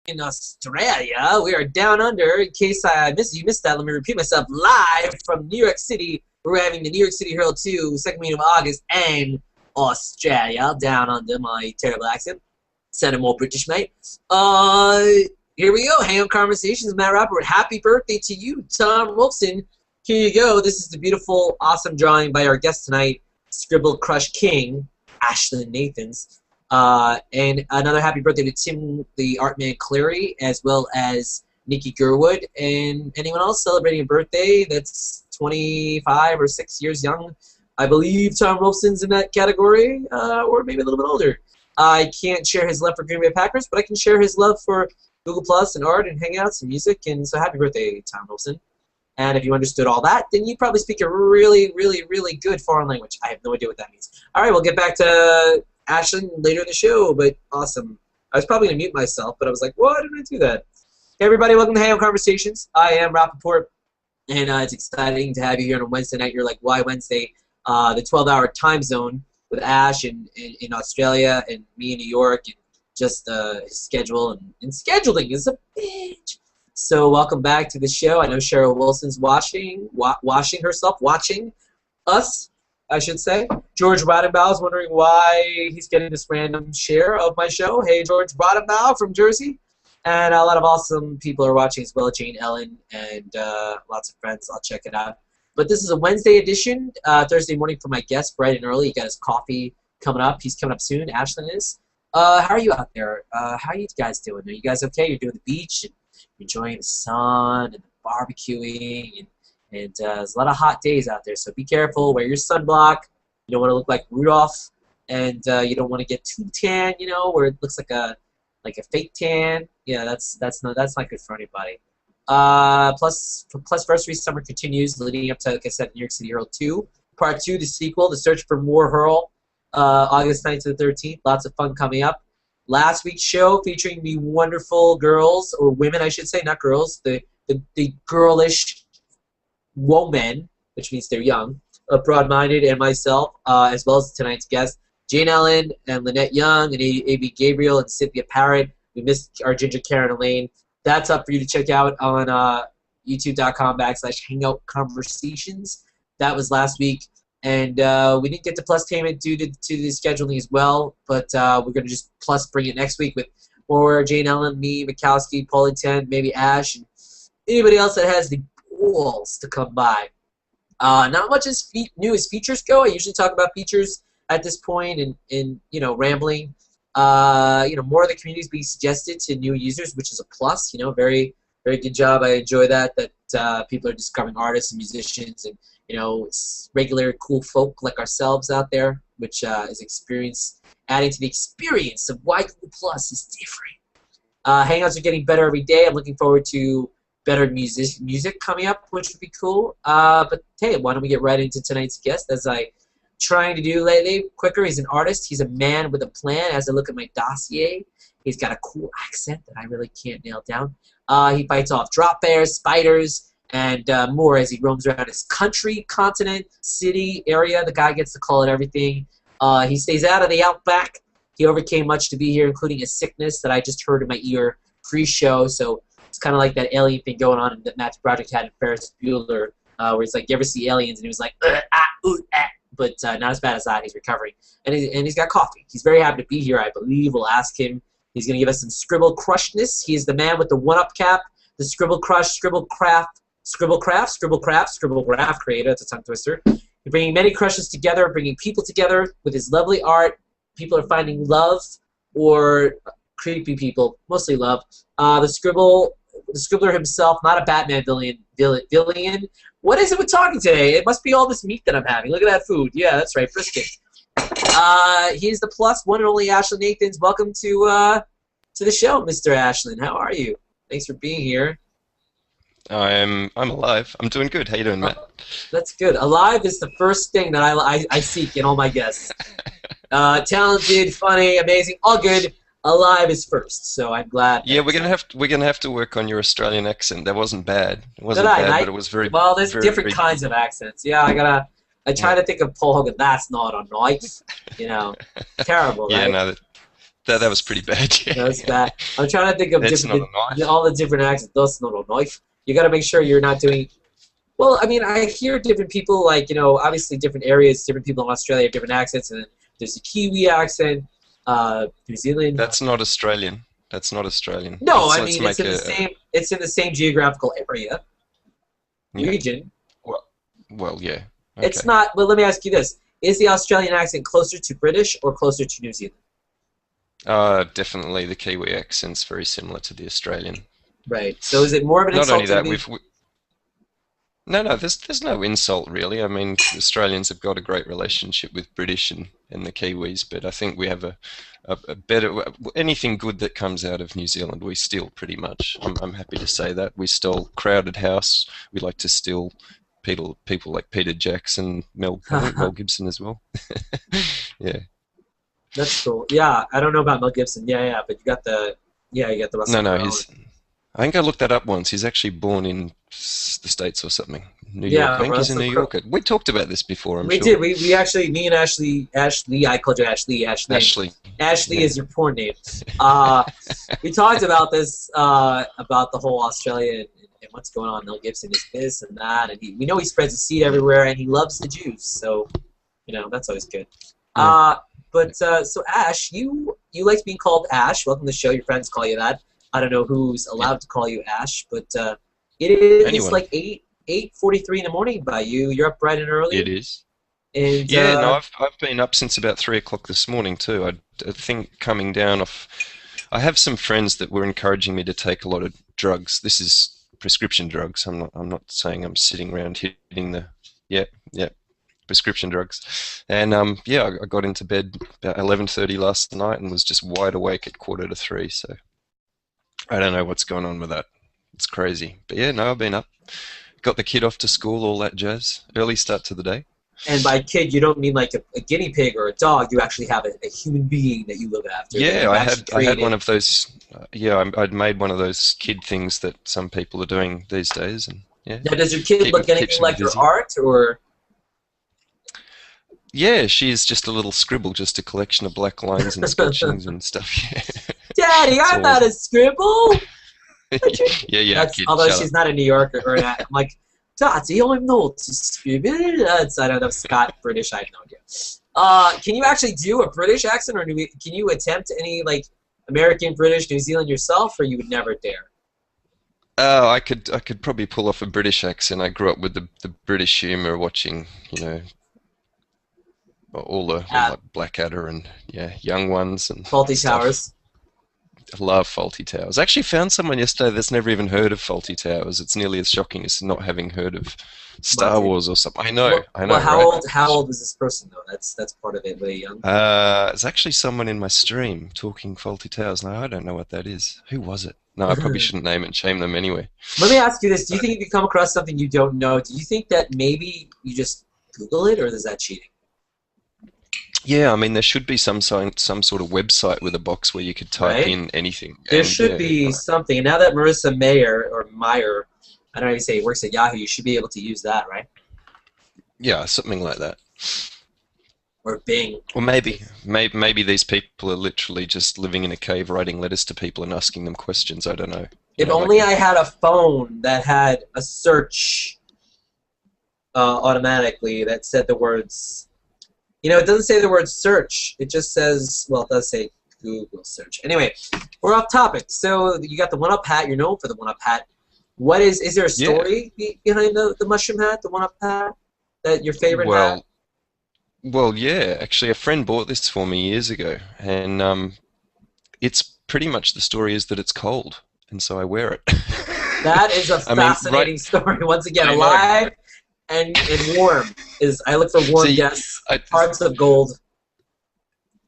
in Australia. We are down under. In case you missed that, let me repeat myself. Live from New York City. We're having the New York City Herald 2, second meeting of August, and Australia, down under my terrible accent. Sounded more British, mate. Here we go. Hangout Conversations, Matt Rappaport. Happy birthday to you, Tom Wilson. Here you go. This is the beautiful, awesome drawing by our guest tonight, Scribble Crush King, Ashlan Nathens. And another happy birthday to Tim, the Artman Cleary, as well as Nikki Gerwood, and anyone else celebrating a birthday that's 25 or 6 years young. I believe Tom Wilson's in that category, or maybe a little bit older. I can't share his love for Green Bay Packers, but I can share his love for Google Plus and art and Hangouts and music, and so happy birthday, Tom Wilson. And if you understood all that, then you probably speak a really, really, really good foreign language. I have no idea what that means. All right, we'll get back to Ashlan later in the show, but awesome. I was probably going to mute myself, but I was like, why did I do that? Hey, everybody, welcome to Hangout Conversations. I am Rappaport, and it's exciting to have you here on a Wednesday night. You're like, why Wednesday? The 12-hour time zone with Ash in Australia and me in New York, and just his schedule, and scheduling is a bitch. So welcome back to the show. I know Cheryl Wilson's watching us, I should say. George Roddenbaugh is wondering why he's getting this random share of my show. Hey, George Roddenbaugh from Jersey. And a lot of awesome people are watching as well. Jane Ellen and lots of friends. I'll check it out. But this is a Wednesday edition, Thursday morning for my guest, bright and early. He got his coffee coming up. He's coming up soon. Ashlan is. How are you out there? How are you guys doing? Are you guys okay? You're doing the beach and enjoying the sun and the barbecuing, and there's a lot of hot days out there. So be careful. Wear your sunblock. You don't want to look like Rudolph, and you don't want to get too tan. You know, where it looks like a fake tan. Yeah, that's not good for anybody. Plus Versary Summer continues, leading up to, like I said, New York City Herald 2. Part 2, the sequel, The Search for More Hurl, August 9th to the 13th. Lots of fun coming up. Last week's show featuring the wonderful girls, or women, I should say, not girls, the girlish women, which means they're young, Broad-Minded, and myself, as well as tonight's guest, Jane Ellen and Lynette Young and A.B. Gabriel and Cynthia Parrott. We missed our Ginger Karen Elaine. That's up for you to check out on youtube.com/Hangout Conversations. That was last week. And we didn't get to Plus payment due to the scheduling as well, but we're going to just Plus bring it next week with more Jane Ellen, me, Mikowski, Paulie 10, maybe Ash, and anybody else that has the balls to come by. Not much as new as features go. I usually talk about features at this point and rambling. More of the communities being suggested to new users, which is a plus. Very, very good job. I enjoy that people are discovering artists and musicians and regular cool folk like ourselves out there, which is adding to the experience of why Google Plus is different. Hangouts are getting better every day. I'm looking forward to better music coming up, which would be cool. But hey, why don't we get right into tonight's guest, as I trying to do lately quicker. He's an artist. He's a man with a plan. As I look at my dossier, he's got a cool accent that I really can't nail down. He fights off drop bears, spiders, and more as he roams around his country, continent, city, area. The guy gets to call it everything. He stays out of the outback. He overcame much to be here, including a sickness that I just heard in my ear pre-show. So it's kind of like that alien thing going on that Matt's project had in Ferris Bueller, where he's like, you ever see aliens? And he was like, but not as bad as that. He's recovering. And he's got coffee. He's very happy to be here, I believe. We'll ask him. He's going to give us some Scribble Crushness. He is the man with the one-up cap, the Scribble Crush, ScribbleGraph creator. That's a tongue twister. He's bringing many crushes together, bringing people together with his lovely art. People are finding love, or creepy people, mostly love. The Scribbler himself, not a Batman villain. What is it with talking today? It must be all this meat that I'm having. Look at that food. Yeah, that's right, brisket. He's the plus one and only Ashlan Nathens. Welcome to the show, Mr. Ashlan. How are you? Thanks for being here. I'm alive. I'm doing good. How you doing, Matt? That's good. Alive is the first thing that I seek in all my guests. Talented, funny, amazing, all good. Alive is first, so I'm glad. Yeah, we're gonna have to work on your Australian accent. That wasn't bad. It wasn't bad, but it was very. Well, there's different kinds of accents. Yeah, I try to think of Paul Hogan. That's not a knife. Terrible. Yeah, right? no, That was pretty bad. That's Yeah. bad. I'm trying to think of That's not different, a knife. all the different accents. That's not a knife. You got to make sure you're not doing. Well, I mean, I hear different people, like, obviously different areas, different people in Australia have different accents, and there's a Kiwi accent, New Zealand. That's not Australian. That's not Australian. No, I Let's mean it's make in the same. It's in the same geographical area, yeah. region. Well, yeah. It's Okay. not. But let me ask you this: is the Australian accent closer to British or closer to New Zealand? Definitely the Kiwi accent's very similar to the Australian. Right. So is it more of an Not only insult to that, be? no, there's no insult really. I mean, Australians have got a great relationship with British and the Kiwis, but I think we have a better anything good that comes out of New Zealand we steal pretty much. I'm happy to say that we stole Crowded House. We like to steal people like Peter Jackson, I think Mel Gibson as well. Yeah. That's cool. Yeah, I don't know about Mel Gibson. Yeah, but you got the Russell No, Crowe. I think I looked that up once. He's actually born in the States or something. New York. Yeah, I think he's a Russell New Crowe. Yorker. We talked about this before, I'm We sure. did. We actually, me and Ashley, I called you Ashley. Ashley. Ashley Yeah. is your porn name. We talked about this, about the whole Australia and what's going on. Mel Gibson is this and that, and we know he spreads the seed everywhere, and he loves the Jews. So, that's always good. Yeah. So Ash, you like being called Ash. Welcome to the show. Your friends call you that. I don't know who's allowed to call you Ash, but it is Anyone. like 8:43 in the morning by you. You're up bright and early. It is. And Yeah, no, I've been up since about 3 o'clock this morning too. I think coming down off. I have some friends that were encouraging me to take a lot of drugs. This is prescription drugs. I'm not saying I'm sitting around hitting the. Yeah, prescription drugs. And yeah, I got into bed about 11:30 last night and was just wide awake at 2:45. So I don't know what's going on with that. It's crazy. But yeah, no, I've been up. Got the kid off to school, all that jazz. Early start to the day. And by kid, you don't mean like a guinea pig or a dog. You actually have a human being that you look after. Yeah, I had one of those. I'd made one of those kid things that some people are doing these days, and yeah. Now, does your kid look anything keeps like me your busy. art, or? Yeah, she's just a little scribble, just a collection of black lines and sketchings and stuff. Yeah. Daddy, I'm not a scribble. Yeah, kid, Although shut she's up. not a New Yorker, I'm like, Daddy, I'm not a scribble. I don't know, Scott, British, I have no idea. Can you actually do a British accent, or can you attempt any like American, British, New Zealand yourself, or you would never dare? Oh, I could probably pull off a British accent. I grew up with the British humour, watching, all the like Blackadder and Young Ones and Faulty stuff. Towers. I love Faulty Towers. I actually found someone yesterday that's never even heard of Faulty Towers. It's nearly as shocking as not having heard of Star Wars or something. I know. Well, right? how old is this person though? That's part of it. Very young. It's actually someone in my stream talking Faulty Towers. No, I don't know what that is. Who was it? No, I probably shouldn't name it and shame them anyway. Let me ask you this: do you think if you come across something you don't know, do you think that maybe you just Google it, or is that cheating? Yeah, I mean, there should be some sort of website with a box where you could type in anything. There And, should be something. And now that Marissa Meyer, I don't know how you say it, works at Yahoo, you should be able to use that, right? Yeah, something like that. Or Bing. Or maybe these people are literally just living in a cave, writing letters to people and asking them questions. I don't know. If only I had a phone that had a search automatically that said the words. It doesn't say the word search. It just says, well, it does say Google search. Anyway, we're off topic. So you got the one-up hat. You're known for the one-up hat. Is there a story behind the mushroom hat, the one-up hat, that your favorite hat? Well, yeah. Actually, a friend bought this for me years ago, and it's pretty much the story is that it's cold, and so I wear it. That is a fascinating story. Once again, alive and warm. I look for warm guests. Hearts of gold.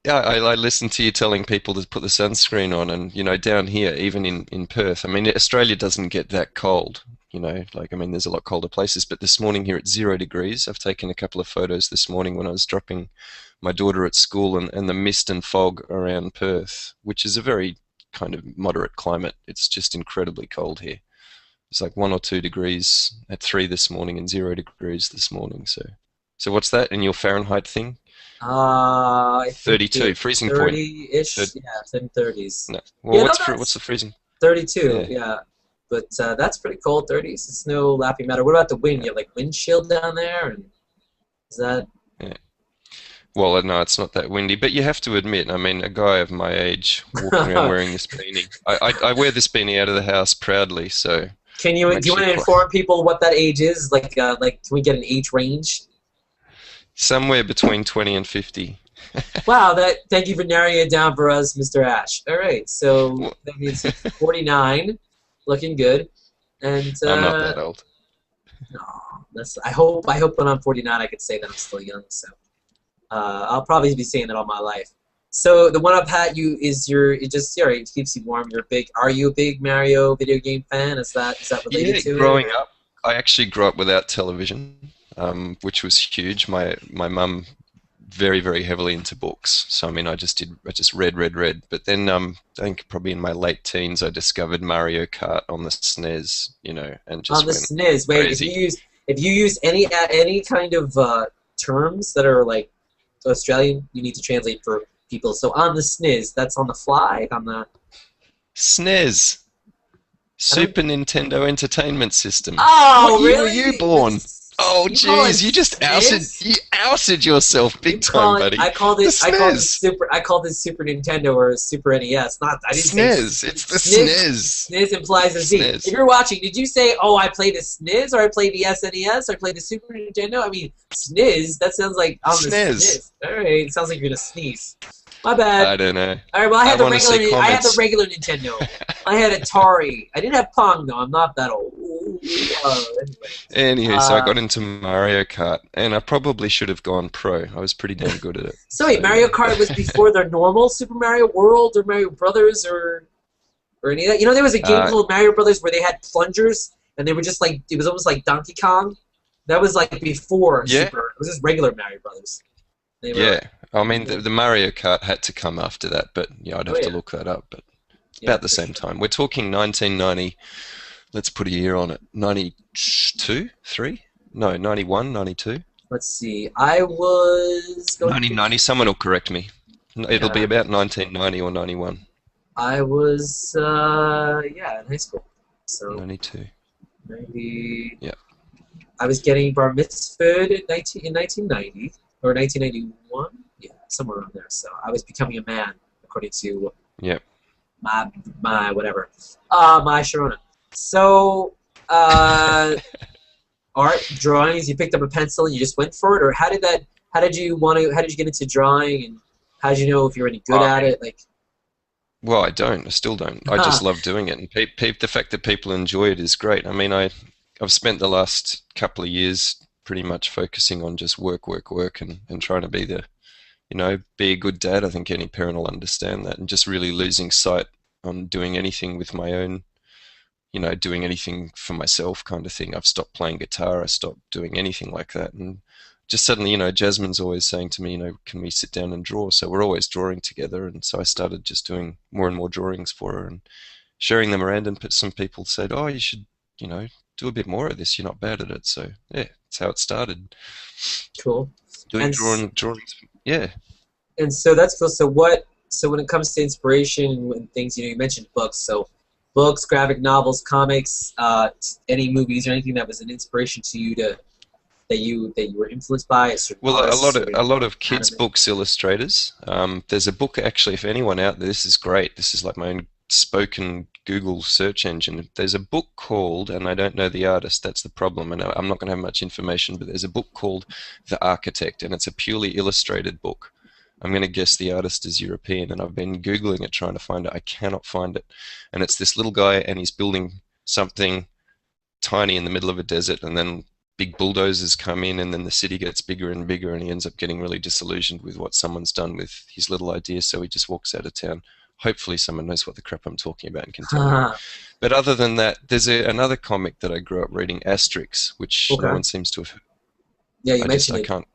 Yeah, I listen to you telling people to put the sunscreen on, and down here, even in Perth, I mean, Australia doesn't get that cold. There's a lot colder places, but this morning here it's 0 degrees. I've taken a couple of photos this morning when I was dropping my daughter at school, and the mist and fog around Perth, which is a very kind of moderate climate. It's just incredibly cold here. It's like 1 or 2 degrees at 3 this morning and 0 degrees this morning. So what's that in your Fahrenheit thing? I think 32, freezing point. 30-ish. Yeah, 30s. No. Well, Yeah, no, what's the that's freezing? 32. Yeah, Yeah, but that's pretty cold. 30s. It's no laughing matter. What about the wind? yeah, You have like wind chill down there, and is that? yeah. Well, no, it's not that windy, but you have to admit, I mean, a guy of my age walking around wearing this beanie. I wear this beanie out of the house proudly, so Can you I'm do you want actually to quite inform people what that age is? Like can we get an age range? somewhere between 20 and 50. Wow, that thank you for narrowing it down for us, Mr. Ash. All right, so Well, that means 49, looking good, and I'm not that old. no, that's I hope when I'm 49 I could say that I'm still young. So I'll probably be saying that all my life. So the one up hat you is it just all right, it keeps you warm. Are you a big Mario video game fan? Is that related Yeah, to it? growing Or? up, I actually grew up without television, which was huge. My mum very, very heavily into books. So I mean, I just read. But then I think probably in my late teens, I discovered Mario Kart on the SNES, and On just the went SNES, wait, crazy. if you use any kind of terms that are like Australian, you need to translate for people. So on the SNES, that's on the fly, on the SNES, I don't. Super Nintendo Entertainment System. What Oh, year were you really? born? Oh, You call it geez, SNES? you ousted yourself You big time, call it? buddy. I called The it. I called it SNES, Super. I called it Super Nintendo or Super NES. Not. I didn't say SNES, it's the SNES. SNES, SNES implies a Z. If SNES, you're watching, did you say, "Oh, I played the SNES," or "I played the SNES," or "I played the Super Nintendo"? I mean, SNES. That sounds like on the SNES. SNES. All right, it sounds like you're gonna sneeze. My bad. I don't know. All right, well, I want to see I had the comments. regular Nintendo. I had Atari. I didn't have Pong though. I'm not that old. Anyway. Anywho, so I Uh, got into Mario Kart, and I probably should have gone pro. I was pretty damn good at it. so wait, So Mario Kart was before the normal Super Mario World or Mario Brothers or any of that. You know, there was a game uh, called Mario Brothers where they had plungers and they were just like it was almost like Donkey Kong. That was like before yeah, Super. It was just regular Mario Brothers. They were. yeah. I mean, the Mario Kart had to come after that, but yeah, I'd Oh have to yeah, look that up. But yeah, about the for same sure. time. We're talking 1990. Let's put a year on it. 92, 3? No, 91, 92. Let's see. I was going to. 1990. Someone will correct me. It'll be Yeah, about 1990 or 91. I was. Yeah, in high school. So 92. maybe Yeah, I was getting bar mitzvahed in 1990 or 1991. Yeah, somewhere around there. So I was becoming a man, according to yeah. my whatever, my Sharona. So art drawings. You picked up a pencil and you just went for it, or how did that? How did you want to? How did you get into drawing, and how did you know if you were any good I at mean, it? Like, well, I don't. I still don't. I just love doing it, and the fact that people enjoy it is great. I mean, I've spent the last couple of years pretty much focusing on just work, and trying to be be a good dad. I think any parent will understand that, and just really losing sight on doing anything with my own, doing anything for myself kind of thing. I've stopped playing guitar. I stopped doing anything like that, and just suddenly, Jasmine's always saying to me, can we sit down and draw? So we're always drawing together, and so I started just doing more and more drawings for her and sharing them around. And some people said, "Oh, you should, do a bit more of this. You're not bad at it." So yeah, that's how it started. cool. Doing And drawings. Yeah. and so that's cool. So what? So when it comes to inspiration and things, you mentioned books. So books, graphic novels, comics, any movies or anything that was an inspiration to you that you were influenced by a certain Well, artist or a lot of kids' anime. books illustrators. There's a book actually. If anyone out there, this is great. This is like my own spoken Google search engine. There's a book called, and I don't know the artist. That's the problem, and I'm not going to have much information. But there's a book called The Architect, and it's a purely illustrated book. I'm going to guess the artist is European, and I've been Googling it trying to find it. I cannot find it, and it's this little guy, and he's building something tiny in the middle of a desert, and then big bulldozers come in, and then the city gets bigger and bigger, and he ends up getting really disillusioned with what someone's done with his little idea, so he just walks out of town. Hopefully someone knows what the crap I'm talking about and can tell me. But other than that, there's another comic that I grew up reading, Asterix, which no Okay. one seems to have. Yeah, you mentioned I it, can't.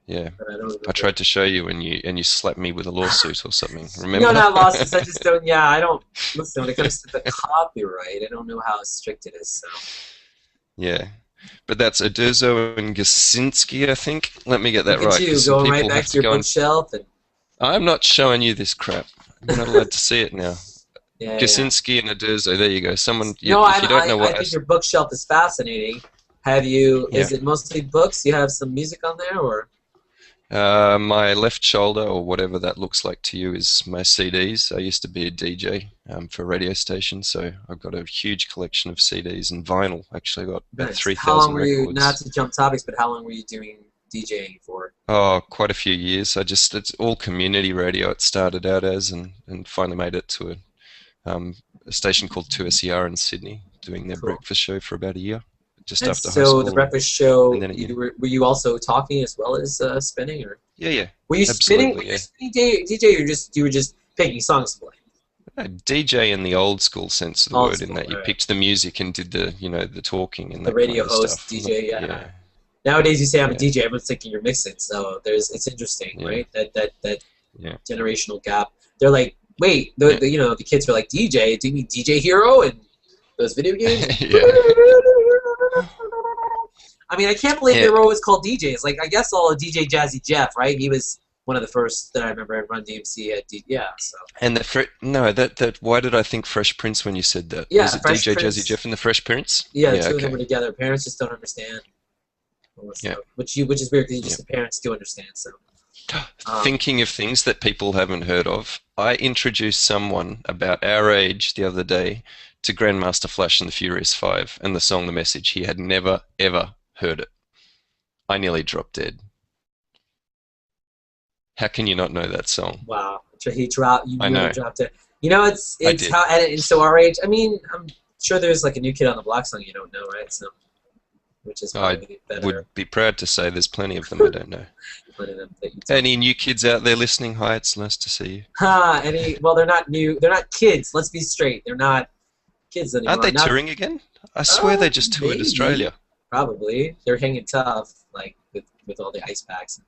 Yeah, but I don't I remember. tried to show you, and you slapped me with a lawsuit or something. No, Remember? not losses. I just don't. Yeah, I don't listen when it comes to the copyright. I don't know how strict it is. So Yeah. But that's Uderzo and Gasinski, I think. Let me get that Look at right. you 'Cause some going right people back have to to your go and. bookshelf and I'm not showing you this crap. You're not allowed to see it now. yeah. Gasinski and Uderzo. There you go. Someone, No, if you don't know I what, think your bookshelf is fascinating. Have you? yeah. Is it mostly books? You have some music on there, or My left shoulder, or whatever that looks like to you, is my CDs. I used to be a DJ for a radio station, so I've got a huge collection of CDs and vinyl. Actually, I got about nice. How long 3,000 were you? Not records. to jump topics, but how long were you doing DJing for? Oh, quite a few years. It's all community radio. It started out as, and finally made it to a station called 2SER in Sydney, doing their Cool. breakfast show for about a year, just And after high so the school, breakfast and show, then a year. were you also talking as well as spinning, or Yeah, were you spinning? Were absolutely, you yeah. spinning DJ? Or you were just picking songs to play? DJ in the old school sense of the Old word, in school, that you all right. picked the music and did the talking and The that kind radio of host, stuff. DJ, yeah. Yeah, Nowadays, you say I'm a yeah, DJ, everyone's thinking you're mixing. So it's interesting, yeah, right? That yeah, generational gap. They're like, wait, yeah, the kids are like DJ. Do you mean DJ Hero and those video games? yeah, I mean, I can't believe yeah. they were always called DJs. Like, I guess all of DJ Jazzy Jeff, right? He was one of the first that I remember at Run DMC at yeah. So And no, that why did I think Fresh Prince when you said that? yeah, Was it Fresh DJ Jazzy Prince. Jeff and the Fresh Prince? Yeah, the Yeah, two of them were okay. together. Parents just don't understand. Yeah, Which is weird because yeah. just the parents do understand. So um, Thinking of things that people haven't heard of, I introduced someone about our age the other day to Grandmaster Flash and the Furious Five and the song The Message. He had never, ever heard it. I nearly dropped dead. How can you not know that song? wow, he dropped. You I really know, dropped it. You know, it's I it's did. how and so our age. I mean, I'm sure there's like a New Kid on the Block song you don't know, right? So which is I probably better. would be proud to say there's plenty of them I don't know. One of them that you tell. Any new kids out there listening? Hi, it's nice to see you. Ha! Well, they're not new. They're not kids. Let's be straight. They're not kids anymore. Aren't they Not, touring again? I swear they just toured maybe. Australia. Probably. They're hanging tough, like with all the ice packs and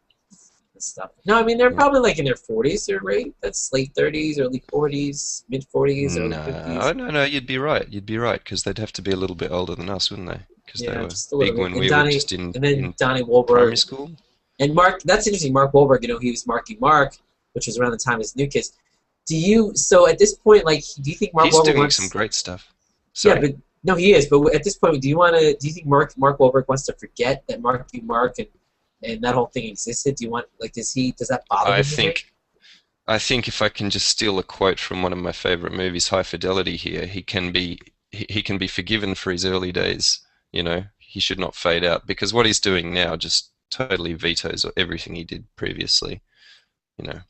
stuff. No, I mean they're Yeah. probably like in their 40s. Their rate. That's late 30s, early 40s, mid 40s, early No, 50s. no, you'd be right. You'd be right, because they'd have to be a little bit older than us, wouldn't they? Because they Yeah, were just a little big bit. when And we were Donnie, just and then in Donnie primary Wahlberg school. and Mark. That's interesting. Mark Wahlberg. You know, he was Marky Mark, which was around the time as New Kids. So at this point, like, do you think Mark He's Wahlberg doing wants? some great stuff. Yeah, Sorry. but no, he is. But at this point, do you think Mark Wahlberg wants to forget that Marky Mark and that whole thing existed? Do you want does that bother him? I think if I can just steal a quote from one of my favorite movies, High Fidelity here, he can be forgiven for his early days. You know, he should not fade out, because what he's doing now just totally vetoes everything he did previously. You know,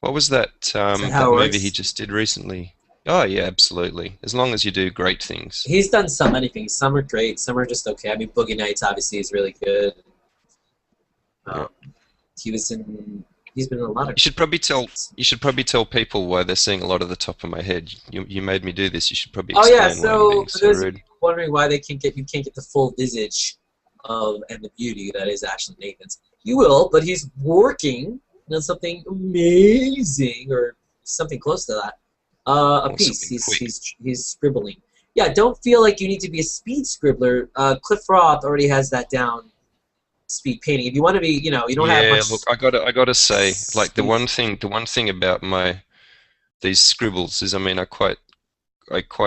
what was that Is that that how it movie he works? just did recently? Oh yeah, absolutely. As long as you do great things. He's done so many things. Some are great. Some are just okay. I mean, Boogie Nights obviously is really good. Yeah. Um, He's been in a lot of. You should probably tell people why they're seeing a lot of the top of my head. You made me do this. You should probably Oh explain yeah. why I'm So being for so those of rude. you wondering why you can't get the full visage of and the beauty that is Ashlan Nathens. You will, but he's working on something amazing or something close to that. A Or piece. something quick. He's scribbling. Yeah. Don't feel like you need to be a speed scribbler. Cliff Roth already has that down. Speed painting. If you want to be, you don't have Yeah, much. look, I gotta say, like the speed. one thing about these scribbles is, I mean, I quite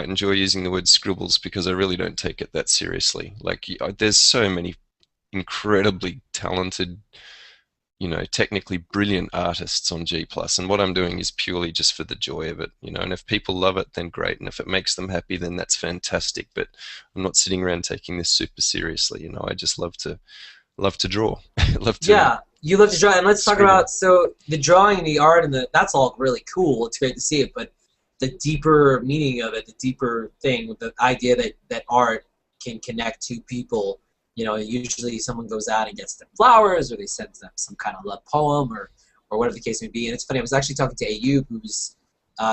enjoy using the word scribbles because I really don't take it that seriously. Like, there's so many incredibly talented, technically brilliant artists on G Plus, and what I'm doing is purely just for the joy of it, and if people love it, then great, and if it makes them happy, then that's fantastic. But I'm not sitting around taking this super seriously. I just love to draw. love to Yeah, you love to draw, and let's talk scribble. about the drawing, the art, and that's all really cool. It's great to see it, but the deeper meaning of it, the deeper thing, the idea that art can connect to people. Usually someone goes out and gets them flowers, or they send them some kind of love poem, or whatever the case may be. And it's funny. I was actually talking to Ayub,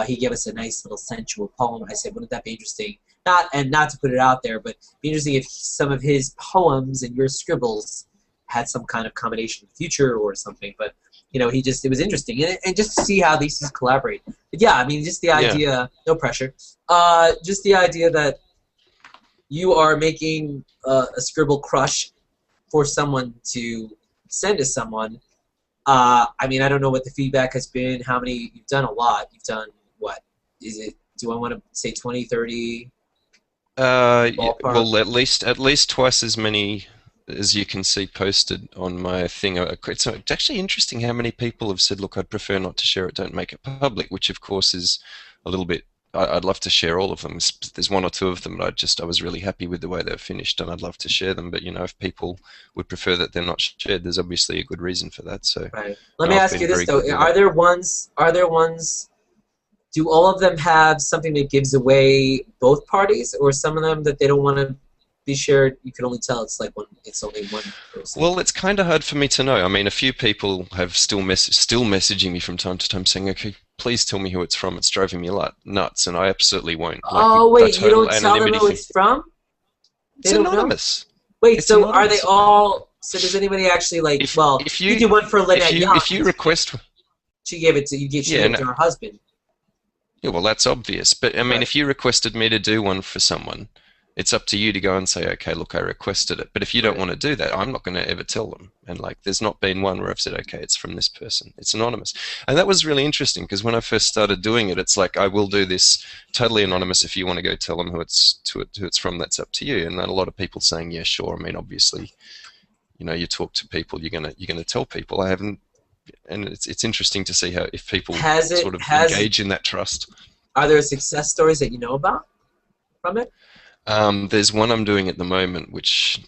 he gave us a nice little sensual poem. I said, wouldn't that be interesting? Not to put it out there, but be interesting if some of his poems and your scribbles had some kind of combination in the future or something. But it was interesting, and just to see how these things collaborate. But yeah, I mean, just the idea, no pressure. Just the idea that you are making a scribble crush for someone to send to someone. I mean, I don't know what the feedback has been. How many? You've done a lot. You've done what? Is it? Do I want to say 20, 30? Yeah, Ballpark? well, at least twice as many as you can see posted on my thing. It's actually interesting how many people have said, "Look, I'd prefer not to share it. Don't make it public," which of course is a little bit. I'd love to share all of them. There's one or two of them that I was really happy with the way they're finished, and I'd love to share them. But if people would prefer that they're not shared, there's obviously a good reason for that. So, Right. Let me I've ask been you this very though: good with Are it. there ones? Are there ones? Do all of them have something that gives away both parties, or some of them that they don't want to be shared? You can only tell it's like one. It's only one person. Well, it's kind of hard for me to know. I mean, a few people have still messaging me from time to time saying, "Okay, please tell me who it's from. It's driving me a lot nuts," and I absolutely won't. Like Oh the wait, you total don't tell them anonymity who thing. it's from? They It's don't know. anonymous. Wait, It's so are they anonymous. all? So does anybody actually like? If Well, if you you did one for if Lynette you Young. if you request, She gave it to you. She yeah, gave it no, to her husband. yeah, well, that's obvious. But I mean, Right. if you requested me to do one for someone, it's up to you to go and say, okay, look, I requested it. But if you don't Right. want to do that, I'm not going to ever tell them. And like, there's not been one where I've said, okay, it's from this person. It's anonymous. And that was really interesting because when I first started doing it, it's like, I will do this totally anonymous. If you want to go tell them who it's from, that's up to you. And then a lot of people saying, yeah, sure. I mean, obviously, you talk to people, you're gonna tell people. I haven't, and it's interesting to see how if people Has it? sort of Has engage in that trust. Are there success stories that you know about from it? There's one I'm doing at the moment, which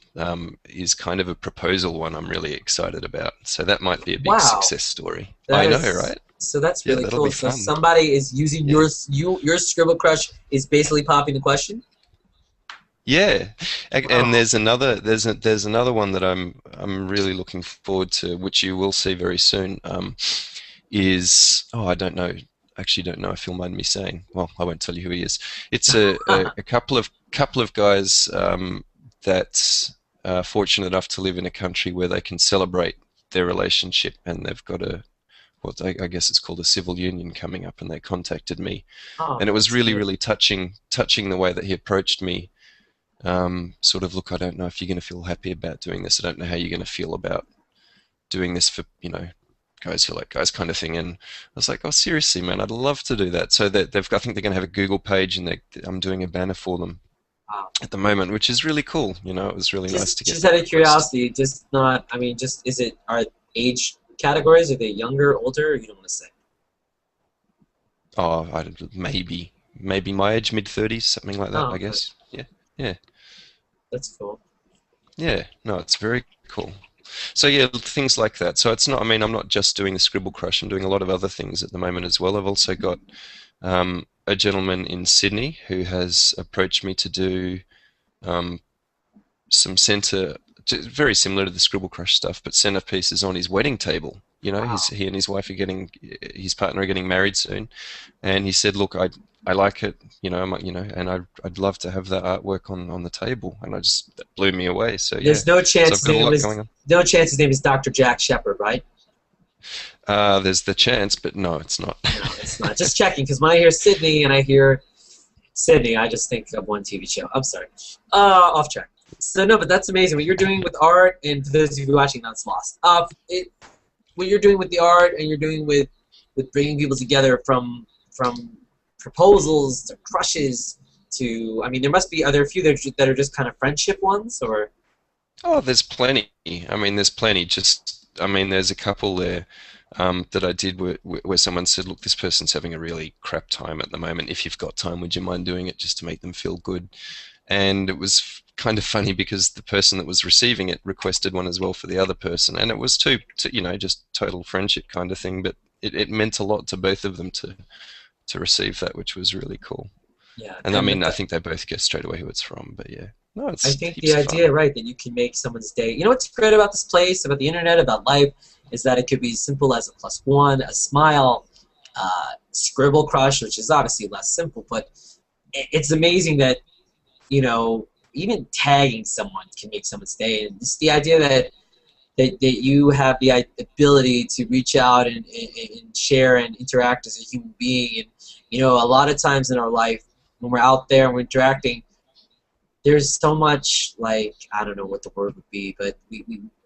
is kind of a proposal one I'm really excited about. So that might be a big Wow, success story. that I know, is right? so. That's Yeah, really that'll cool. be So fun. somebody is using Yeah. your Scribble Crush is basically popping the question. Yeah, and Wow. there's another one that I'm really looking forward to, which you will see very soon. Is I don't know, actually don't know if he'll mind me saying. Well, I won't tell you who he is. It's a couple of guys that are fortunate enough to live in a country where they can celebrate their relationship, and they've got what I guess it's called a civil union coming up, and they contacted me, Oh, and it was that's really great. really touching the way that he approached me. Sort of, look, I don't know if you're going to feel happy about doing this. I don't know how you're going to feel about doing this for, guys who like guys kind of thing. And I was like, oh, seriously, man, I'd love to do that. So that I think they're going to have a Google page, and I'm doing a banner for them Wow. at the moment, which is really cool. It was really nice to get Just that out of request. curiosity, just not. I mean, just is it are age categories? Are they younger, older? You don't want to say. Oh, maybe my age, mid 30s, something like that, Oh, I okay. guess. Yeah, yeah, That's cool. yeah. No, it's very cool. So yeah, things like that. So it's not. I mean, I'm not just doing the Scribble Crush. I'm doing a lot of other things at the moment as well. I've also got a gentleman in Sydney who has approached me to do um, some center, very similar to the Scribble Crush stuff, but centerpieces on his wedding table. Wow. He and his wife are his partner are getting married soon, and he said, "Look, I like it, and I'd love to have that artwork on the table," and that blew me away. So yeah, There's no so chance I've his got a name lot is going on. no chance his name is Dr. Jack Shepard, right? There's the chance, but no, it's not. No, it's not. Just checking, because when I hear Sydney and I hear Sydney, I just think of one TV show. I'm sorry. Off track. So no, but that's amazing. What you're doing with art, and for those of you watching, that's lost. What you're doing with the art, and you're doing with bringing people together from proposals to crushes to. I mean, there must be. Are there a few that are just kind of friendship ones, or? Oh, there's plenty. I mean, there's plenty. I mean, there's a couple there that I did where someone said, "Look, this person's having a really crap time at the moment. If you've got time, would you mind doing it just to make them feel good?" And it was kind of funny because the person that was receiving it requested one as well for the other person, and it was just total friendship kind of thing. But it meant a lot to both of them to receive that, which was really cool. Yeah, And I and mean, I think they both guessed straight away who it's from. But yeah, no, I it's think the heaps of fun. idea, right, that you can make someone's day. You know what's great about this place, about the internet, about life, is that it could be as simple as a +1, a smile, scribble crush, which is obviously less simple, but it's amazing that, even tagging someone can make someone's day. And just the idea that you have the ability to reach out and share and interact as a human being. And, a lot of times in our life, when we're out there and we're interacting, there's so much, like, I don't know what the word would be, but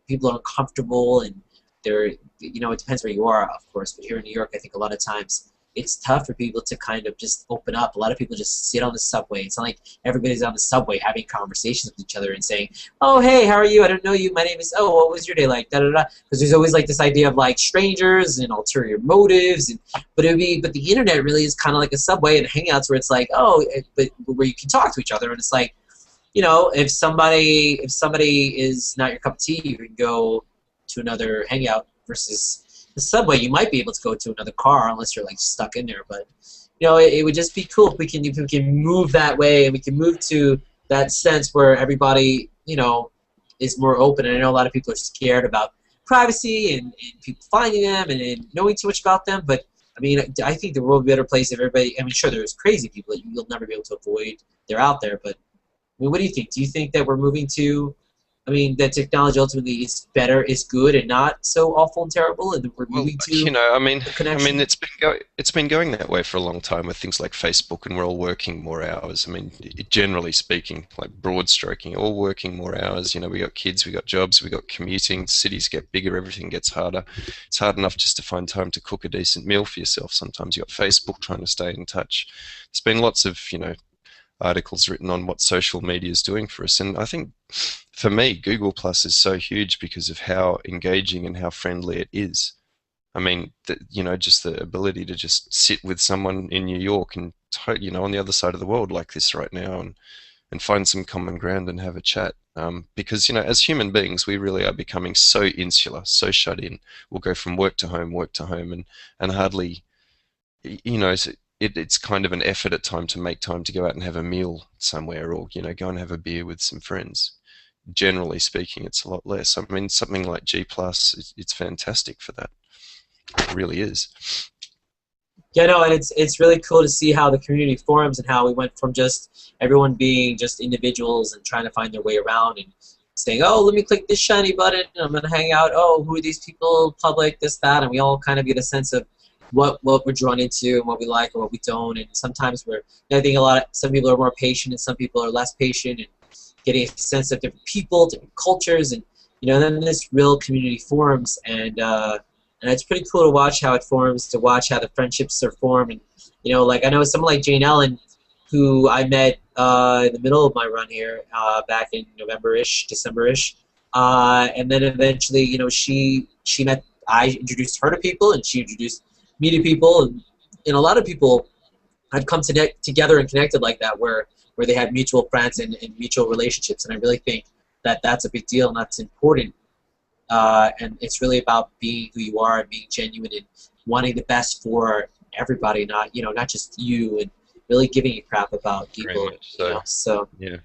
people are uncomfortable, and they're, you know, it depends where you are, of course, but here in New York, I think a lot of times it's tough for people to kind of just open up. A lot of people just sit on the subway. It's not like everybody's on the subway having conversations with each other and saying, oh, hey, how are you? I don't know you. My name is, oh, what was your day like? Da, da, da. Because there's always like this idea of like strangers and ulterior motives. And, but the internet really is kind of like a subway and Hangouts where it's like, oh, but where you can talk to each other. And it's like, you know, if somebody is not your cup of tea, you can go to another Hangout versus the subway. You might be able to go to another car unless you're like stuck in there. But you know, it would just be cool if we can move that way, and we can move to that sense where everybody, you know, is more open. And I know a lot of people are scared about privacy and people finding them and knowing too much about them. But I mean, I think the world would be a better place if everybody. I mean, sure, there's crazy people that you'll never be able to avoid. They're out there, but I mean, what do you think? Do you think that we're moving to? I mean, that technology ultimately is better, is good, and not so awful and terrible, and we're moving to, you know, I mean, connection? it's been going that way for a long time with things like Facebook, and we're all working more hours. I mean, generally speaking, like broad stroking, all working more hours. You know, we got kids, we got jobs, we got commuting. Cities get bigger, everything gets harder. It's hard enough just to find time to cook a decent meal for yourself. Sometimes you got Facebook trying to stay in touch. There's been lots of, you know, articles written on what social media is doing for us, and I think for me, Google Plus is so huge because of how engaging and how friendly it is. I mean, you know, just the ability to just sit with someone in New York and, you know, on the other side of the world like this right now, and find some common ground and have a chat. Because, you know, as human beings, we really are becoming so insular, so shut in. We'll go from work to home, and hardly, you know, it's kind of an effort at time to make time to go out and have a meal somewhere, or, you know, go and have a beer with some friends. Generally speaking, it's a lot less. I mean, something like G Plus, it's fantastic for that. It really is. Yeah, no, and it's really cool to see how the community forms and how we went from just everyone being just individuals and trying to find their way around and saying, oh, let me click this shiny button and I'm going to hang out. Oh, who are these people, public, this, that, and we all kind of get a sense of what we're drawn into and what we like or what we don't. And sometimes I think some people are more patient and some people are less patient, and getting a sense of different people, different cultures, and, you know, then this real community forms, and it's pretty cool to watch how it forms, to watch how the friendships are formed. And, you know, like I know someone like Jane Ellen, who I met in the middle of my run here back in November-ish, December-ish, and then eventually, you know, I introduced her to people, and she introduced me to people, and a lot of people had come together and connected like that, where they had mutual friends and mutual relationships. And I really think that that's a big deal, and that's important. And it's really about being who you are and being genuine and wanting the best for everybody, not just you, and really giving a crap about people. Very much so. You know? So yeah.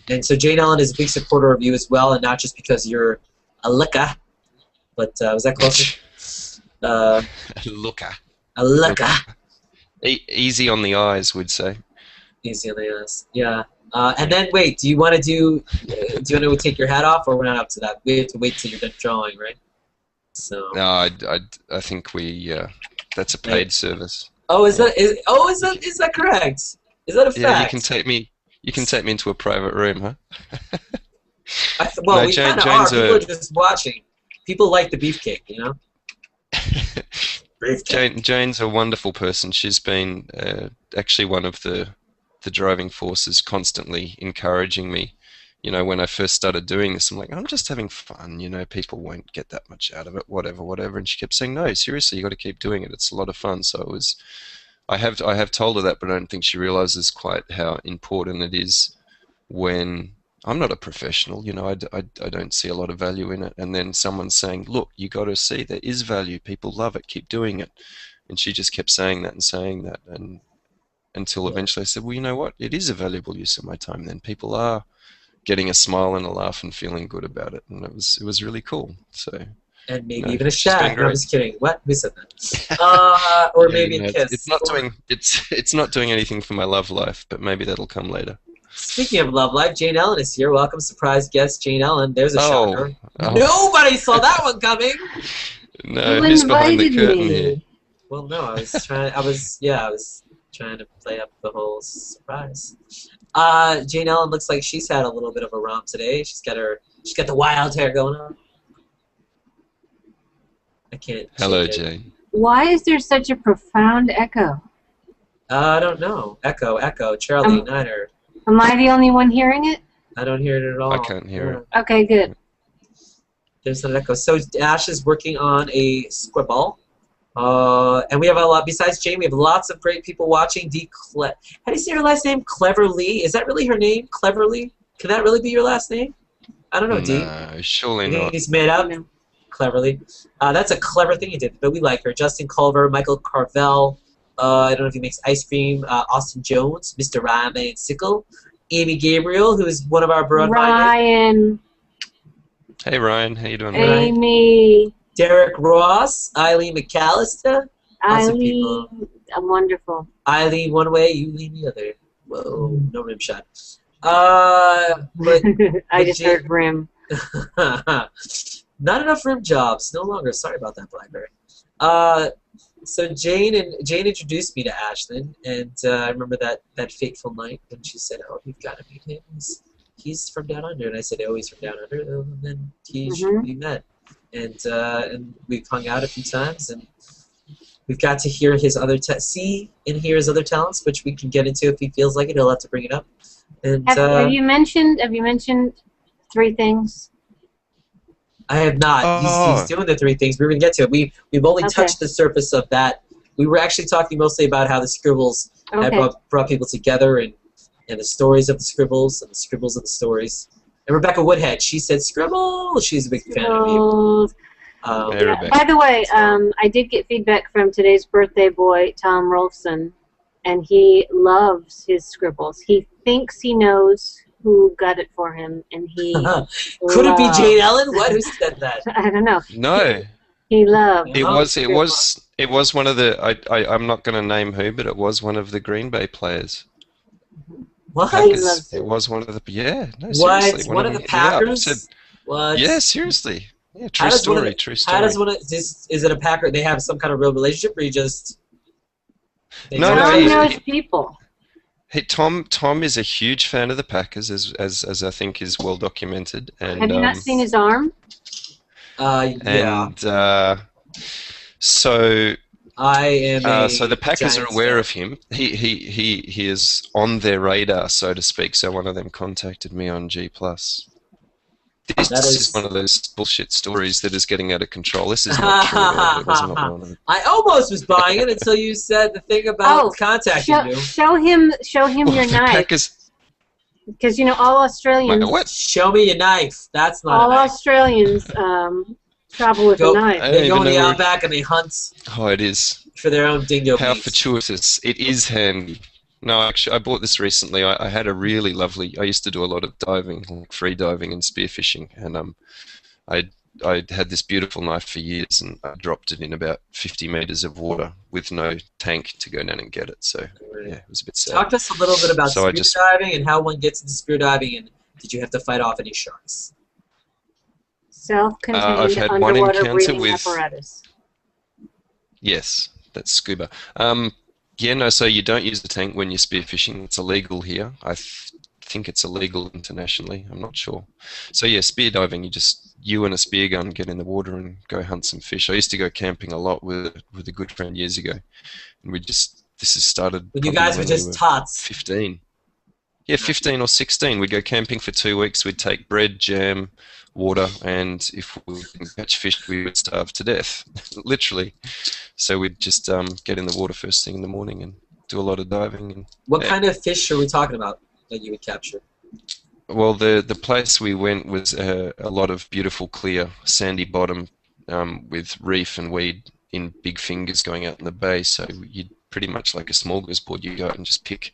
And so Jane Ellen is a big supporter of you as well, and not just because you're a looker, but was that closer? Looker. A looker. Easy on the eyes, would say. Easy on the eyes. Yeah. And then wait, do you want to take your hat off, or we're not up to that? We have to wait till you're done drawing, right? So. No, I think that's a paid service. Oh, is that correct? Is that a fact? Yeah, you can take me into a private room, huh? Well, we kind of are. People are just watching. People like the beefcake, you know. Jane's a wonderful person. She's been actually one of the driving forces, constantly encouraging me. You know, when I first started doing this, I'm like, I'm just having fun. You know, people won't get that much out of it, whatever. And she kept saying, no, seriously, you got to keep doing it. It's a lot of fun. So I have told her that, but I don't think she realizes quite how important it is when I'm not a professional. You know, I don't see a lot of value in it. And then someone's saying, look, you got to see there is value. People love it. Keep doing it. And she just kept saying that, and until eventually I said, well, you know what? It is a valuable use of my time. Then people are getting a smile and a laugh and feeling good about it, and it was really cool. So. And maybe even a shag. No, I'm just kidding. What? Who said that? Or maybe a kiss. It's not doing anything for my love life, but maybe that'll come later. Speaking of love life, Jane Ellen is here. Welcome, surprise guest Jane Ellen. There's a shocker. Oh. Nobody saw that one coming. No, who's behind the curtain here? Well, no, I was trying trying to play up the whole surprise. Jane Ellen looks like she's had a little bit of a romp today. She's got the wild hair going on. I can't. Hello, Jane. Why is there such a profound echo? I don't know. Echo, Charlie Niner. Am I the only one hearing it? I don't hear it at all. I can't hear it. Okay, good. There's an echo. So Ash is working on a scribble. And we have a lot, besides Jane, we have lots of great people watching. How do you say her last name? Cleverly? Is that really her name? Cleverly? Can that really be your last name? I don't know, D. No, surely not. He's made up? Cleverly. That's a clever thing he did, but we like her. Justin Culver, Michael Carvel, I don't know if he makes ice cream, Austin Jones, Mr. Ryan Sickle, Amy Gabriel, who is one of our broad Ryan. Hey, Ryan. How you doing, Amy. Derek Ross, Eileen McAllister. Awesome people. Wonderful. Eileen one way, you lean the other. Whoa, no rim shot. But I just heard rim. Not enough rim jobs. No longer. Sorry about that, Blackberry. So Jane introduced me to Ashlan, and I remember that fateful night when she said, "Oh, you've got to meet him. He's from down under." And I said, "Oh, he's from down under." And then we met, and we've hung out a few times, and we've got to hear his other see and hear his other talents, which we can get into if he feels like it. He'll have to bring it up. And have you mentioned 3 things? I have not. He's doing the 3 things. We're going to get to it. We've only touched the surface of that. We were actually talking mostly about how the scribbles had brought people together, and the stories of the scribbles and the scribbles of the stories. And Rebecca Woodhead, she said scribble. She's a big fan of you. By the way, I did get feedback from today's birthday boy, Tom Rolfson, and he loves his scribbles. He thinks he knows who got it for him, and he could it be Jane Ellen? What? Who said that? I don't know. No. He loved. It was one of the. I'm not going to name who, but it was one of the Green Bay players. What? It was one of the. Yeah. No, seriously. One of the Packers? What? Yeah, seriously. Yeah, true story. True story. How does is it a Packer? They have some kind of real relationship, or you just? No, he knows people. Hey, Tom is a huge fan of the Packers, as I think is well documented. And have you not seen his arm? Yeah. And so I am. So the Packers are aware of him. He is on their radar, so to speak. So one of them contacted me on G+. This is one of those bullshit stories that is getting out of control. This is not true. I almost was buying it until you said the thing about contacting you. Show him your knife. Because all Australians. What? Show me your knife. That's not. All Australians travel with a knife. They go in the outback and they hunt. Oh, it is. For their own dingo. How fortuitous! It is handy. No, actually, I bought this recently. I had a really lovely. I used to do a lot of diving, like free diving and spearfishing, and I had this beautiful knife for years, and I dropped it in about 50 meters of water with no tank to go down and get it. So yeah, it was a bit sad. Talk to us a little bit about spear diving and how one gets into spear diving, and did you have to fight off any sharks? Self-contained I've had underwater one encounter breathing with apparatus. Yes, that's scuba. Yeah, no, so you don't use the tank when you're spearfishing. It's illegal here. I think it's illegal internationally. I'm not sure. So yeah, spear diving, you and a spear gun get in the water and go hunt some fish. I used to go camping a lot with a good friend years ago. And this has started when you guys were just tots. 15. Yeah, 15 or 16. We'd go camping for 2 weeks. We'd take bread, jam, water, and if we didn't catch fish, we would starve to death, literally. So we'd just get in the water first thing in the morning and do a lot of diving. And, what kind of fish are we talking about that you would capture? Well, the place we went was a lot of beautiful, clear, sandy bottom with reef and weed in big fingers going out in the bay. So you'd pretty much like a smorgasbord. You go out and just pick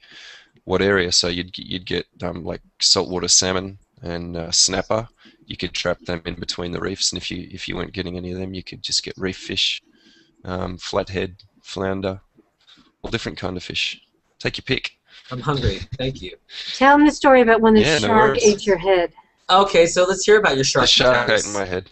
what area. So you'd get like saltwater salmon and snapper. You could trap them in between the reefs, and if you weren't getting any of them, you could just get reef fish, flathead, flounder, all different kind of fish. Take your pick. I'm hungry. Thank you. Tell them the story about when the shark ate your head. Okay, so let's hear about your shark. The shark ate my head.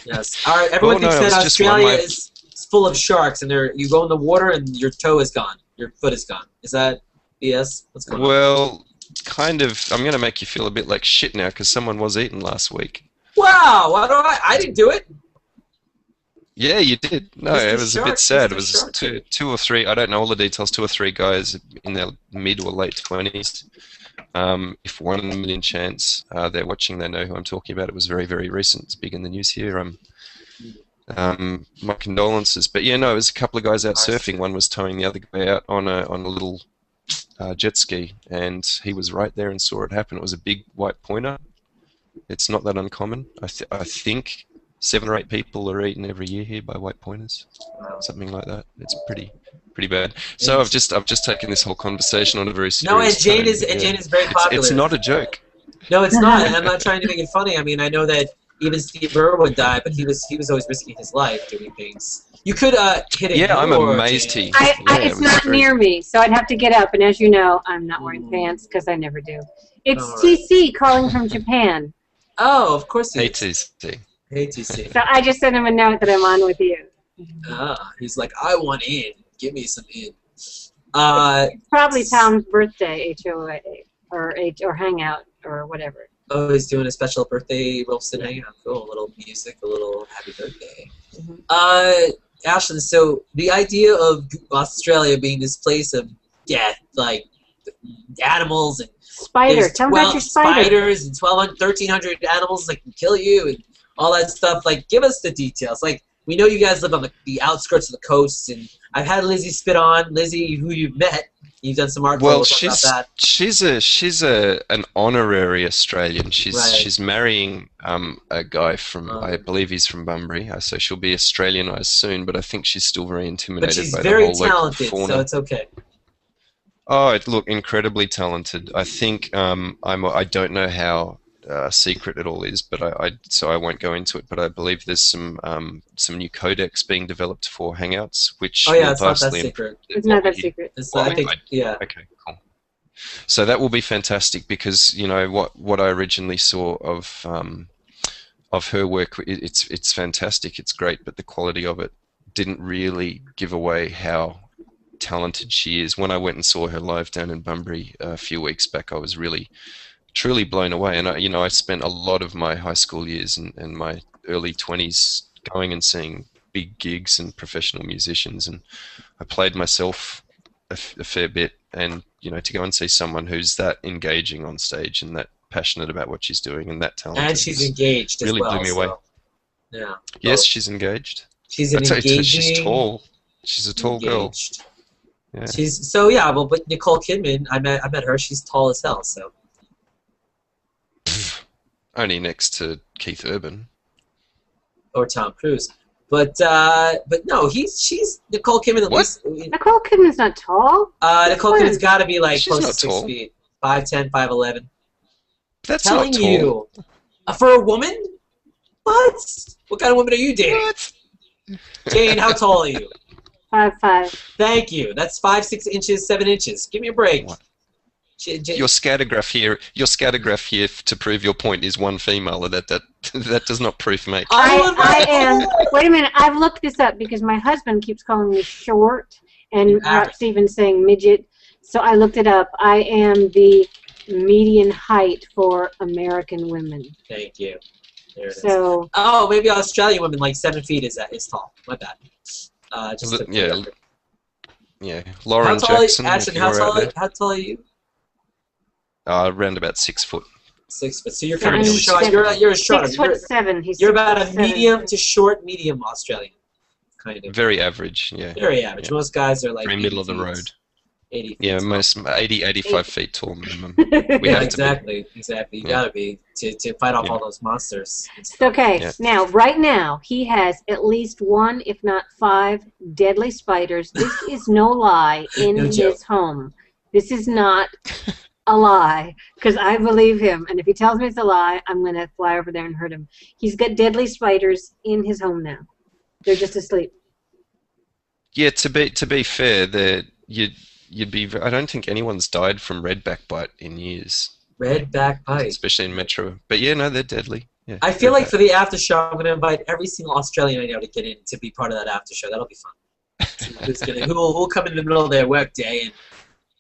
Yes. All right. Everyone thinks that Australia is full of sharks, and you go in the water and your toe is gone. Your foot is gone. Is that BS? What's going on? Well, kind of. I'm going to make you feel a bit like shit now because someone was eaten last week. Wow! Why do I didn't do it. Yeah, you did. No, Mr. it was Shark, a bit sad. Mr. It was Shark. two or three. I don't know all the details. 2 or 3 guys in their mid or late 20s. If 1 in a million chance they're watching, they know who I'm talking about. It was very, very recent. It's big in the news here. My condolences. But yeah, no, it was a couple of guys out surfing. One was towing the other guy out on a little jet ski, and he was right there and saw it happen. It was a big white pointer. It's not that uncommon. I think 7 or 8 people are eaten every year here by white pointers, something like that. It's pretty bad. So I've just taken this whole conversation on a very serious No, and Jane tone. is very popular. It's not a joke. No, it's not. I'm not trying to make it funny. I mean, I know that even Steve Irwin died, but he was always risking his life doing things. You could hit it. Yeah, I'm amazed Jane. It's not near me, so I'd have to get up. And as you know, I'm not wearing pants because I never do. It's TC calling from Japan. Oh, of course he is. ATC. Hey, TC. So I just sent him a note that I'm on with you. He's like, I want in. Give me some in. It's probably Tom's birthday, HOA, or Hangout, or whatever. Oh, he's doing a special birthday Rolston hangout. Cool. A little music, a little happy birthday. Ashlan, so the idea of Australia being this place of death, like animals and Spider. Tell me about your spider. spiders and 1,300 animals that can kill you and all that stuff. Like, give us the details. Like, we know you guys live on the outskirts of the coast, and I've had Lizzie spit on. Lizzie, who you've met, you've done some art. Well, about that. she's an honorary Australian. She's Right. she's marrying a guy from I believe he's from Bunbury, so she'll be Australianised soon. But I think she's still very intimidated But she's by very the whole talented, local fauna. so it's okay. Oh, look, incredibly talented. I think I don't know how secret it all is, but so I won't go into it. But I believe there's some new codecs being developed for Hangouts, which Oh yeah, will it's not that vastly secret. It's not that secret. It's, Well, I think, yeah. Okay, cool. So that will be fantastic because you know what I originally saw of her work. It's fantastic. It's great, but the quality of it didn't really give away how talented she is. When I went and saw her live down in Bunbury a few weeks back, I was really, truly blown away. And I spent a lot of my high school years and my early 20s going and seeing big gigs and professional musicians, and I played myself a fair bit. And to go and see someone who's that engaging on stage and that passionate about what she's doing and that talented, And she's engaged as really well. blew me away. So, yeah. Yes, she's engaged. She's an I'd say engaging. she's tall. She's a tall girl. Engaged. Yeah. She's so yeah. Well, but Nicole Kidman, I met her. She's tall as hell. So Only next to Keith Urban. or Tom Cruise, but no, she's Nicole Kidman. At What? least Nicole Kidman's not tall. Nicole Kidman's got to be like She's close to not 6 tall. feet, 5'10", 5'11". That's Telling not tall. you, for a woman, what? What kind of woman are you dating? What? Jane, how tall are you? 5'5". Thank you. That's 5, 6 inches, 7 inches. Give me a break. What? Your scattergraph here to prove your point is one female. That does not prove mate. I am. Wait a minute. I've looked this up because my husband keeps calling me short and perhaps even saying midget. So I looked it up. I am the median height for American women. Thank you. There it is. So. Oh, maybe Australian women like 7 feet is tall. My bad. Just to Yeah. Lauren Jackson. Ashlan, how tall are you? Around about 6 foot. 6 foot. So you're Yeah, kind of I'm short. You're a short. 6'7". You're about a medium to short, medium Australian. Kind of. Very average. Yeah. Very average. Yeah. Most guys are like Very middle of the road. 80 feet. Yeah, most 85 feet tall minimum. We Yeah, have exactly. You Yeah. gotta be to fight off all those monsters. Okay, Yeah. now, right now, he has at least 1, if not 5, deadly spiders. This is no lie in No his joke. home. This is not a lie, because I believe him. And if he tells me it's a lie, I'm going to fly over there and hurt him. He's got deadly spiders in his home now. They're just asleep. Yeah, to be fair, you'd be. I don't think anyone's died from redback bite in years, Redback bite. especially in Metro. But yeah, no, they're deadly. Yeah, I feel like redback. for the after show, I'm going to invite every single Australian I know to get in to be part of that after show. That'll be fun. Who'll come in the middle of their work day and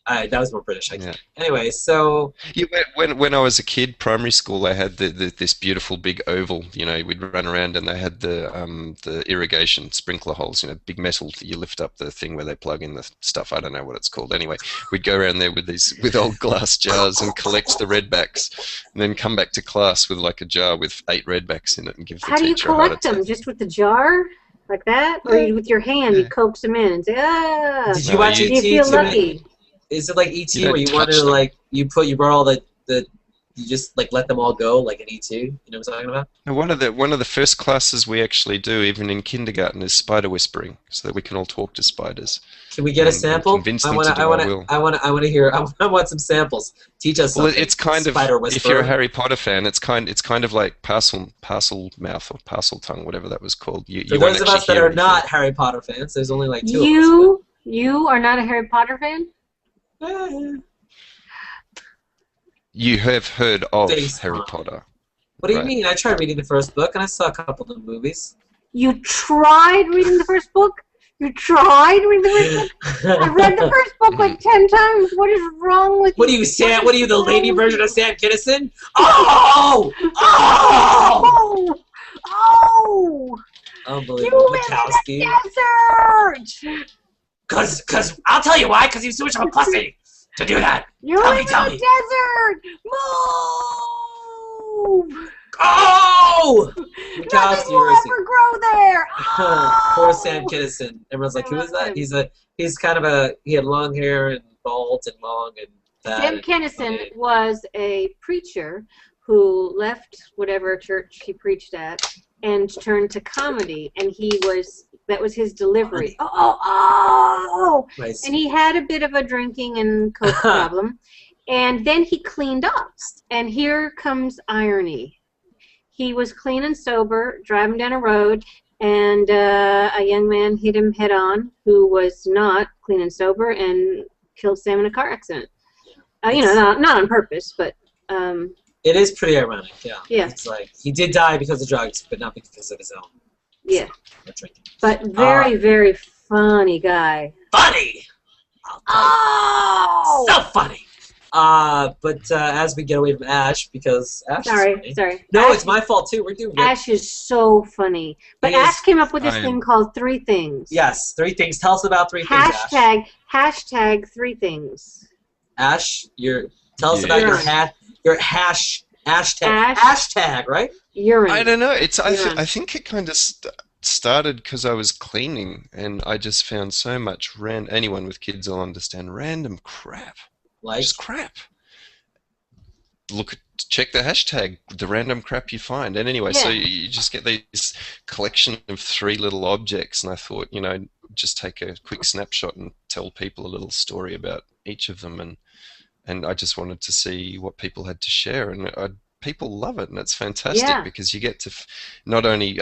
that was more British. Anyway, so yeah, when I was a kid, primary school, they had this beautiful big oval. We'd run around and they had the irrigation sprinkler holes. Big metal. You lift up the thing where they plug in the stuff. I don't know what it's called. Anyway, we'd go around there with old glass jars and collect the redbacks, and then come back to class with like a jar with 8 redbacks in it and give the teacher a heart attack. How do you collect them? Just with the jar? Like that? Or with your hand, you coax them in and say, ah! Did you watch E.T.? Do you feel lucky? Is it like E.T. where you want to you borrow all you just let them all go like an E.T.? You know what I'm talking about? Now, one of the first classes we actually do, even in kindergarten, is spider whispering, so that we can all talk to spiders. Can we get a sample? Convince them to do our will. I want to hear. I want some samples. Teach us something. Well, it's kind of, if you're a Harry Potter fan, it's kind of like parcel mouth or parcel tongue, whatever that was called. For those of us that are not Harry Potter fans, there's only like 2 of us. You are not a Harry Potter fan? You have heard of Harry Potter. What do you mean? I tried reading the first book, and I saw a couple of the movies. You tried reading the first book? You tried reading the first book? I've read the first book like 10 times. What is wrong with you? What are you, Sam? What are you, the lady version of Sam Kinison? Oh! Oh! Oh! Unbelievable. You live in the desert! Cause I'll tell you why. Cause he's too much of a pussy to do that. You live in the desert. Move. Oh! Nothing will ever grow there. Oh! Poor Sam Kinison. Everyone's like, who is that? He had long hair and bald and long and that. Sam Kinison was a preacher who left whatever church he preached at and turned to comedy, and that was his delivery. Oh! Nice. And he had a bit of a drinking and coke problem, and then he cleaned up. And here comes irony. He was clean and sober, driving down a road, and a young man hit him head on who was not clean and sober and killed Sam in a car accident. Not on purpose, but... It is pretty ironic, yeah. Yeah. It's like, he did die because of drugs, but not because of his own. Yeah. But very, very funny guy. Funny! Oh! So funny! But as we get away from Ash, because Ash is funny. Sorry. No, Ash, it's my fault too. We're doing good. Ash is so funny. But Ash came up with this thing called 3 things. Yes, 3 things. Tell us about 3 things, Ash. Hashtag 3 things. Ash, tell us about your hashtag, right? Urine. I don't know. I think it kind of started because I was cleaning, and I just found so much anyone with kids will understand random crap. Like? Just crap. Check the hashtag, the random crap you find. And anyway, so you just get this collection of 3 little objects, and I thought, just take a quick snapshot and tell people a little story about each of them, and I just wanted to see what people had to share, and people love it, and it's fantastic because you get to not only,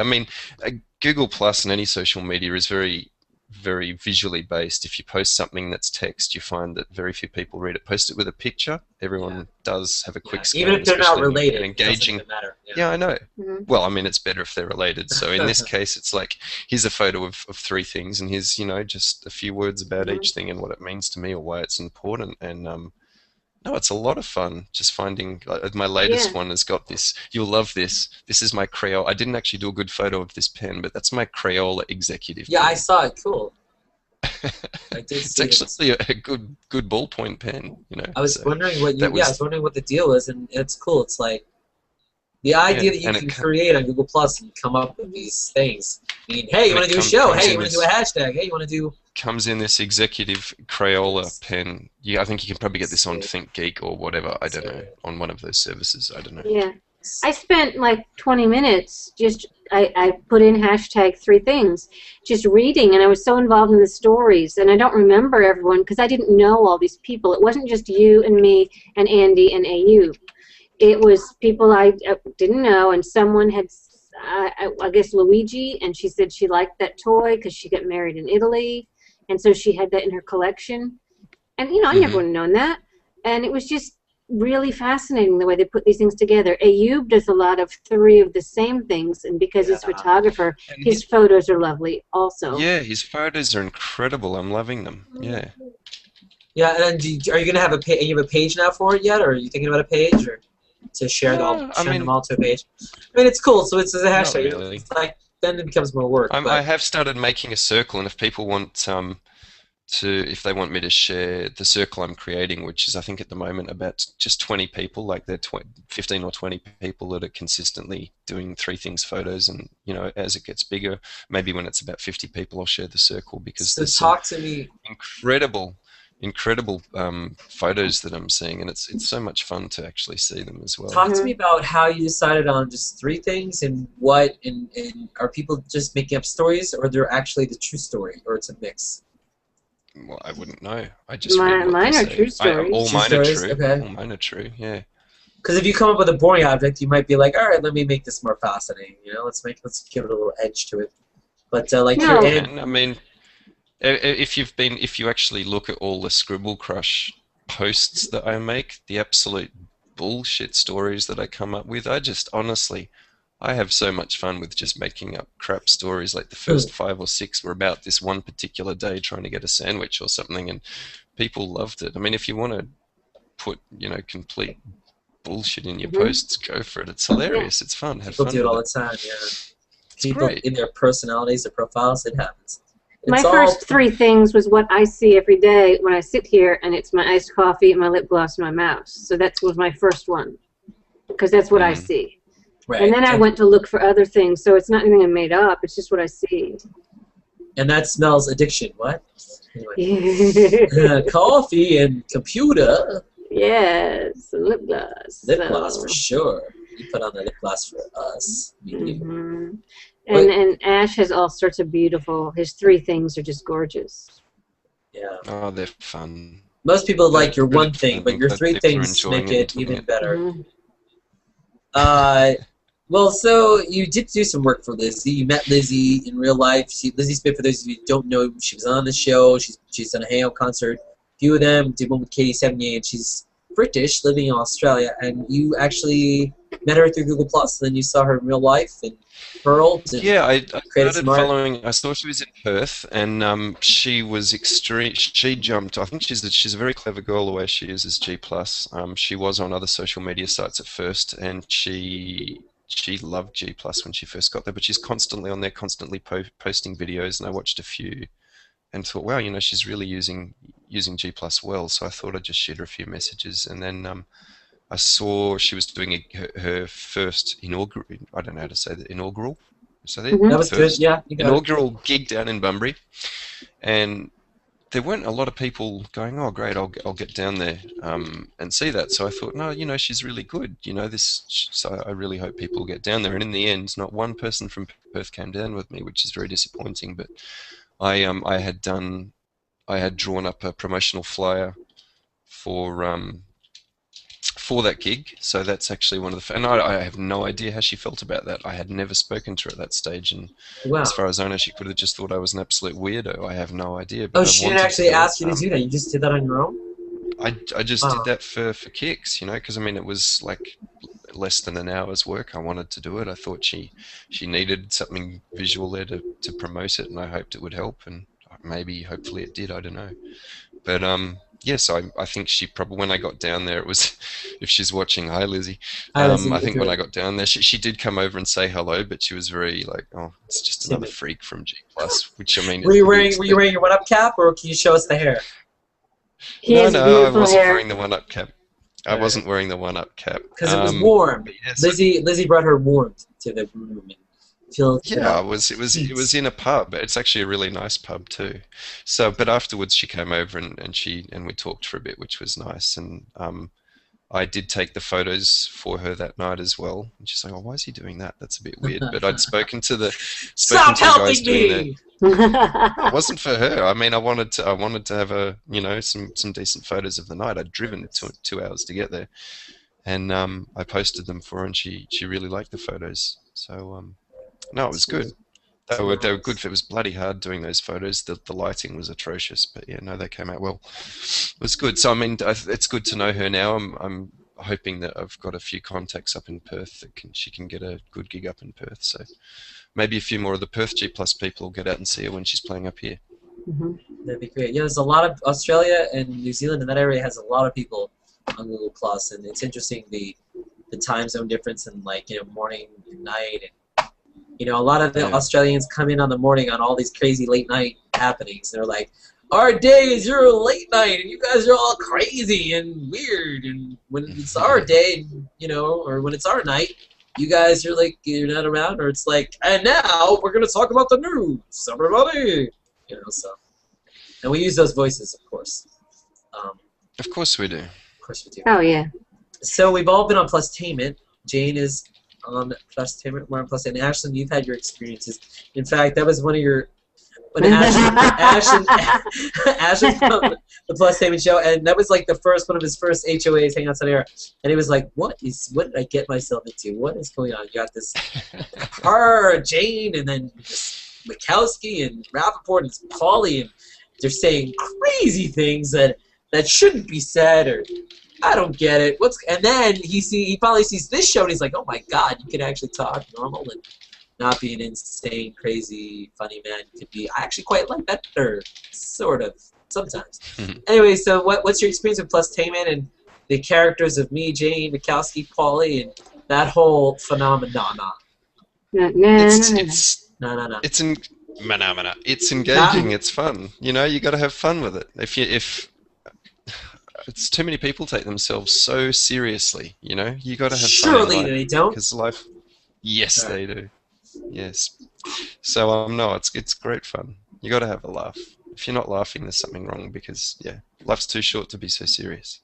Google Plus and any social media is very, very visually based. If you post something that's text, you find that very few people read it. Post it with a picture, everyone does have a quick scan. Even if they're not related, engaging. It doesn't matter. Yeah, I know. Mm-hmm. Well, it's better if they're related. So in this case, it's like, here's a photo of 3 things, and here's, just a few words about each thing and what it means to me or why it's important. And no, it's a lot of fun just finding. My latest one has got this. You'll love this. This is my Crayola. I didn't actually do a good photo of this pen, but that's my Crayola executive pen. I saw it. Cool. I did it's actually a good ballpoint pen. I was wondering what the deal was, and it's cool. It's like the idea that you can create on Google Plus and come up with these things. Hey, you want to do a show? Hey, you want to do a hashtag? Hey, you want to do... Comes in this executive Crayola pen. I think you can probably get this on ThinkGeek or whatever. I don't know, on one of those services. I don't know. Yeah. I spent like 20 minutes I put in hashtag 3 things, just reading, and I was so involved in the stories, and I don't remember everyone because I didn't know all these people. It wasn't just you and me and Andy and AU. It was people I didn't know, and someone had, I guess Luigi, and she said she liked that toy because she got married in Italy, and so she had that in her collection. And, I never would have known that. And it was just really fascinating the way they put these things together. Ayub does a lot of 3 of the same things, and because he's a photographer, And his photos are lovely also. Yeah, his photos are incredible. I'm loving them. Yeah. Yeah, and are you gonna have you have a page now for it yet, or are you thinking about a page, or to share them all to a page? I mean, it's cool. So it's a hashtag. Not really. It's like then it becomes more work. I have started making a circle, and if people want if they want me to share the circle I'm creating, which is I think at the moment about just 20 people, like they're 15 or 20 people that are consistently doing 3 things photos, and you know, as it gets bigger, maybe when it's about 50 people, I'll share the circle, because so there's talk to me. Incredible photos that I'm seeing, and it's so much fun to actually see them as well. Talk to me about how you decided on just 3 things, and are people just making up stories, or they're actually the true story, or it's a mix? Well, I wouldn't know. I just mine are true stories. All mine are true. Okay. All mine are true. Yeah. Because if you come up with a boring object, you might be like, all right, let me make this more fascinating. You know, let's give it a little edge to it. But like, I mean, if you actually look at all the ScribbleGraph posts that I make, the absolute bullshit stories that I come up with, I have so much fun with just making up crap stories. Like the first 5 or 6 were about this one particular day trying to get a sandwich or something, and people loved it. I mean, if you want to put, you know, complete bullshit in your posts, go for it. It's hilarious. It's fun. Have people fun do it all with the time. Yeah, people great. In their personalities, their profiles, it happens. My first 3 things was what I see every day when I sit here, and it's my iced coffee and my lip gloss and my mouse. So that was my first one, because that's what I see. Right. And then I went to look for other things, so it's not anything I made up. It's just what I see. And that smells addiction. What? Anyway. Coffee and computer. Yes, lip gloss. Lip gloss for sure. You put on the lip gloss for us. And Ash has all sorts of beautiful. His 3 things are just gorgeous. Yeah. Oh, they're fun. Most people like your one thing, but your 3 things make it even better. Well, so you did do some work for Lizzie. You met Lizzie in real life. Lizzie Smith, for those of you who don't know, she was on the show. She's done a Hangout concert. A few of them did one with Katie Sevigny, and she's British, living in Australia. And you actually met her through Google Plus, and then you saw her in real life and Pearl. Yeah, I started following. I saw she was in Perth, and she was extreme. She jumped. I think she's a very clever girl the way she is as G+. She was on other social media sites at first, and she loved G+ when she first got there, but she's constantly on there, constantly posting videos, and I watched a few and thought, wow, you know, she's really using G+ well, so I thought I'd just shoot her a few messages, and then I saw she was doing her first inaugural, I don't know how to say that, inaugural? So that was good, yeah. Inaugural gig down in Bunbury, and there weren't a lot of people going, oh great, I'll get down there and see that. So I thought, no, you know, she's really good, you know, so I really hope people get down there. And in the end, not one person from Perth came down with me, which is very disappointing. But I had drawn up a promotional flyer for that gig, so that's actually one of the. And I have no idea how she felt about that. I had never spoken to her at that stage, and as far as I know, she could have just thought I was an absolute weirdo. I have no idea. But she didn't actually ask you to do that. You just did that on your own. I just did that for kicks, you know, because I mean it was like less than an hour's work. I wanted to do it. I thought she needed something visual there to promote it, and I hoped it would help, and hopefully it did. I don't know, but yes, I think she probably, when I got down there, it was, if she's watching, hi Lizzie. I think when I got down there, she did come over and say hello, but she was very like, oh, it's just another freak from G+, which I mean. Were you wearing your one-up cap, or can you show us the hair? No, I wasn't wearing the one-up cap. I wasn't wearing the one-up cap. Because it was warm. Yes, Lizzie brought her warmth to the room. Yeah, it was in a pub. It's actually a really nice pub too. So, but afterwards she came over and we talked for a bit, which was nice. And I did take the photos for her that night as well. And she's like, "Oh, why is he doing that? That's a bit weird." But I'd spoken to the guys doing that. It wasn't for her. I mean, I wanted to have some decent photos of the night. I'd driven 2 hours to get there, and I posted them for her, and she really liked the photos. So. No, it was good. They were good. It was bloody hard doing those photos. The lighting was atrocious, but yeah, no, they came out well. It was good. So I mean, it's good to know her now. I'm hoping that I've got a few contacts up in Perth that she can get a good gig up in Perth. So maybe a few more of the Perth G+ people will get out and see her when she's playing up here. That'd be great. Yeah, there's a lot of Australia and New Zealand, and that area has a lot of people on Google+, and it's interesting the time zone difference and morning and night, and a lot of the Australians come in on the morning on all these crazy late night happenings. They're like, our day is your late night, and you guys are all crazy and weird, and when it's our day, or when it's our night, you guys are like, you're not around, or it's like, and now we're gonna talk about the news, everybody. So, and we use those voices, of course. Of course we do. Of course we do. Oh, yeah. So we've all been on Plustainment. Jane is on Plustainment. We're on Plustainment. Ashlan, you've had your experiences. In fact, that was one of your... When Ashlan from the Plustainment show, and that was like one of his first HOAs, Hangouts on Air, and he was like, what did I get myself into? What is going on? You got this Jane, and then this Mikowski and Rappaport and Paulie, and they're saying crazy things that shouldn't be said, or I don't get it. And then he finally sees this show, and he's like, oh my God, you can actually talk normal and not be an insane, crazy, funny man. You could be. I actually quite like that better, sort of, sometimes. Anyway, so what's your experience with Plustainment and the characters of me, Jane, Mikowski, Paulie, and that whole phenomenon? It's engaging. It's fun. You got to have fun with it. If it's too many people take themselves so seriously, you got to have fun. Surely they don't. Because life. Yes, they do. Yes. So no, it's great fun. You got to have a laugh. If you're not laughing, there's something wrong. Because life's too short to be so serious.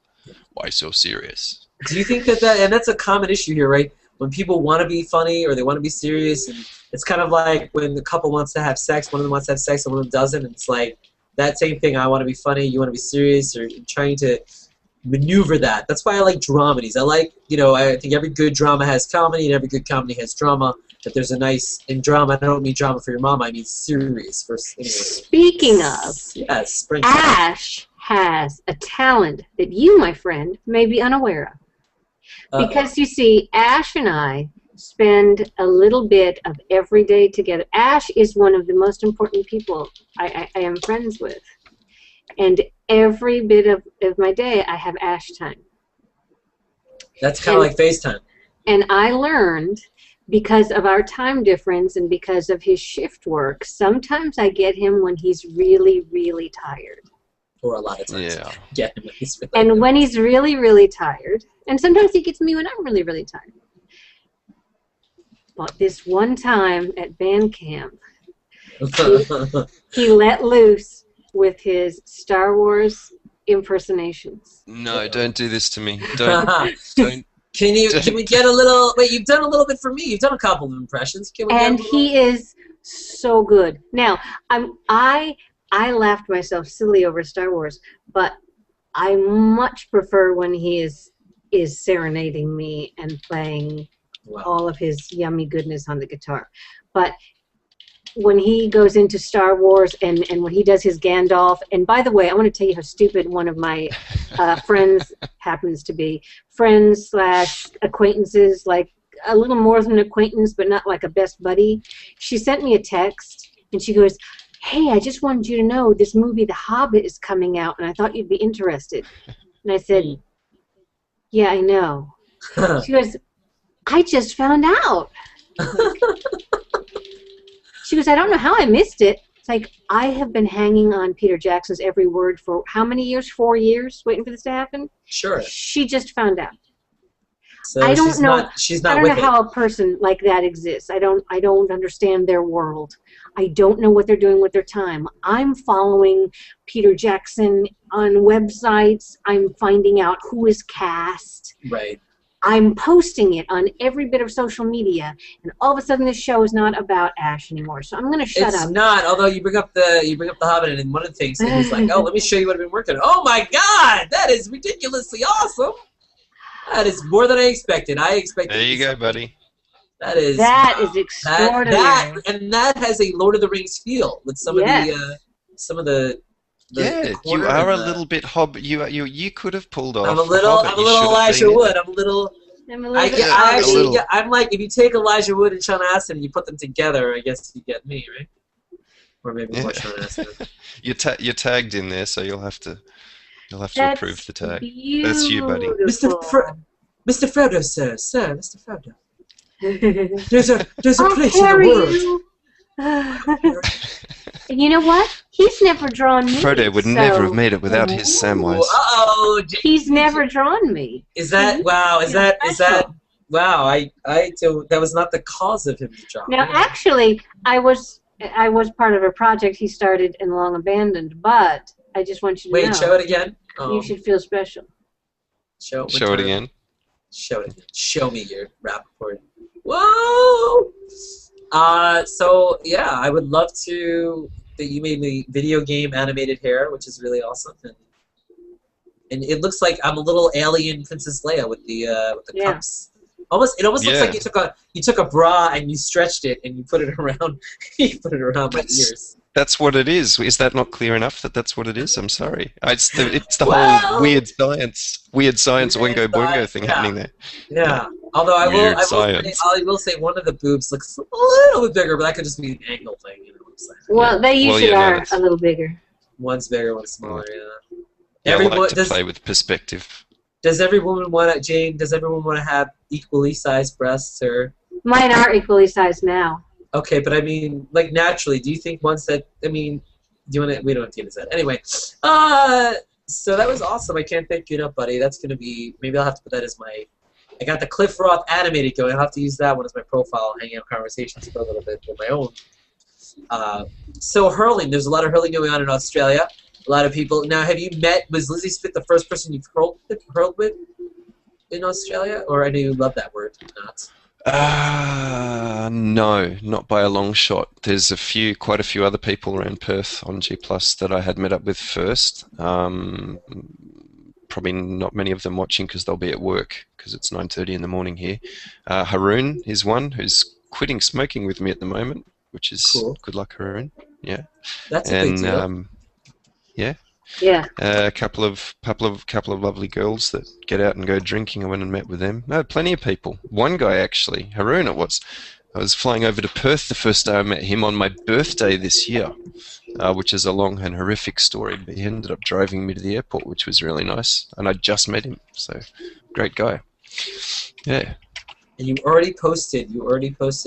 Why so serious? Do you think that and that's a common issue here, right? When people want to be funny or they want to be serious, and it's kind of like when the couple wants to have sex, one of them wants to have sex and one of them doesn't, and it's like that same thing. I want to be funny, you want to be serious, or trying to maneuver that. That's why I like dramedies. I like, I think every good drama has comedy and every good comedy has drama. But there's a nice, in drama, I don't mean drama for your mama, I mean serious. Anyway. Speaking of, yes, Ash has a talent that you, my friend, may be unaware of. Because, you see, Ash and I spend a little bit of every day together. Ash is one of the most important people I am friends with. And every bit of my day, I have Ash time. That's kind of like FaceTime. And I learned, because of our time difference and because of his shift work, sometimes I get him when he's really, really tired. Or a lot of times. Yeah. And when he's really, really tired, and sometimes he gets me when I'm really, really tired. But this one time at band camp, he let loose with his Star Wars impersonations. No, don't do this to me. Don't. Can we get a little? Wait, you've done a little bit for me. You've done a couple of impressions. And he is so good. Now, I laughed myself silly over Star Wars, but I much prefer when he is serenading me and playing all of his yummy goodness on the guitar. But when he goes into Star Wars and when he does his Gandalf, and by the way, I want to tell you how stupid one of my friends happens to be. Friends / acquaintances, like a little more than an acquaintance, but not like a best buddy. She sent me a text, and she goes, hey, I just wanted you to know this movie, The Hobbit, is coming out, and I thought you'd be interested. And I said, yeah, I know. She goes, I just found out. She goes, I don't know how I missed it. It's like, I have been hanging on Peter Jackson's every word for how many years? 4 years waiting for this to happen? Sure. She just found out. So I don't know. She's not. I don't know how a person like that exists. I don't understand their world. I don't know what they're doing with their time. I'm following Peter Jackson on websites. I'm finding out who is cast. Right. I'm posting it on every bit of social media, and all of a sudden this show is not about Ash anymore. So I'm going to shut up. It's not. Although you bring up the Hobbit, and one of the things he's like, oh, let me show you what I've been working on. Oh my God, that is ridiculously awesome. That is more than I expected. There you go, buddy. That is extraordinary. And that has a Lord of the Rings feel with some of the the corner. You are a little bit You could have pulled off. I'm a little Elijah Wood. I'm like, if you take Elijah Wood and Sean Astin and you put them together, I guess you get me, right? Or maybe more Sean Astin. You're tagged in there, so you'll have to approve the tag. Beautiful. That's you, buddy. Mr. Frodo, sir, Mr. Frodo. There's a place in the world. You know what? He's never drawn me. Frodo would never have made it without his Samwise. Uh-oh. He's never drawn me. Is that wow? Is that wow? That was not the cause of him to draw. Now, actually, I was part of a project he started and long abandoned, but I just want you to know. Wait, show it again. Oh. You should feel special. Show it again. Show it again. Show me your Rappaport. Whoa! So yeah, I would love that you made me video game animated hair, which is really awesome, and it looks like I'm a little alien Princess Leia with the cups. It almost looks like you took a bra and you stretched it and you put it around my ears. That's what it is. Is that not clear enough that that's what it is? I'm sorry. It's the whole weird science Oingo Boingo thing happening there. Yeah. Although I will say one of the boobs looks a little bit bigger, but that could just be an angle thing. You know what I'm saying? Well, they usually are a little bigger. One's bigger, one's smaller. Yeah. I like to play with perspective. Does every woman want to, Jane? Does everyone want to have equally sized breasts, or? Mine are equally sized now. Okay, but I mean, like naturally, do you think once that? I mean, do you want to? We don't have to get into that. Anyway, so that was awesome. I can't thank you enough, buddy. That's gonna be. Maybe I'll have to put that as my. I got the Cliff Roth animated going. I'll have to use that one as my profile, Hangout Conversations for a little bit with my own. So hurling, there's a lot of hurling going on in Australia. A lot of people. Now, have you met? Was Lizzie Spit the first person you've hurled with in Australia? Or I know you love that word. Not. No, not by a long shot. There's quite a few other people around Perth on G+ that I had met up with first. Probably not many of them watching because they'll be at work because it's 9:30 in the morning here. Haroon is one who's quitting smoking with me at the moment, which is cool. Good luck, Haroon. Yeah. That's a big deal. Yeah. Yeah. A couple of lovely girls that get out and go drinking. I went and met with them. No, plenty of people. One guy actually, Haroon it was. I was flying over to Perth the first day I met him on my birthday this year, which is a long and horrific story, but he ended up driving me to the airport, which was really nice. And I just met him, so great guy. Yeah. And you already posted.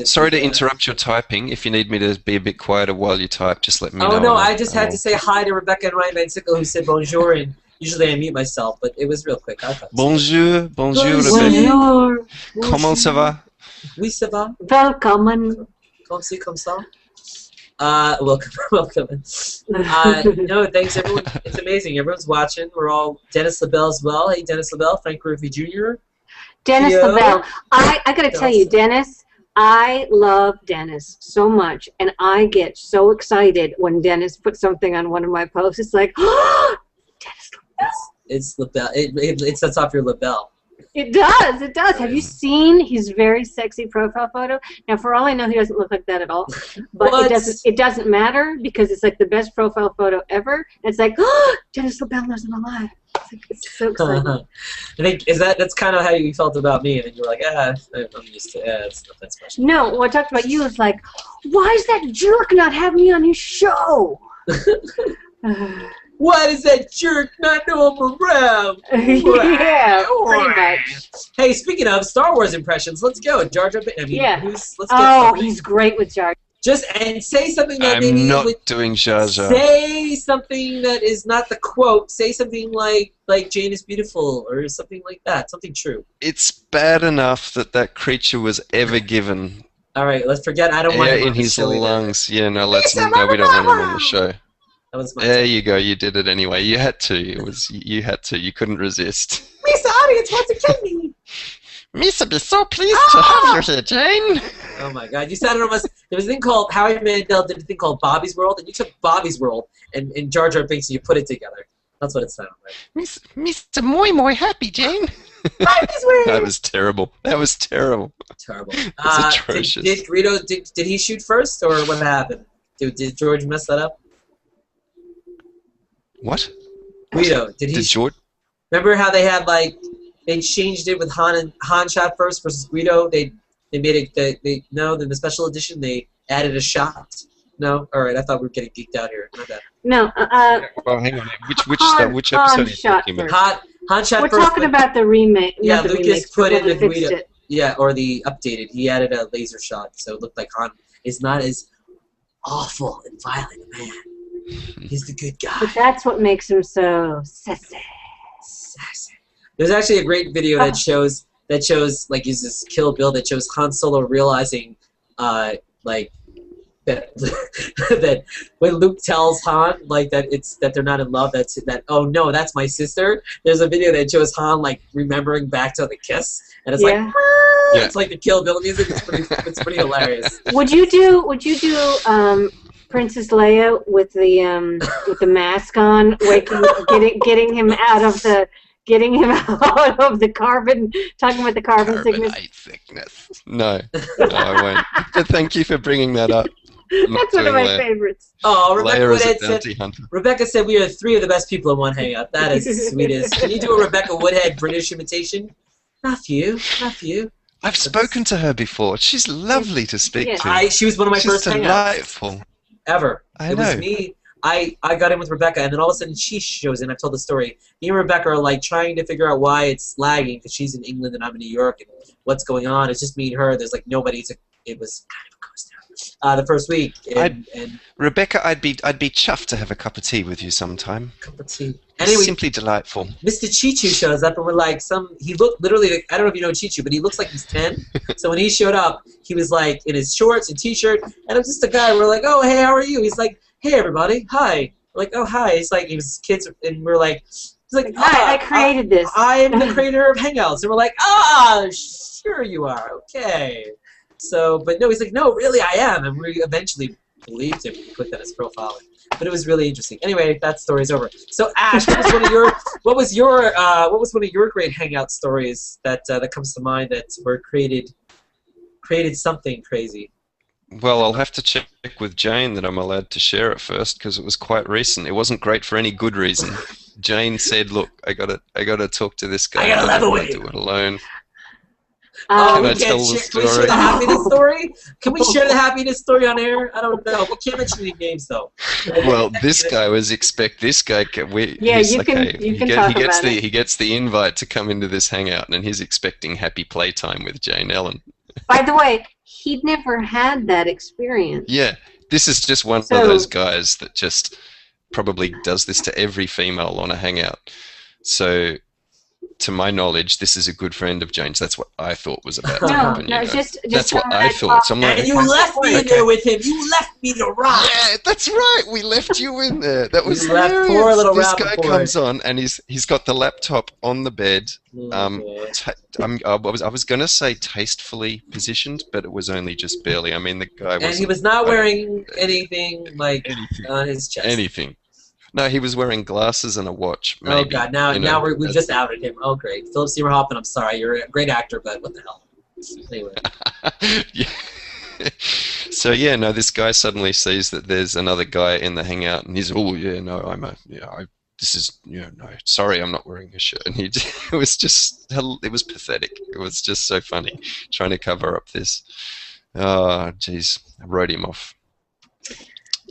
Sorry to interrupt your typing. If you need me to be a bit quieter while you type, just let me know. Oh, no, I just had to say hi to Rebecca and Ryan Van Sickle, who said bonjour, and usually I mute myself, but it was real quick. Bonjour, Rebecca. Comment ça va? Oui, ça va. Welcome. Comme ci, comme ça. Welcome. No, thanks everyone. It's amazing. Everyone's watching. We're all Dennis LaBelle as well. Hey, Dennis LaBelle, Frank Murphy Jr. Dennis LaBelle. I got to tell you, Dennis, I love Dennis so much, and I get so excited when Dennis puts something on one of my posts. It's like, oh, Dennis LaBelle. It's LaBelle. It sets off your LaBelle. It does. It does. Have you seen his very sexy profile photo? Now, for all I know, he doesn't look like that at all. But it doesn't matter because it's like the best profile photo ever. And it's like, oh, Dennis LaBelle knows I'm alive. It's so exciting. I think that's kind of how you felt about me, and then you were like, I'm used to it's nothing special. No, what I talked about you is like, why is that jerk not having me on his show? Why does that jerk not know I'm around? Yeah, pretty much. Hey, speaking of Star Wars impressions, let's go. Jar Jar. Let's get something. He's great with Jar. And say something that I'm not doing Jar Jar. Say something that is not the quote. Say something like Jane is beautiful or something like that. Something true. It's bad enough that creature was ever given. All right, let's forget. I don't want him in his lungs. Either. Yeah, no, we don't want him on the show. That was my there you go. You did it anyway. You had to. You had to. You couldn't resist. Mr. Audience wants to kill me. Misa be so pleased to have you here, Jane. Oh my God! You sounded almost. There was a thing called Howie Mandel did a thing called Bobby's World, and you took Bobby's World and Jar Jar Binks and you put it together. That's what it sounded like. Mr. Moi happy, Jane. Bobby's World. That was terrible. Terrible. That's atrocious. Did Greedo? Did he shoot first, or what happened? Did George mess that up? What? Guido, did he? Remember how they had like they changed it with Han shot first versus Guido? They made it. No, then the special edition they added a shot. No, all right. I thought we were getting geeked out here. My bad. No. Well, hang on. Which episode are you talking about? Han shot We're first. talking about the remake. Yeah, the Lucas remake, put in the fixed Guido. it. Yeah, or the updated. He added a laser shot, so it looked like Han is not as awful and violent a man. He's the good guy. But that's what makes him so sassy. There's actually a great video that shows like uses Kill Bill that shows Han Solo realizing like that when Luke tells Han like that they're not in love, that oh no, that's my sister. There's a video that shows Han like remembering back to the kiss, and it's like it's like the Kill Bill music. It's pretty hilarious. Would you do Princess Leia with the mask on, getting him out of the carbon, talking about the carbon sickness? Thickness. No, I won't. But thank you for bringing that up. That's one of my favorites. Oh, Rebecca said we are 3 of the best people in one hangout. That is the sweetest. Can you do a Rebecca Woodhead British imitation? Not you. I've spoken to her before. She's lovely to speak to. She was one of my first delightful. Hangouts ever. I it know. Was me. I got in with Rebecca, and then all of a sudden she shows in. I've told the story. Me and Rebecca are like trying to figure out why it's lagging because she's in England and I'm in New York, and what's going on. It's just me and her. There's like nobody. It was kind of a ghost town the first week. And Rebecca, I'd be chuffed to have a cup of tea with you sometime. Cup of tea. Anyway, simply delightful. Mr. Chichu shows up, and we're like, he looked literally like, I don't know if you know Chichu, but he looks like he's 10. So when he showed up, he was like in his shorts and t-shirt, and it was just a guy. We're like, oh, hey, how are you? He's like, hey, everybody, hi. We're like, oh, hi. He's like, he was kids, and we're like, he's like, hi, I created this. I am the creator of Hangouts. And we're like, sure you are, okay. So, but no, he's like, no, really, I am. And we eventually believed him. We put that as profile. But it was really interesting. Anyway, that story's over. So, Ash, what was one of your great Hangout stories that comes to mind that were created something crazy? Well, I'll have to check with Jane that I'm allowed to share it first because it was quite recent. It wasn't great for any good reason. Jane said, "Look, I gotta talk to this guy. I gotta level with do it alone." Can I tell the story? Can we share the happiness story? Can we share the happiness story on air? I don't know. We can't mention any names though. Well, this guy he gets the invite to come into this hangout, and he's expecting happy playtime with Jane Ellen. By the way, he'd never had that experience. Yeah, this is just one of those guys that just probably does this to every female on a hangout. So, to my knowledge, this is a good friend of Jane's. That's what I thought was about to happen. No, just that's what I thought. So I'm like, and you left me in there with him. You left me to rot. Yeah, that's right. We left you in there. That was hilarious. Poor little this guy Rappaport comes on and he's got the laptop on the bed. I was gonna say tastefully positioned, but it was only just barely. I mean, the guy was. And he was not wearing anything like on his chest. Anything. No, he was wearing glasses and a watch. Maybe. Oh God! Now we just outed him. Oh great, Philip Seymour Hoffman. I'm sorry, you're a great actor, but what the hell? Anyway. Yeah. So yeah, no, this guy suddenly sees that there's another guy in the hangout, and he's sorry, I'm not wearing a shirt. And it was pathetic. It was just so funny trying to cover up this. Oh, jeez, I wrote him off.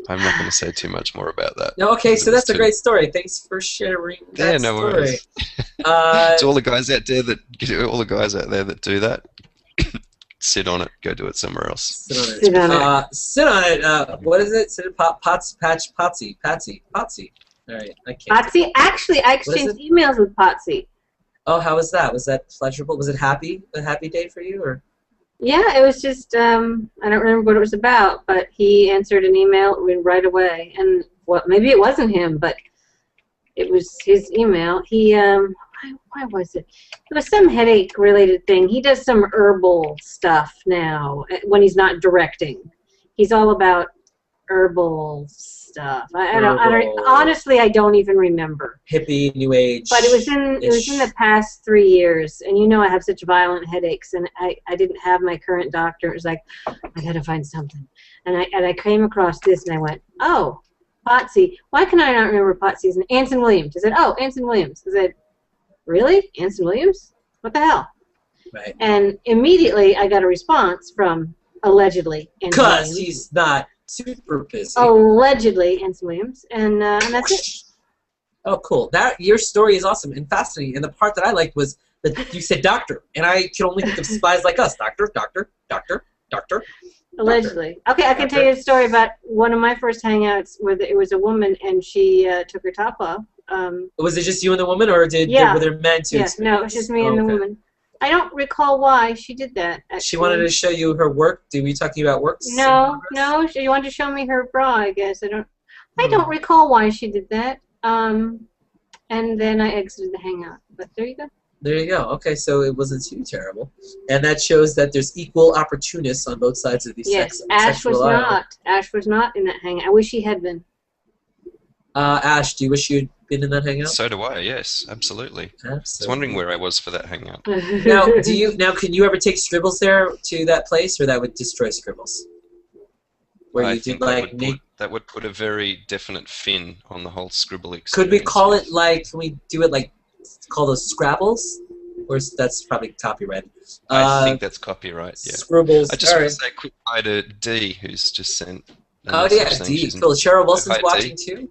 I'm not going to say too much more about that. No, okay, so that's a great story. Thanks for sharing that story. Worries. To all the guys out there that do that, sit on it. Go do it somewhere else. Sit on it. What is it? Sit it. Patsy. All right, I can't. Patsy. Actually, I exchanged emails with Patsy. Oh, how was that? Was that pleasurable? Was it a happy day for you, or? Yeah, it was just, I don't remember what it was about, but he answered an email right away. And maybe it wasn't him, but it was his email. He, why was it? It was some headache-related thing. He does some herbal stuff now when he's not directing. He's all about herbal stuff. Honestly, I don't even remember. Hippie, new age. But it was in the past 3 years, and you know I have such violent headaches, and I didn't have my current doctor. It was like, I gotta find something, and I came across this, and I went, oh, Potsy. Why can I not remember Potsy's name? Anson Williams. I said, oh, Anson Williams. I said, really? Anson Williams? What the hell? Right. And immediately I got a response from allegedly Anson Because Williams. he's not super busy. Allegedly Anson Williams. And that's it. Oh, cool. Your story is awesome and fascinating. And the part that I liked was that you said doctor. And I can only think of spies like us. Doctor, doctor, doctor, doctor. Allegedly. Okay, I can tell you a story about one of my first hangouts where it was a woman and she took her top off. Was it just you and the woman, or were there men too? Yeah, no, it was just me and the woman. I don't recall why she did that. Actually. She wanted to show you her work. Were you talking about work? No, she wanted to show me her bra, I guess. I don't recall why she did that. And then I exited the hangout. But there you go. There you go. Okay, so it wasn't too terrible. And that shows that there's equal opportunists on both sides of these Yes, Ash was not. Ash was not in that hangout. I wish he had been. Ash, do you wish you'd been in that hangout? So do I, yes, absolutely. I was wondering where I was for that hangout. Now, can you ever take Scribbles there to that place, or that would destroy Scribbles? I think that would put a very definite fin on the whole Scribble experience. Could we call it like? Can we do it like? Call those Scrabbles? Or that's probably copyright. I think that's copyright, yeah. Scribbles. I just want to say a quick hi to Dee, who's just sent. Oh, yeah, Dee. Cool. Cheryl Wilson's watching too.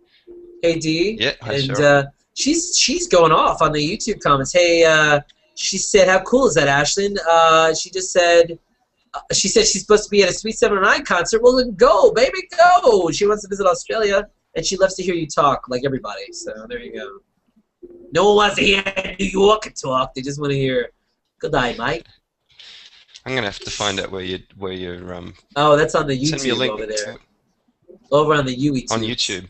Hey, Dee. Yeah, hi, and Cheryl. she's going off on the YouTube comments. Hey, she said, how cool is that, Ashlan? She just said, she's supposed to be at a Sweet 709 concert. Well, then go, baby, go. She wants to visit Australia, and she loves to hear you talk, like everybody. So there you go. No one wants to hear New Yorker talk. They just want to hear, good night, Mike. I'm going to have to find out where you're oh, that's on the YouTube send me a link over there. Over on the YouTube. On YouTube?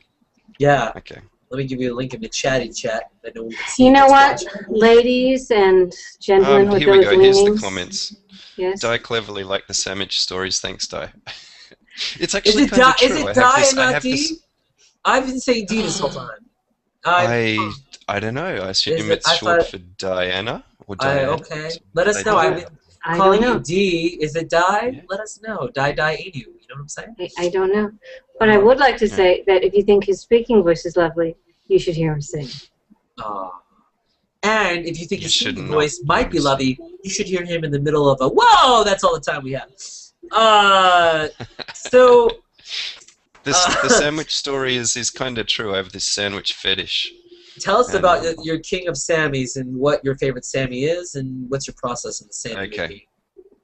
Yeah. Okay. Let me give you a link in the chatty chat. That no one can see. You know what, ladies and gentlemen with here we those go. leanings. Here's the comments. Yes. Di cleverly liked the sandwich stories. Thanks, Di. It's actually Is it kind of true. Is it Di and not D? I've been saying D this whole time. I don't know. I assume it's short for Diana or Diana. Okay. Let us know. I've been calling you D. Is it Di? Yeah. Let us know. Di Inu. You know what I'm saying? I don't know. But I would like to say that if you think his speaking voice is lovely, you should hear him sing. And if you think his speaking voice might be lovely, you should hear him in the middle of a whoa. That's all the time we have. So. The sandwich story is kind of true. I have this sandwich fetish. Tell us about your king of Sammys and what your favorite Sammy is and what's your process in the Sammy making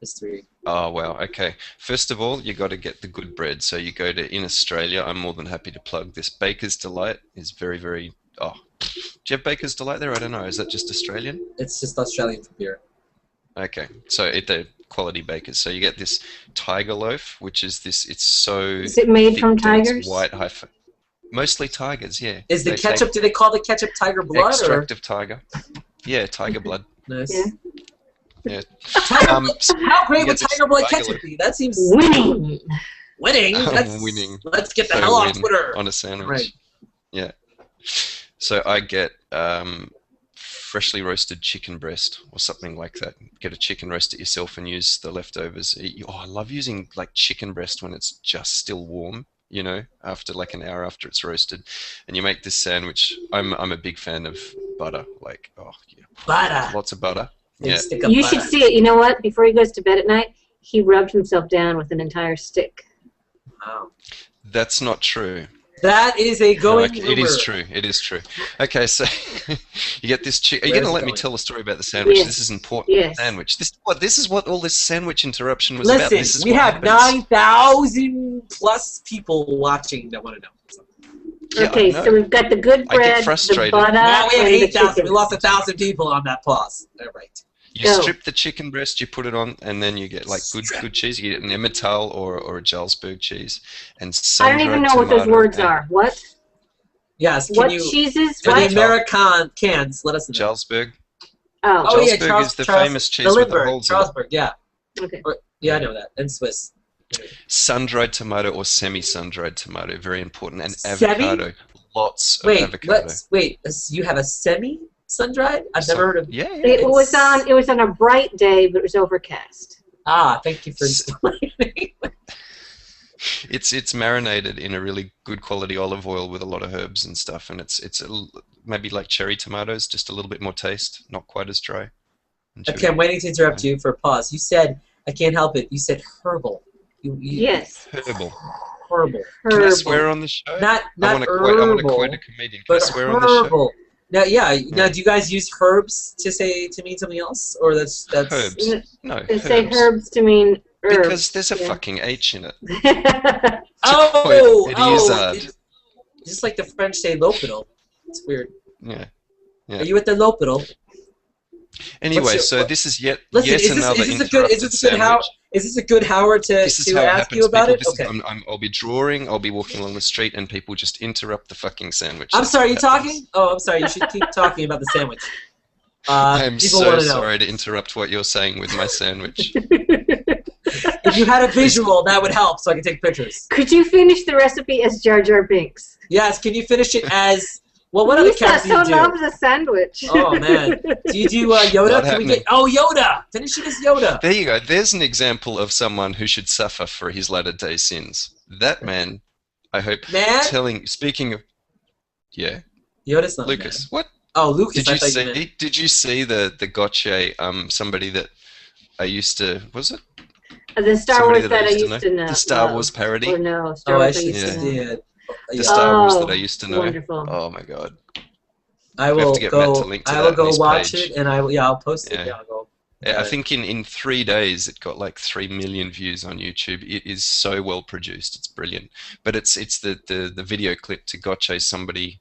history. Oh, wow. Okay. First of all, you got to get the good bread. So you go to, in Australia, I'm more than happy to plug this. Baker's Delight is very, very... Oh, do you have Baker's Delight there? I don't know. Is that just Australian? It's just Australian for beer. Okay. So they're quality bakers. So you get this tiger loaf, which is this... It's so... Is it made from tigers? White high... Mostly tigers, yeah. Is the ketchup, do they call the ketchup tiger blood? Extract of tiger. Yeah, tiger blood. Nice. Yeah. How great would tiger blood ketchup be? That seems... Winning! Winning? Winning. Let's get the hell off Twitter. On a sandwich. Right. Yeah. So I get freshly roasted chicken breast or something like that. Get a chicken, roast it yourself and use the leftovers. I love using like chicken breast when it's just still warm. You know, after like an hour after it's roasted, and you make this sandwich. I'm a big fan of butter. Like, oh yeah, butter. Lots of butter. Yeah. You should see it. You know what? Before he goes to bed at night, he rubbed himself down with an entire stick. Wow. That's not true. That is a going rumor. It is true. It is true. Okay, so you get this chicken. Are you going to let me tell a story about the sandwich? Yes. This is important. Yes. Sandwich. This is what all this sandwich interruption was Listen, about. This is we what have happens. 9,000 plus people watching that want to know. Yeah, okay, so we've got the good bread, the butter, now we have and 8,000. We lost 1,000 people on that pause. All right. You strip the chicken breast, you put it on, and then you get like good cheese. You get an Emmental or a Jarlsberg cheese, and I don't even know what those words are. What? Yes. What cheeses? For what? the American cans, let us know. Jarlsberg. Oh. Yeah, Jarlsberg is the famous cheese with the holes in it. Jarlsberg, yeah. Okay. Yeah, I know that. And Swiss. Sun-dried tomato or semi-sun-dried tomato, very important. And avocado, lots of avocado. Wait, you have a semi-sun-dried? I've never heard of. Yeah. It was on a bright day, but it was overcast. Ah, thank you for explaining. It's marinated in a really good quality olive oil with a lot of herbs and stuff, and maybe like cherry tomatoes, just a little bit more taste, not quite as dry. Okay, I'm waiting to interrupt you for a pause. You said, I can't help it, you said herbal. Yes. Herbal. Herbal. Can I swear on the show? Not I want herbal, to quote a comedian. Can I but swear on the show? herbal. Now, yeah. Now, do you guys use herbs to mean something else, or that's Herbs? No, They say herbs to mean herbs. Because there's a fucking H in it. It's just like the French say l'hôpital. It's weird. Yeah. Are you at the l'hôpital? Anyway, this is yet another interrupted sandwich. Is this a good Howard to ask you about it? Okay. I'll be drawing, I'll be walking along the street, and people just interrupt the fucking sandwich. I'm sorry, you talking? Oh, I'm sorry. You should keep talking about the sandwich. I'm so sorry to interrupt what you're saying with my sandwich. If you had a visual, that would help, so I can take pictures. Could you finish the recipe as Jar Jar Binks? Yes. Can you finish it as? Well, what other characters do you do? Lisa so loves a sandwich. Oh man, do you do Yoda? Can we get Yoda? Finish it as Yoda. There you go. There's an example of someone who should suffer for his latter-day sins. That man, I hope. Speaking of, yeah. Yoda's not Lucas. man. What? Oh, Lucas. Did you see the gotcha? Somebody that I used to the Star Wars that I used to know. The Star Wars parody. Or no, Star Wars I used to know. The Star Wars that I used to know. Wonderful. Oh my god. I will go watch page. it, and I'll post it. Yeah. I think in 3 days it got like 3 million views on YouTube. It is so well produced. It's brilliant. But it's the video clip to Gotcha somebody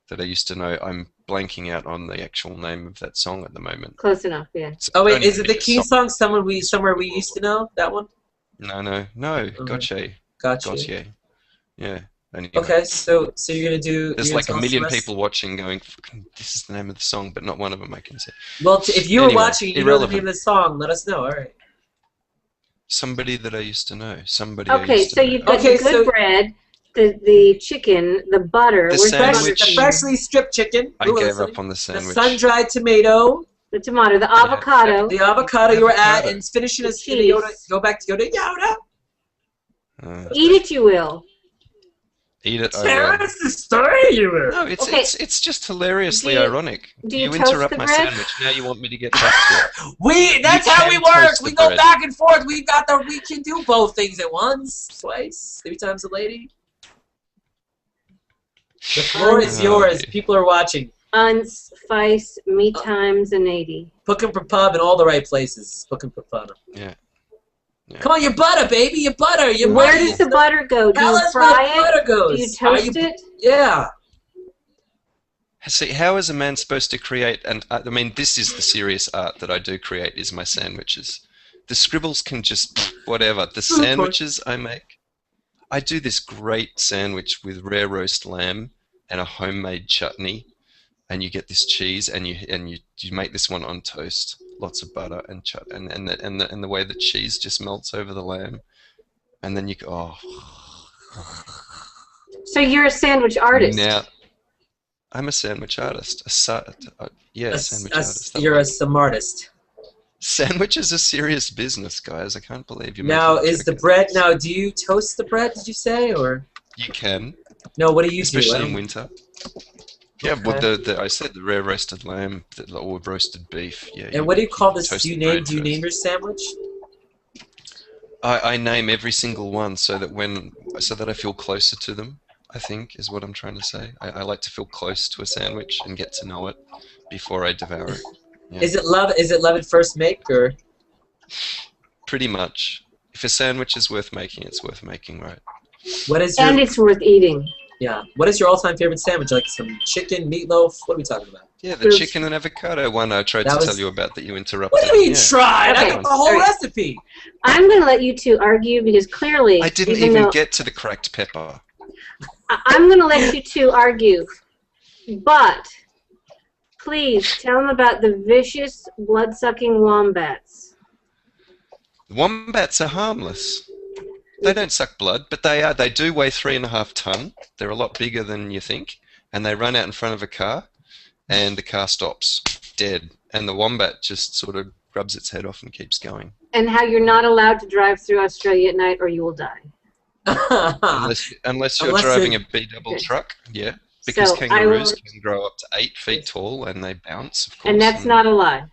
that I used to know. I'm blanking out on the actual name of that song at the moment. Close enough, yeah. Oh wait, is it the key song? Somewhere we used to know that one? No. Gotcha. Gotcha. Yeah. Anyway. Okay, so you're gonna do. There's like a million people watching, going, "This is the name of the song," but not one of them I can say. Well, if you were watching, you know the name of the song. Let us know. All right. Somebody that I used to know. Okay, so you've got the good bread, the chicken, the butter. The freshly stripped chicken. I gave up on the sandwich. The sun-dried tomato. The tomato, the avocado. The avocado you were at, and finishing us in Yoda. Go back to Yoda. Eat it, you will. Eat it. That's the story you were. No, it's just hilariously ironic. Do you interrupt my sandwich. Now you want me to get back to it. That's how we work. We go back and forth. We can do both things at once, twice, 3 times a lady. The floor is yours. People are watching. Uns, Feist, Me Times, and 80. Pookin' for pub in all the right places. Pookin' for fun. Yeah. Come on, your butter, baby, your butter. Where does the butter go? Do you fry it? Butter goes. Do you toast it? Yeah. See, how is a man supposed to create? I mean, this is the serious art that I do create. Is my sandwiches. The scribbles can just whatever. The sandwiches I make. I do this great sandwich with rare roast lamb and a homemade chutney, and you get this cheese, and you make this one on toast. Lots of butter and the way the cheese just melts over the lamb, and then you go. So you're a sandwich artist. Now, I'm a sandwich artist. Sandwich artist. You're a smartist. Sandwich is a serious business, guys. I can't believe you. Now, is the bread? Now, do you toast the bread? Did you say, or? You can. No, what do you do? Especially in winter. Yeah, well, I said the rare roasted lamb or roasted beef. Yeah. And what do you call this? Do you name your sandwich? I name every single one so that I feel closer to them. I think is what I'm trying to say. I like to feel close to a sandwich and get to know it before I devour it. Yeah. Is it love at first make, or? Pretty much. If a sandwich is worth making, it's worth making, right? And it's worth eating. Yeah. What is your all-time favorite sandwich? Like some chicken, meatloaf? What are we talking about? Yeah, the chicken and avocado one I tried to tell you about that you interrupted. What do you mean tried? Okay. I got the whole recipe. I'm going to let you two argue because clearly... I didn't even get to the cracked pepper. I'm going to let you two argue. But please tell them about the vicious, blood-sucking wombats. Wombats are harmless. They don't suck blood, but they do weigh 3.5 tons. They're a lot bigger than you think, and they run out in front of a car, and the car stops dead, and the wombat just sort of grubs its head off and keeps going. And how you're not allowed to drive through Australia at night, or you will die. Unless you're Unless driving you're- a B-double truck, yeah. Because So I kangaroos will, can grow up to 8 feet tall and they bounce, of course. and that's not a lie.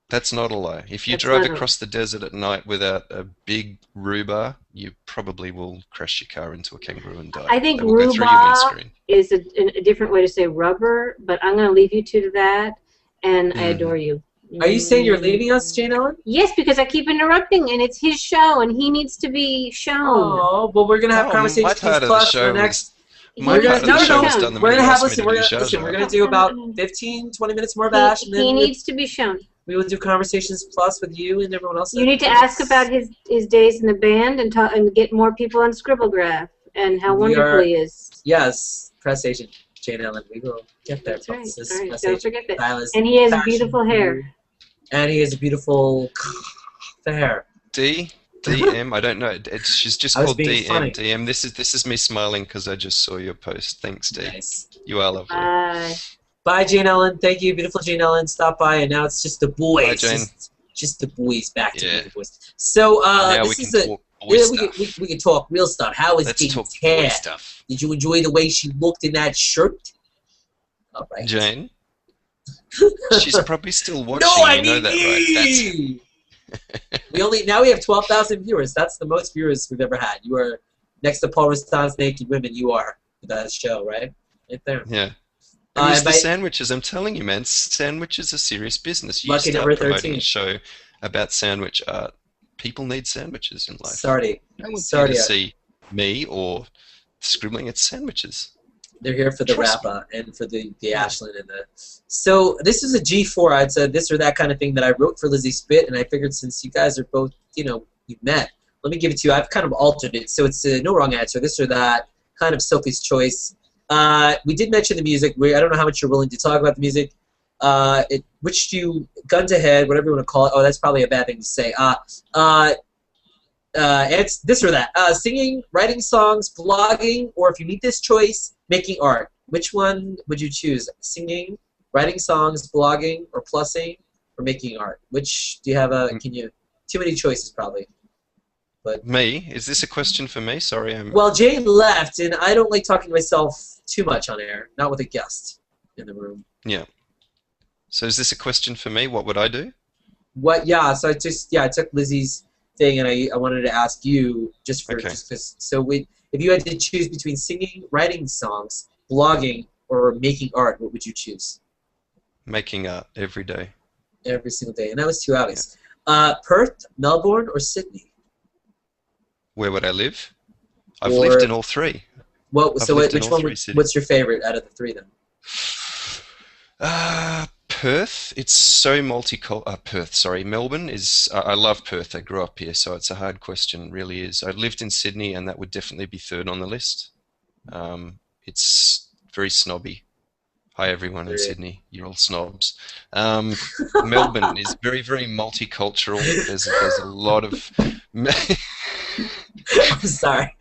That's not a lie. If you That's drive not a- across the desert at night without a big rhubarb, you probably will crash your car into a kangaroo and die. I think They will go through your rhubarb windscreen. is a different way to say rubber, but I'm going to leave you two to that, and I adore you. Are you saying you're leaving us, Jane Ellen? Yes, because I keep interrupting, and it's his show, and he needs to be shown. Oh, well, we're gonna have conversations my part of the plus show the next. My We're part gonna, of the show no, was done the we're minute gonna you have asked me to do listen. We're gonna Zsa. do about 15, 20 minutes more of Ash, and then He needs to be shown. we will do conversations plus with you and everyone else. You need to ask about his days in the band and talk and get more people on ScribbleGraph and how wonderful he is. Yes, press agent Jane Ellen. We will get there. That's right. folks. This All right. press Don't agent, forget that. stylist, And he has fashion beautiful hair. guru, and he has a beautiful hair. DM, I don't know. She's just I was called being DM. funny. DM. This is me smiling because I just saw your post. Thanks, D. Nice. You are lovely. Bye, Jane Ellen. Thank you, beautiful Jane Ellen. Stop by, and now it's just the boys. Bye, Jane. Just the boys. Back to Yeah. the boys. So now this we is can a. talk boy Yeah, stuff. we can talk real stuff. How is Let's Kate's talk hair? boy stuff. Did you enjoy the way she looked in that shirt? All right. Jane? She's probably still watching. No, I you know mean that, right? me. we have 12,000 viewers. That's the most viewers we've ever had. You are next to Paul Rastan's Naked Women. You are for that show, right? Right there. Yeah. And use the by- sandwiches. I'm telling you, man. Sandwiches are serious business. You Lucky start number promoting 13. a show about sandwich art. People need sandwiches in life. Sorry. No one's Sorry. here to see me or scribbling. It's sandwiches. They're here for the Trust me. Rappa and for the Ashlan and the. So this is a G4. I'd said this or that kind of thing that I wrote for Lizzie Spit, and I figured since you guys are both, you've met, let me give it to you. I've kind of altered it, so it's no wrong answer. This or that, kind of Sophie's choice. We did mention the music. I don't know how much you're willing to talk about the music. Which do you, gun to head, whatever you want to call it. Oh, that's probably a bad thing to say. It's this or that. Singing, writing songs, blogging, or if you meet this choice, making art. Which one would you choose? Singing, writing songs, blogging, or plussing, or making art? Which do you have too many choices probably. But Me? Is this a question for me? Sorry, I'm... well, Jane left, and I don't like talking to myself too much on air, not with a guest in the room. Yeah. So is this a question for me? What would I do? What? Yeah. So I took Lizzie's thing, and I wanted to ask you just for Okay. just because. So if you had to choose between singing, writing songs, blogging, or making art, what would you choose? Making art every day. Every single day, and that was 2 hours. Perth, Melbourne, or Sydney? Where would I live? I've Or- lived in all three. What? I've So lived in which all one? three cities. What's your favorite out of the three then? Perth. It's so multicultural. Perth, sorry. Melbourne is. I love Perth. I grew up here, so it's a hard question. Really is. I lived in Sydney, and that would definitely be third on the list. It's very snobby. Hi everyone in Really? Sydney. You're all snobs. Melbourne is very, very multicultural. There's a lot of. I'm sorry.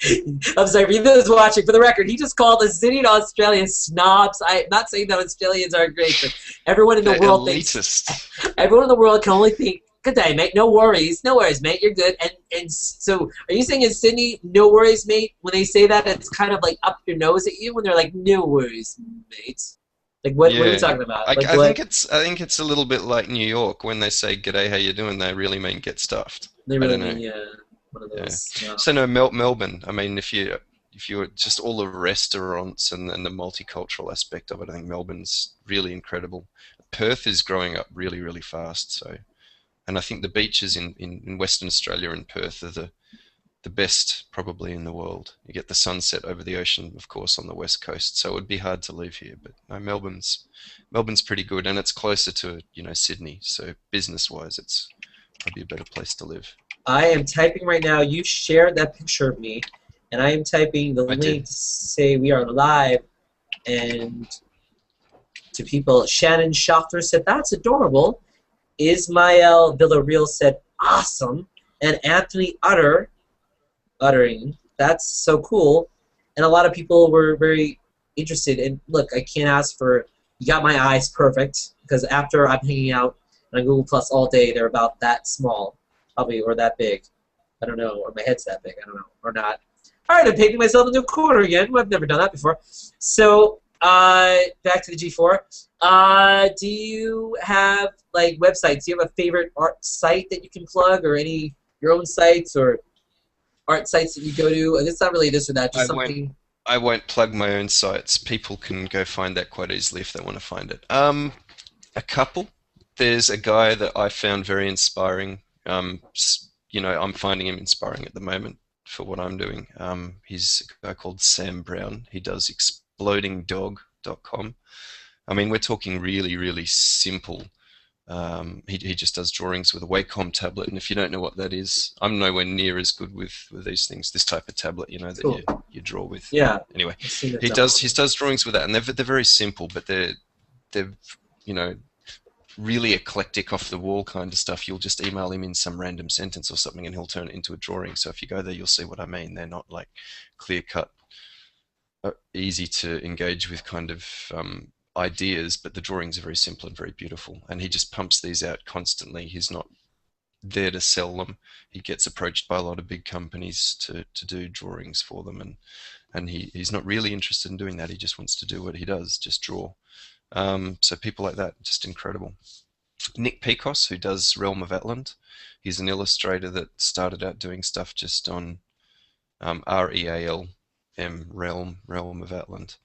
I'm sorry. For you those watching, for the record, he just called the Sydney Australians snobs. I'm not saying that Australians aren't great, but everyone in the They're world elitist. thinks. Everyone in the world can only think, "Good day, mate. No worries. No worries, mate. You're good." And so, are you saying in Sydney, "No worries, mate"? When they say that, it's kind of like up your nose at you when they're like, "No worries, mate." Like what are we Yeah. talking about? I Like, think it's a little bit like New York when they say "G'day, how you doing?" They really mean "get stuffed." they I really don't know. mean, yeah, one of those. Yeah. So no, Melbourne. I mean, if you're just all the restaurants and the multicultural aspect of it, I think Melbourne's really incredible. Perth is growing up really, really fast. So, and I think the beaches in Western Australia and Perth are the best probably in the world. You get the sunset over the ocean, of course, on the west coast. So it would be hard to live here, but no, Melbourne's pretty good, and it's closer to Sydney. So business-wise, it's probably a better place to live. I am typing right now. You shared that picture of me, and I am typing the I link did. to say we are live. And to people, Shannon Schafter said, "That's adorable." Ismael Villarreal said, "Awesome." And Anthony uttering, "That's so cool." And a lot of people were very interested. And look, I can't ask for, you got my eyes perfect, because after I'm hanging out on Google Plus all day, they're about that small. Probably, or that big. I don't know, or my head's that big. I don't know, or not. All right, I'm painting myself into a corner again. I've never done that before. So back to the G4. Do you have like websites? Do you have a favorite art site that you can plug, or any your own sites or art sites that you go to? And it's not really this or that, just something. I won't plug my own sites. People can go find that quite easily if they want to find it. A couple. There's a guy that I found very inspiring. You know, I'm finding him inspiring at the moment for what I'm doing. He's a guy called Sam Brown. He does explodingdog.com. I mean, we're talking really, really simple. He just does drawings with a Wacom tablet, and if you don't know what that is, I'm nowhere near as good with these things. This type of tablet, you know, that Cool. you draw with. Yeah. Anyway, he does drawings with that, and they're very simple, but they're you know, really eclectic, off the wall kind of stuff. You'll just email him in some random sentence or something, and he'll turn it into a drawing. So if you go there, you'll see what I mean. They're not like clear cut, easy to engage with kind of ideas, but the drawings are very simple and very beautiful, and he just pumps these out constantly. He's not there to sell them. He gets approached by a lot of big companies to do drawings for them, and he's not really interested in doing that. He just wants to do what he does, just draw. So people like that, just incredible. Nick Pecos, who does Realm of Atlant, he's an illustrator that started out doing stuff just on REALM, Realm of Atlant.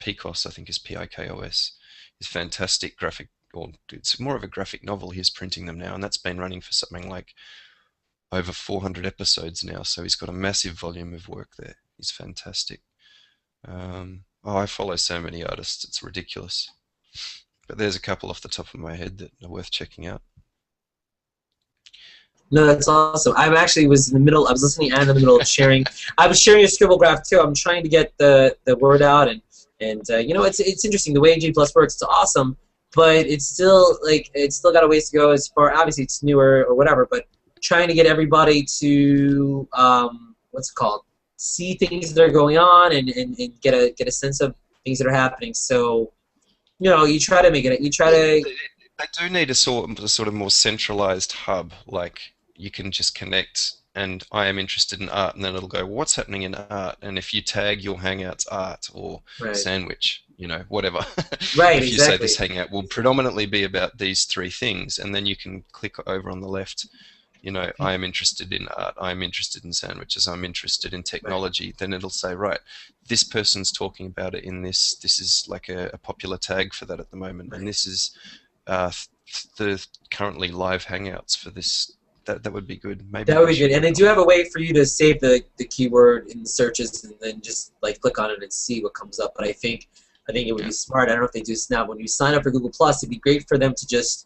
Pecos, I think, is Pikos. He's fantastic graphic, or it's more of a graphic novel. He's printing them now, and that's been running for something like over 400 episodes now. So he's got a massive volume of work there. He's fantastic. I follow so many artists, it's ridiculous. But there's a couple off the top of my head that are worth checking out. No, that's awesome. I actually was in the middle. I was listening and in the middle of sharing. I was sharing a ScribbleGraph too. I'm trying to get the word out, and you know, it's interesting the way G+ works. It's awesome, but it's still got a ways to go as far. Obviously, it's newer or whatever, but trying to get everybody to what's it called? See things that are going on and get a sense of things that are happening. So, you know, you try to make it. You try to. They do need a sort of more centralized hub. Like you can just connect, and I am interested in art, and then it'll go, well, what's happening in art? And if you tag your Hangouts art or sandwich, you know, whatever. Right. If you say this Hangout will predominantly be about these three things, and then you can click over on the left. You know, I am interested in art, I'm interested in sandwiches, I'm interested in technology, then it'll say, right, this person's talking about it in this is like a popular tag for that at the moment, and this is the currently live Hangouts for this. That would be good. Maybe that would be good. And they do have a way for you to save the keyword in the searches and then just like click on it and see what comes up. But I think it would be smart. I don't know if they do this now. When you sign up for Google+, it'd be great for them to just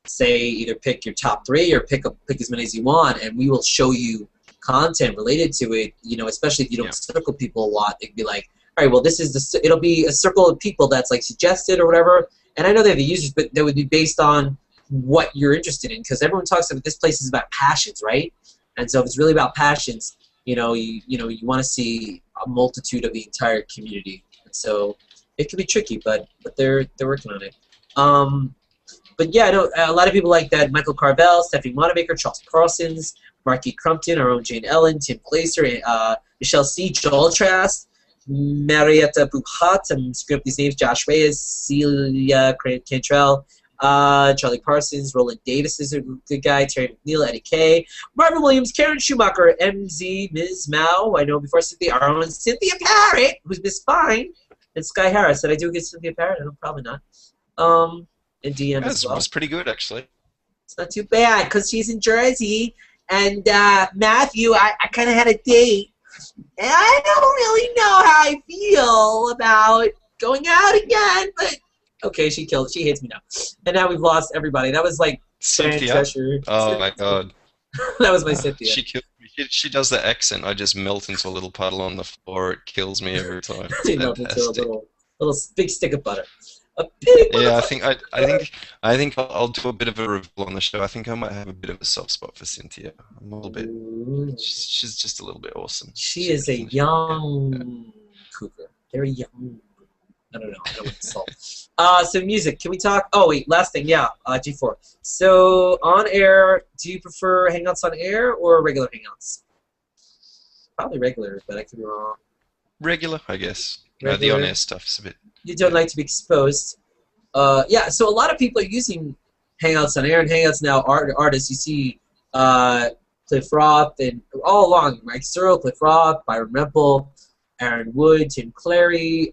say either pick your top 3 or pick as many as you want, and we will show you content related to it. You know, especially if you don't circle people a lot, it'd be like, all right, well, this is it'll be a circle of people that's like suggested or whatever. And I know they have the users, but that would be based on what you're interested in, because everyone talks about this place is about passions, right? And so if it's really about passions, you want to see a multitude of the entire community. And so it can be tricky, but they're working on it. But yeah, I know a lot of people like that. Michael Carvel, Stephanie Montebaker, Charles Parsons, Marky Crumpton, our own Jane Ellen, Tim Glaser, Michelle C., Joel Trask, Marietta Buchat, I'm screwing up these names, Josh Reyes, Celia Cantrell, Charlie Parsons, Roland Davis is a good guy, Terry McNeil, Eddie Kay, Marvin Williams, Karen Schumacher, MZ, Ms. Mao, I know before Cynthia, our own Cynthia Parrott, who's Miss Fine, and Sky Harris. Did I do a good Cynthia Parrott? No, probably not. And DM as well. That's pretty good, actually. It's not too bad, because she's in Jersey, and Matthew, I kind of had a date, and I don't really know how I feel about going out again, but okay, she hates me now. And now we've lost everybody. That was like Cynthia. Oh my god. That was my Cynthia. She kills me. She does the accent. I just melt into a little puddle on the floor. It kills me every time. You melt into a little big stick of butter. Yeah, I think I'll do a bit of a reveal on the show. I think I might have a bit of a soft spot for Cynthia. I'm a little bit. She's just a little bit awesome. She is a young cougar, very young. I don't know. I don't want to insult. So music. Can we talk? Oh wait, last thing. Yeah, G4. So on air, do you prefer Hangouts on air or regular Hangouts? Probably regular, but I could be wrong. Regular, I guess. Regular. The on-air stuff's a bit... You don't like to be exposed. Yeah, so a lot of people are using Hangouts on air, and Hangouts now artists. You see Cliff Roth, and all along, Mike Searle, Cliff Roth, Byron Rempel, Aaron Wood, Tim Clary,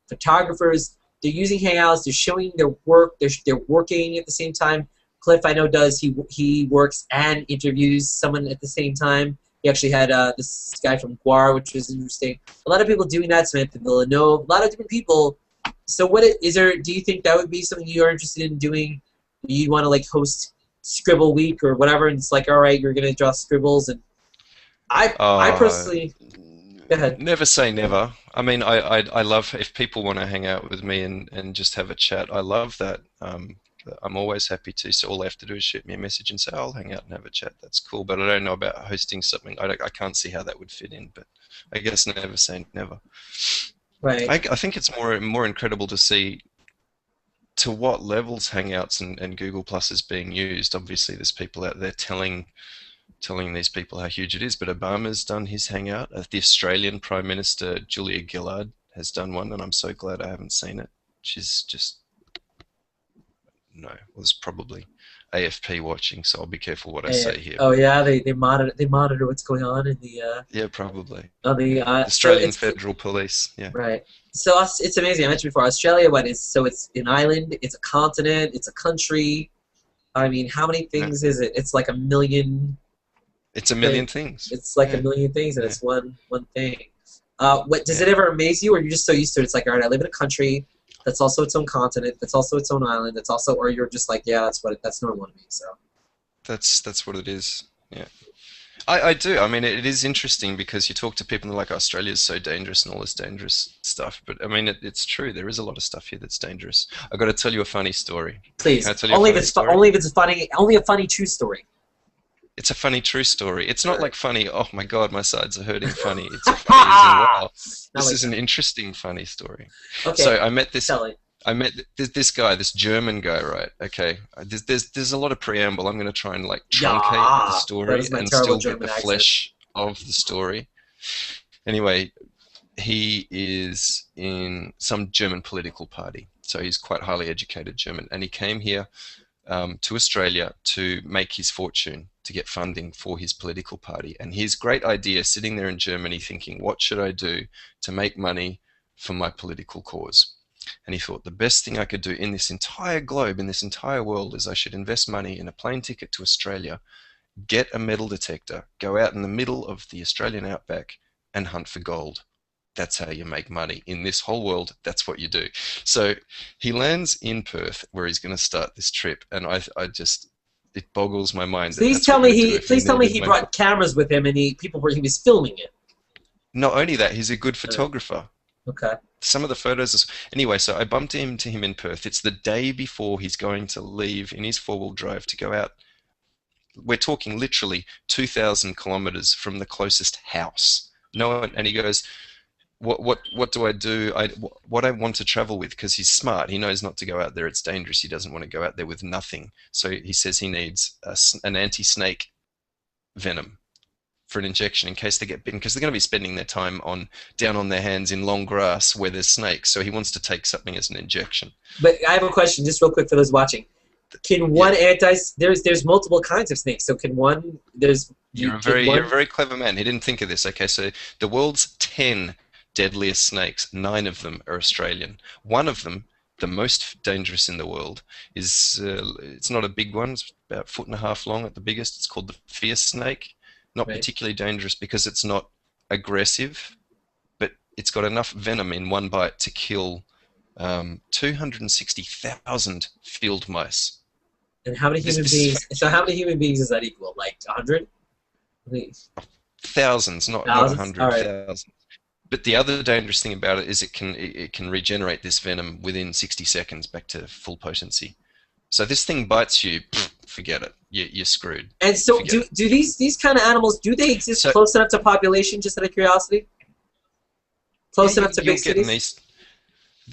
photographers. They're using Hangouts. They're showing their work. They're working at the same time. Cliff, I know, does. He works and interviews someone at the same time. He actually had this guy from Guar, which was interesting. A lot of people doing that. Samantha Villanova. A lot of different people. So what is there? Do you think that would be something you're interested in doing? You'd want to like host Scribble Week or whatever, and it's like, all right, you're gonna draw scribbles, and I personally. Go ahead. Never say never. I mean, I love if people want to hang out with me and just have a chat. I love that. I'm always happy to. So all they have to do is shoot me a message and say, I'll hang out and have a chat. That's cool. But I don't know about hosting something. I can't see how that would fit in. But I guess never say never. Right. I think it's more incredible to see to what levels Hangouts and Google Plus is being used. Obviously, there's people out there telling these people how huge it is. But Obama's done his Hangout. The Australian Prime Minister Julia Gillard has done one, and I'm so glad I haven't seen it. She's just was probably AFP watching, so I'll be careful what I say here. Oh yeah, they monitor what's going on in the yeah, probably on the Australian Federal Police. Yeah, right. So it's amazing. I mentioned before, Australia. It's an island, it's a continent, it's a country. I mean, how many things is it? It's like a million. It's a million things. It's like a million things, and it's one thing. What does it ever amaze you, or you're just so used to it? It's like, all right, I live in a country that's also its own continent, that's also its own island, that's also, or you're just like, yeah, that's normal to me. So that's what it is. Yeah, I do. I mean, it is interesting because you talk to people and they're like, Australia's so dangerous and all this dangerous stuff. But I mean, it's true. There is a lot of stuff here that's dangerous. I've got to tell you a funny story. Please, Can I tell you only if it's funny. Only a funny true story. It's a funny true story. It's not like funny, oh my god, my sides are hurting funny. It's a funny wow. This is an interesting funny story. Okay. So I met this guy, this German guy, right? Okay. There's a lot of preamble. I'm going to try and like truncate the story and still get the flesh of the story. Anyway, he is in some German political party. So he's quite highly educated German. And he came here to Australia to make his fortune, to get funding for his political party. And his great idea, sitting there in Germany thinking, what should I do to make money for my political cause? And he thought the best thing I could do in this entire globe, in this entire world, is I should invest money in a plane ticket to Australia, get a metal detector, go out in the middle of the Australian outback and hunt for gold. That's how you make money. In this whole world, that's what you do. So he lands in Perth, where he's going to start this trip, and it boggles my mind. Please tell me he brought cameras with him and he was filming it. Not only that, he's a good photographer. Okay. Some of the photos. Anyway, so I bumped into him in Perth. It's the day before he's going to leave in his four-wheel drive to go out. We're talking literally 2,000 kilometers from the closest house. And he goes, What do I do? What I want to travel with, because he's smart. He knows not to go out there. It's dangerous. He doesn't want to go out there with nothing. So he says he needs an anti-snake venom for an injection in case they get bitten, because they're going to be spending their time down on their hands in long grass where there's snakes. So he wants to take something as an injection. But I have a question, just real quick for those watching. Can one there's multiple kinds of snakes. So can one? You're a very clever man. He didn't think of this. Okay, so the world's 10 deadliest snakes, 9 of them are Australian. One of them, the most dangerous in the world, is it's not a big one. It's about 1.5 foot long at the biggest. It's called the fierce snake. Not particularly dangerous because it's not aggressive, but it's got enough venom in one bite to kill 260,000 field mice. And how many human beings? So how many human beings does that equal? Like 100? Thousands, not 100. Right. Thousands. But the other dangerous thing about it is it can regenerate this venom within 60 seconds back to full potency. So this thing bites you, forget it. You're screwed. And so do these kind of animals, do they exist close enough to population, just out of curiosity? Close enough to big cities?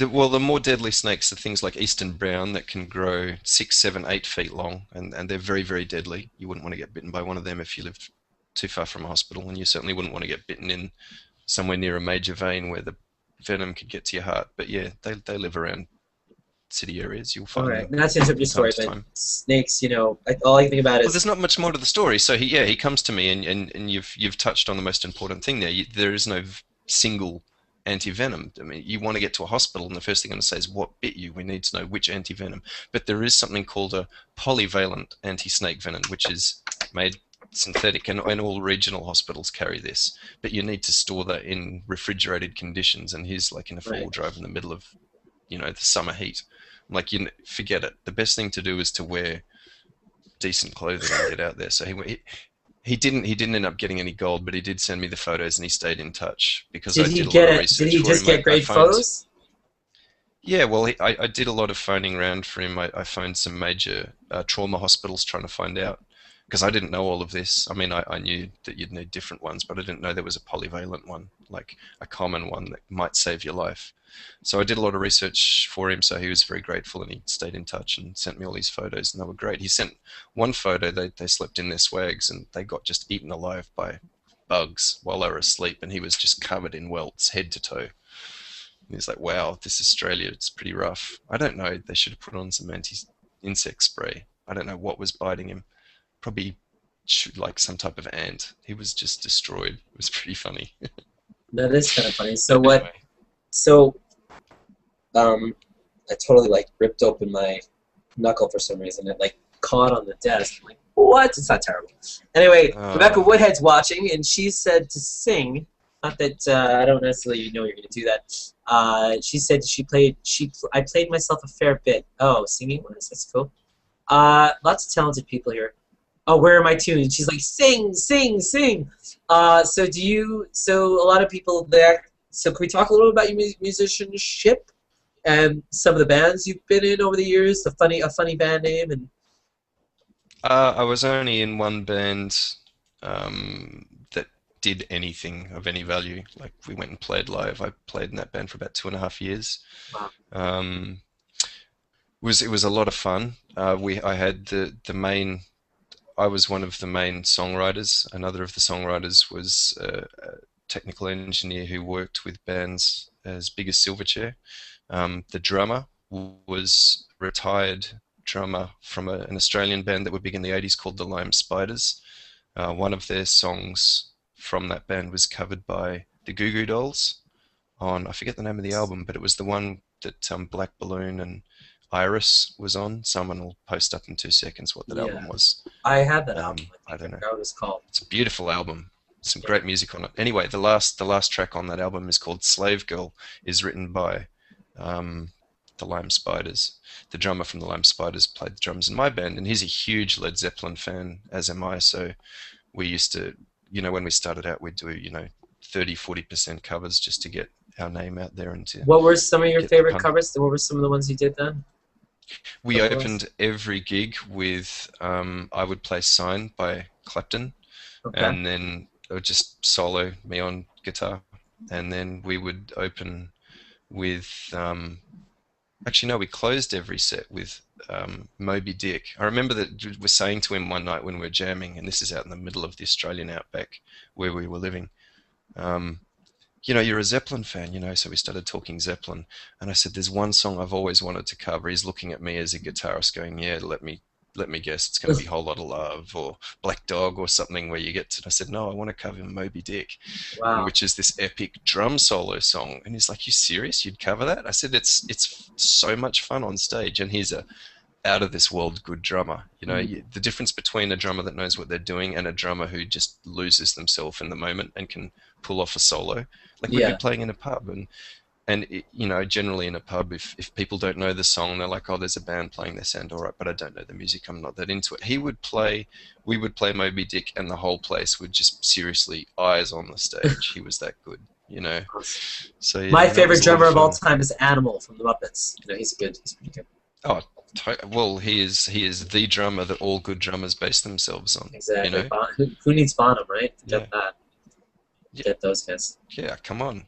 Well, the more deadly snakes are things like eastern brown that can grow 6, 7, 8 feet long, and they're very, very deadly. You wouldn't want to get bitten by one of them if you lived too far from a hospital, and you certainly wouldn't want to get bitten in somewhere near a major vein where the venom could get to your heart. But yeah, they live around city areas. You'll find them. Not to interrupt your story, but snakes, all I think about is... Well, there's not much more to the story. So he comes to me, and you've touched on the most important thing there. There is no single anti-venom. I mean, you want to get to a hospital, and the first thing I'm going to say is, what bit you? We need to know which anti-venom. But there is something called a polyvalent anti-snake venom, which is made synthetic, and all regional hospitals carry this. But you need to store that in refrigerated conditions, and he's like in a four-wheel drive in the middle of, the summer heat. I'm like, forget it. The best thing to do is to wear decent clothing and get out there. So he didn't end up getting any gold, but he did send me the photos, and he stayed in touch because I did a lot of research for him. Did he just get great photos? Yeah, well, I did a lot of phoning around for him. I phoned some major trauma hospitals trying to find out, because I didn't know all of this. I mean, I knew that you'd need different ones, but I didn't know there was a polyvalent one, like a common one that might save your life. So I did a lot of research for him, so he was very grateful, and he stayed in touch and sent me all these photos, and they were great. He sent one photo, they slept in their swags, and they got just eaten alive by bugs while they were asleep, and he was just covered in welts, head to toe. And he's like, wow, this is Australia, it's pretty rough. I don't know, they should have put on some anti-insect spray. I don't know what was biting him. Probably like some type of ant. He was just destroyed. It was pretty funny. That is kind of funny. So what? So, I totally ripped open my knuckle for some reason. It caught on the desk. I'm like, what? It's not terrible. Anyway, Rebecca Woodhead's watching, and she said to sing. Not that I don't necessarily know you're going to do that. She said I played myself a fair bit. Oh, singing was? That's cool. Lots of talented people here. Oh, where are my tunes? She's like, sing, sing, sing. So a lot of people there. So can we talk a little about your musicianship and some of the bands you've been in over the years? A funny band name and. I was only in one band that did anything of any value. Like, we went and played live. I played in that band for about 2.5 years. Wow. It was a lot of fun. I had the main. I was one of the main songwriters. Another of the songwriters was a technical engineer who worked with bands as big as Silverchair. The drummer was a retired drummer from an Australian band that were big in the 80s called the Lime Spiders. One of their songs from that band was covered by the Goo Goo Dolls on, I forget the name of the album, but it was the one that Black Balloon and Iris was on. Someone will post up in 2 seconds what that album was. I have that album. I don't know. What it was called. It's a beautiful album. Some great music on it. Anyway, the last track on that album is called Slave Girl, is written by the Lime Spiders. The drummer from the Lime Spiders played the drums in my band, and he's a huge Led Zeppelin fan, as am I. So we used to, when we started out, we'd do 30-40% covers just to get our name out there. And what were some of your favorite covers? What were some of the ones you did then? We opened every gig with I Would Play Sign by Clapton, and then it would just solo me on guitar, and then we would open with actually no, we closed every set with Moby Dick. I remember that we're saying to him one night when we were jamming, and this is out in the middle of the Australian outback where we were living, you're a Zeppelin fan, so we started talking Zeppelin, and I said, there's one song I've always wanted to cover. He's looking at me as a guitarist going, yeah, let me guess, it's going to be Whole Lotta Love or Black Dog or something where you get to, I said, no, I want to cover Moby Dick, which is this epic drum solo song. And he's like, you serious? You'd cover that? I said, it's so much fun on stage, and he's a out of this world good drummer. The difference between a drummer that knows what they're doing and a drummer who just loses themselves in the moment and can pull off a solo. Like, we'd be playing in a pub, and generally in a pub, if people don't know the song, they're like, oh, there's a band playing, they sound all right, but I don't know the music, I'm not that into it. We would play Moby Dick, and the whole place would just seriously eyes on the stage. He was that good, So yeah, my favorite drummer of all time is Animal from the Muppets. He's pretty good. Oh, well, he is the drummer that all good drummers base themselves on. Exactly. Who needs Bonham, right? Get those guys. Yeah, come on.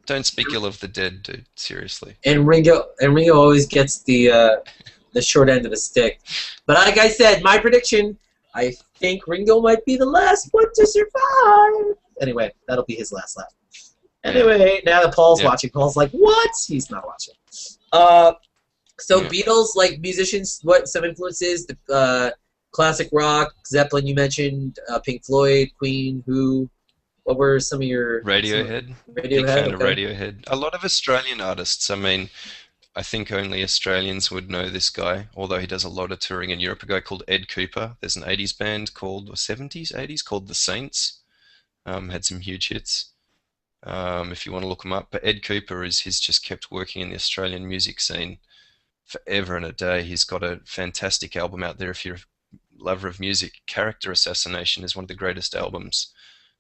Don't speak ill of the dead, dude. Seriously. And Ringo always gets the short end of the stick. But like I said, my prediction, I think Ringo might be the last one to survive. Anyway, that'll be his last laugh. Anyway, now that Paul's watching, Paul's like, what? He's not watching. So Beatles, like musicians, what some influences? The classic rock, Zeppelin you mentioned, Pink Floyd, Queen, Who. What were some of your... Radiohead. Big fan of Radiohead. A lot of Australian artists. I mean, I think only Australians would know this guy, although he does a lot of touring in Europe. A guy called Ed Cooper. There's an 80s band called, or 70s, 80s, called The Saints. Had some huge hits. If you want to look him up. But Ed Cooper he's just kept working in the Australian music scene forever and a day. He's got a fantastic album out there if you're a lover of music. Character Assassination is one of the greatest albums.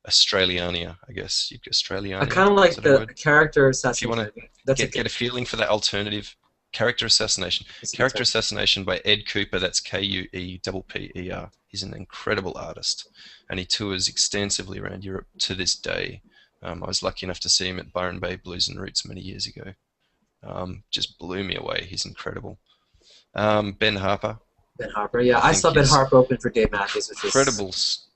Australiania, I guess. Australiania. I kind of like the Character Assassination. If you want to get a feeling for that alternative, Character Assassination. Character Assassination by Ed Cooper, that's K-U-E-P-P-E-R. He's an incredible artist, and he tours extensively around Europe to this day. I was lucky enough to see him at Byron Bay Blues and Roots many years ago. Just blew me away. He's incredible. Ben Harper. Ben Harper, yeah. I saw Ben Harper open for Dave Matthews, which incredible. Was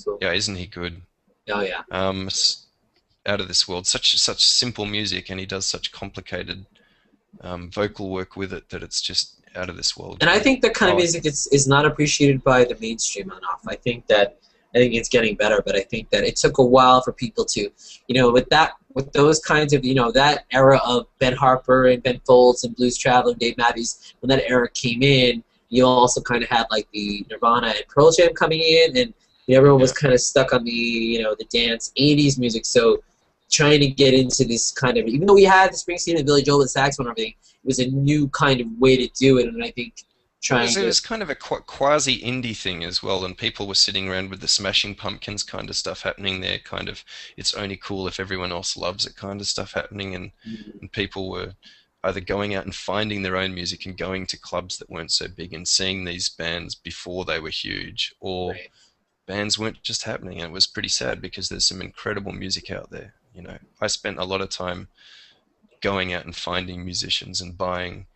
cool. Yeah, isn't he good? Oh yeah. Out of this world. Such simple music, and he does such complicated vocal work with it that it's just out of this world. And I think that kind of music is not appreciated by the mainstream enough. I think it's getting better, but I think that it took a while for people to, with those kinds of, that era of Ben Harper and Ben Folds and Blues Traveler and Dave Matthews, when that era came in, you also kind of had like the Nirvana and Pearl Jam coming in, and everyone was kind of stuck on the, the dance 80s music. So trying to get into this kind of, even though we had the Springsteen and Billy Joel with saxophone and everything, it was a new kind of way to do it, and I think it was kind of a quasi-indie thing as well, and people were sitting around with the Smashing Pumpkins kind of stuff happening there, kind of it's only cool if everyone else loves it kind of stuff happening, and people were either going out and finding their own music and going to clubs that weren't so big and seeing these bands before they were huge, or bands weren't just happening, and it was pretty sad because there's some incredible music out there. I spent a lot of time going out and finding musicians and buying,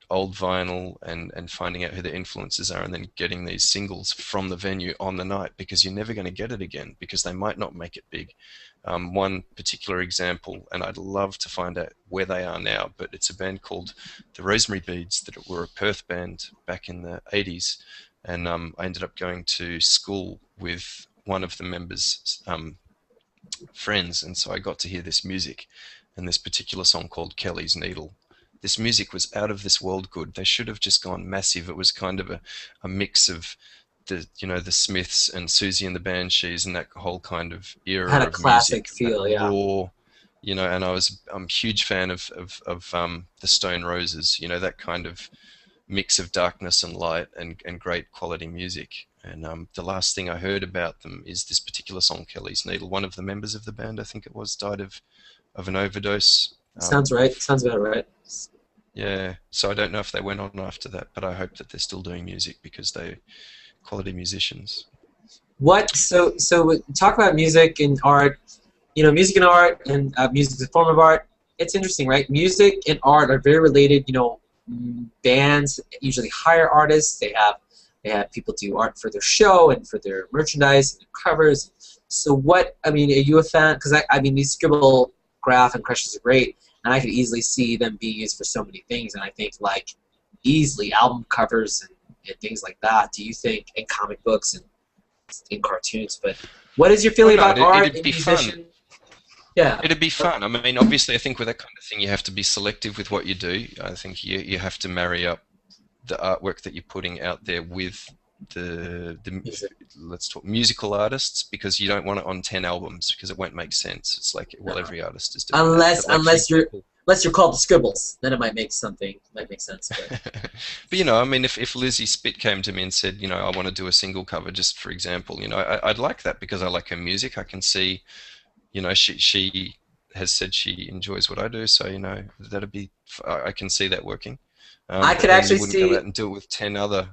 old vinyl and finding out who the influences are, and then getting these singles from the venue on the night, because you're never going to get it again because they might not make it big. One particular example, and I'd love to find out where they are now, but it's a band called the Rosemary Beads that were a Perth band back in the 80s, and I ended up going to school with one of the members' friends, and so I got to hear this music and this particular song called Kelly's Needle. This music was out of this world good. They should have just gone massive. It was kind of a mix of the Smiths and Susie and the Banshees and that whole kind of era. Had a classic music, feel, yeah. Raw, and I'm a huge fan of the Stone Roses. That kind of mix of darkness and light and great quality music. And the last thing I heard about them is this particular song, Kelly's Needle. One of the members of the band, I think it was, died of an overdose. Sounds right. Sounds about right. Yeah, so I don't know if they went on after that, but I hope that they're still doing music because they're quality musicians. So talk about music and art. Music and art, and music is a form of art. It's interesting, right? Music and art are very related. Bands usually hire artists. They have people do art for their show and for their merchandise and their covers. So are you a fan? Because these ScribbleGraph and Crushes are great, and I could easily see them being used for so many things. And I think easily album covers and things like that. Do you think, in comic books and in cartoons? But what is your feeling about art and musician? Yeah, it'd be fun. Obviously, I think with that kind of thing, you have to be selective with what you do. I think you have to marry up the artwork that you're putting out there with the let's talk musical artists, because you don't want it on 10 albums because it won't make sense. It's like, well, every artist is doing unless you're called the Scribbles, then it might make sense. But, but if Lizzie Spitt came to me and said, I want to do a single cover, just for example, I'd like that because I like her music. I can see, she has said she enjoys what I do, so that'd be. I can see that working. I could actually see. Go out and do it with 10 other.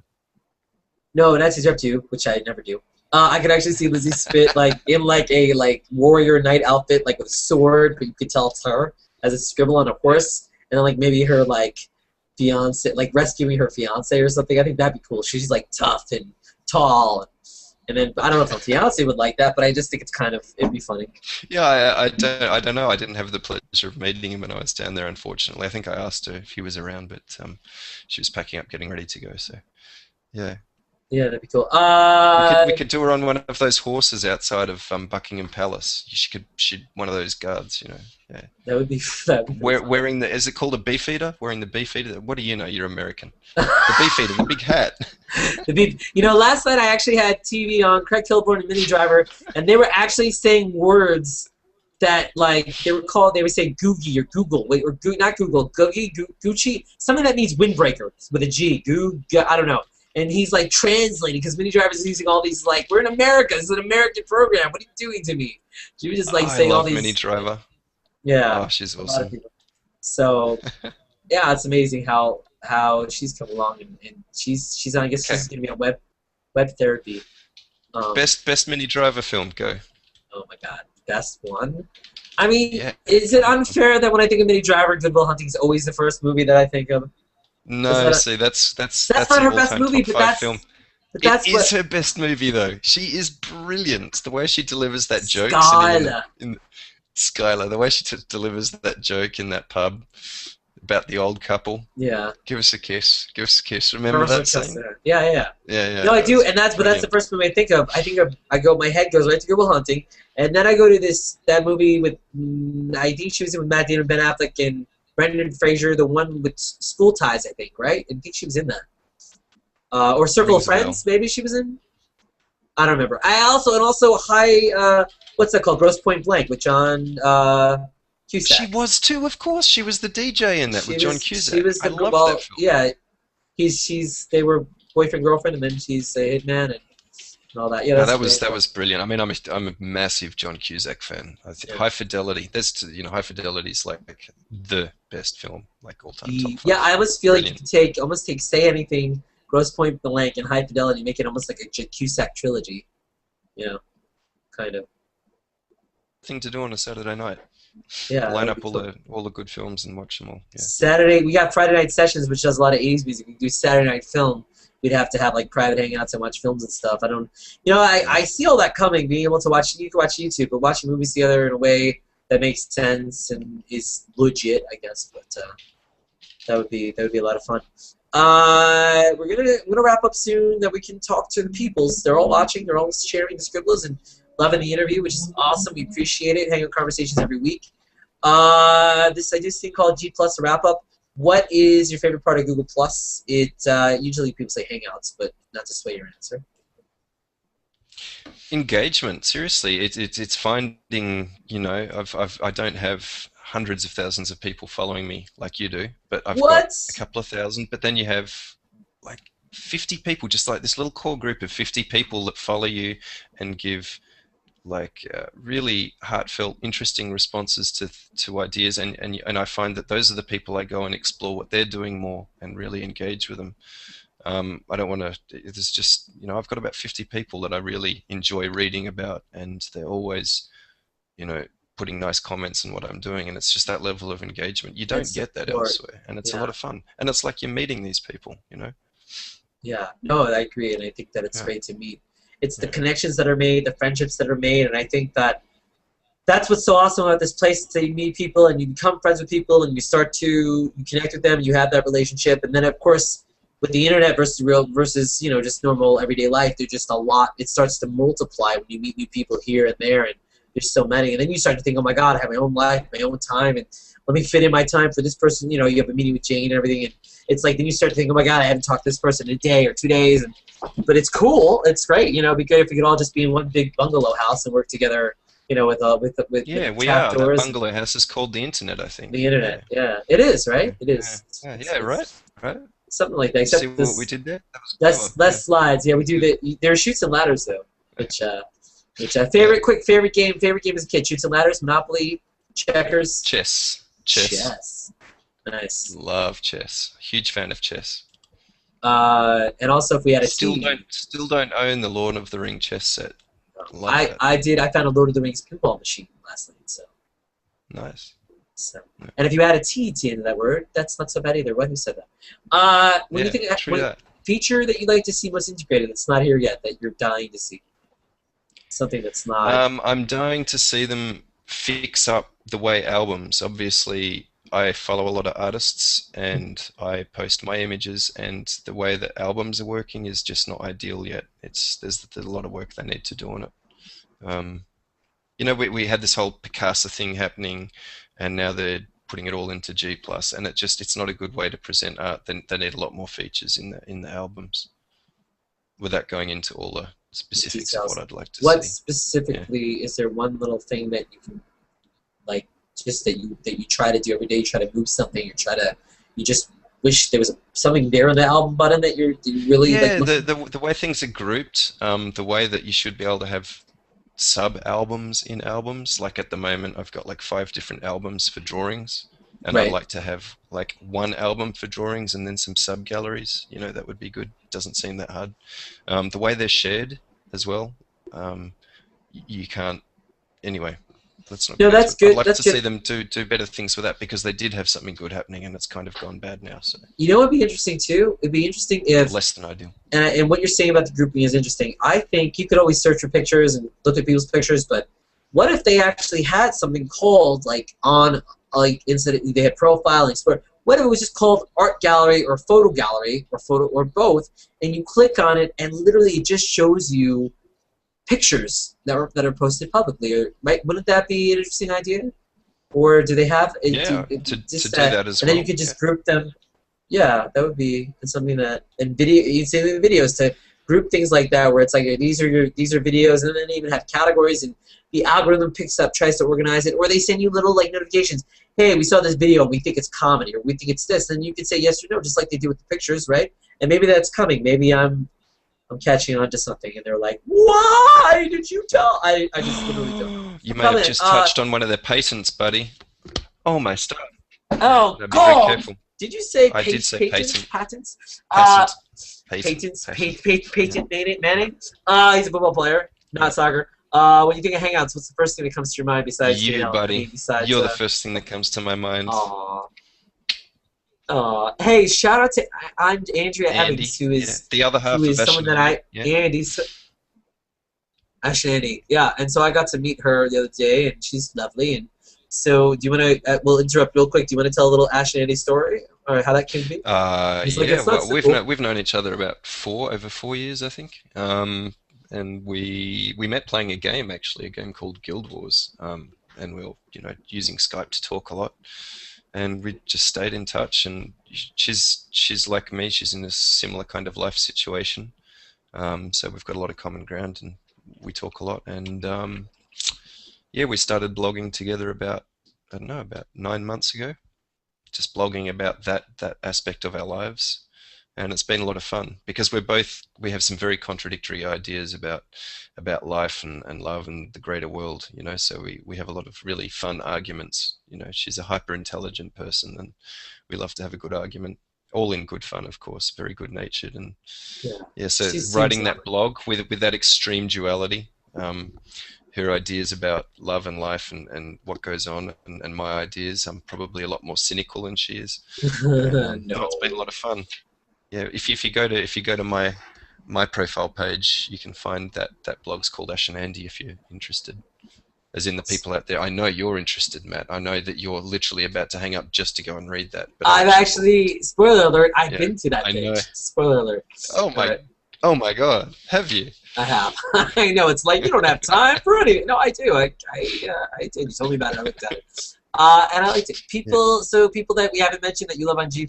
No, that's up to you, which I never do. I could actually see Lizzie Spit like in like a warrior knight outfit, like with a sword, but you could tell it's her as a scribble on a horse, and then like maybe her like fiance, like rescuing her fiance or something. I think that'd be cool. She's like tough and tall, and then I don't know if her fiance would like that, but I just think it's it'd be funny. Yeah, I don't know. I didn't have the pleasure of meeting him when I was down there, unfortunately. I think I asked her if he was around, but she was packing up, getting ready to go. So, yeah. Yeah, that'd be cool. We could do her on one of those horses outside of Buckingham Palace. She'd one of those guards, you know. Yeah. That would be. Wearing is it called a beefeater? Wearing the beefeater. What do you know? You're American. The beefeater, the big hat. Last night I actually had TV on, Craig Kilborn and Mini Driver, and they were actually saying words that like they would say Googie or Google, not Google, Googie, Gucci, something that means windbreaker with a G, I don't know. And he's like translating because Mini Driver is using all these like, we're in America, this is an American program. What are you doing to me? She was just like saying all these. Mini Driver. Yeah. Oh, she's awesome. So, yeah, it's amazing how she's come along and she's on. I guess she's gonna be on web therapy. Best Mini Driver film, go. Oh my God, best one. I mean, Is it unfair that when I think of Mini Driver, Good Will Hunting is always the first movie that I think of? No, see, that's not her best movie, but that's film. But it is her best movie, though. She is brilliant. The way she delivers that joke. Skylar, the way she delivers that joke in that pub about the old couple. Yeah. Give us a kiss. Give us a kiss. Remember that scene? Yeah. No, I do, and that's the first movie I think of. My head goes right to Good Will Hunting, and then I go to that movie with I think she was in with Matt Damon, Ben Affleck, and Brendan Fraser, the one with School Ties, I think, right? I think she was in that. Or Circle of Friends, maybe she was in. I don't remember. Also High. What's that called? Grosse Point Blank with John Cusack. She was too, of course. She was the DJ in that with John Cusack. She was I love that film. Yeah, they were boyfriend girlfriend, and then she's a hitman and all that. Yeah, that was brilliant. I mean, I'm a massive John Cusack fan. I think High Fidelity. High Fidelity is like the best film, like all time. Top 5. Yeah, I almost feel like you could almost take Say Anything, Grosse Point Blank, and High Fidelity, make it almost like a Cusack trilogy. You know, kind of thing to do on a Saturday night. Yeah, line up all the good films and watch them all. Yeah. Saturday, we got Friday Night Sessions, which does a lot of 80s music. We do Saturday Night Film. We'd have to have like private hangouts and watch films and stuff. I see all that coming. Being able to watch, you can watch YouTube, but watching movies together in a way that makes sense and is legit, I guess. But that would be a lot of fun. I'm gonna wrap up soon. That we can talk to the peoples. They're all watching. They're all sharing the scribbles and loving the interview, which is awesome. We appreciate it. Hangout Conversations every week. I do this thing called G Plus, a wrap up. What is your favorite part of Google Plus? Usually people say Hangouts, but not to sway your answer. Engagement. Seriously, it's finding. I don't have hundreds of thousands of people following me like you do, but I've got a couple of thousand. But then you have like 50 people, just like this little core group of 50 people that follow you and give really heartfelt, interesting responses to ideas, and I find that those are the people I go and explore what they're doing more and really engage with them. I don't want to. There's just I've got about 50 people that I really enjoy reading about, and they're always putting nice comments on what I'm doing, and it's just that level of engagement. You don't get that elsewhere, and it's a lot of fun, and it's like you're meeting these people. Yeah, no, I agree, and I think that it's great to meet. It's the connections that are made, the friendships that are made, and I think that's what's so awesome about this place. That you meet people and you become friends with people, and you connect with them, you have that relationship, and then of course with the internet versus just normal everyday life, there's just a lot. It starts to multiply when you meet new people here and there, and there's so many, and then you start to think, oh my God, I have my own life, my own time, and let me fit in my time for this person. You have a meeting with Jane and everything, and it's like then you start to think, oh my God, I haven't talked to this person in a day or 2 days, but it's cool, it's great. It'd be good if we could all just be in one big bungalow house and work together. With we are. That bungalow house is called the internet, I think. The internet, yeah. It is, right? It is. Yeah, right. Something like that. Except see what we did there? Less slides. Yeah, we do there are Chutes and Ladders though, which favorite game as a kid: Chutes and Ladders, Monopoly, checkers, chess. Nice. Love chess. Huge fan of chess. And also, if we had a Still team, don't own the Lord of the Ring chess set. Love I that. I did. I found a Lord of the Rings pinball machine last night. Nice. So, Yeah. and if you add a T to the end of that word, that's not so bad either. What? Who said that? When you think true that. feature that you'd like to see most integrated that's not here yet that you're dying to see, something that's not. I'm dying to see them fix up the way albums. Obviously, I follow a lot of artists and I post my images, and the way that albums are working is just not ideal yet. There's a lot of work they need to do on it. Um, we had this whole Picasa thing happening, and now they're putting it all into G plus, and it's not a good way to present art. They need a lot more features in the albums, without going into all the specifics of what I'd like to see. What specifically is there one little thing that you can like just that you try to do every day? You try to move something. You just wish there was something there on the album button that you really like. The way things are grouped, the way that you should be able to have sub albums in albums. Like at the moment, I've got like 5 different albums for drawings, and I'd like to have like one album for drawings and then some sub galleries. That would be good. Doesn't seem that hard. The way they're shared as well, you can't. Anyway, let's not. No, that's good. I'd like to see them do better things with that, because they did have something good happening, and it's kind of gone bad now. So what'd be interesting too? It'd be interesting if less than ideal. And what you're saying about the grouping is interesting. I think you could always search for pictures and look at people's pictures, but what if they actually had something called instead they had profile and explore? What if it was just called art gallery or photo or both, and you click on it and literally it just shows you pictures that are posted publicly? Wouldn't that be an interesting idea? Or do they have to do that as well? And then you could just group them. Yeah, that would be something that you'd say in videos to group things like that, where it's like these are videos, and then they even have categories, and the algorithm tries to organize it, or they send you little notifications. Hey, we saw this video, and we think it's comedy, or we think it's this, and you can say yes or no, just like they do with the pictures, right? And maybe that's coming. Maybe I'm catching on to something, and they're like, why did you tell? I just literally don't. You may have just touched on one of their patents, buddy. Oh my stuff. Oh, be very careful. Did you say I did say patent. Patents? Patent. Patent Manning? He's a football player, not soccer. When you think of Hangouts, what's the first thing that comes to your mind besides buddy? You're the first thing that comes to my mind. Hey, shout out to Andrea Evans, who is the other half of someone that Ashlan. Yeah, and so I got to meet her the other day, and she's lovely. And so, do you want to? We'll interrupt real quick. Do you want to tell a little Ashlan story, or how that came to be? We've known each other about over 4 years, I think. And we met playing a game called Guild Wars. And we were using Skype to talk a lot. And we just stayed in touch, and she's like me. She's in a similar kind of life situation, so we've got a lot of common ground, and we talk a lot. And we started blogging together about 9 months ago, just blogging about that aspect of our lives, and it's been a lot of fun because we have some very contradictory ideas about life and love and the greater world, so we have a lot of really fun arguments. She's a hyper intelligent person, and we love to have a good argument, all in good fun, of course, very good natured. And so writing that blog with that extreme duality, her ideas about love and life and what goes on, and my ideas, I'm probably a lot more cynical than she is. No, it's been a lot of fun. Yeah, if you go to my profile page, you can find that blog's called Ash and Andy if you're interested. As in the people out there, I know you're interested, Matt. I know that you're literally about to hang up just to go and read that. But I've actually, spoiler alert, I've been to that page. I know. Spoiler alert. Oh my God, have you? I have. I know, it's like you don't have time for anything. No, I do. I did. You told me about it. I looked at it. And I like people. So people that we haven't mentioned that you love on G+,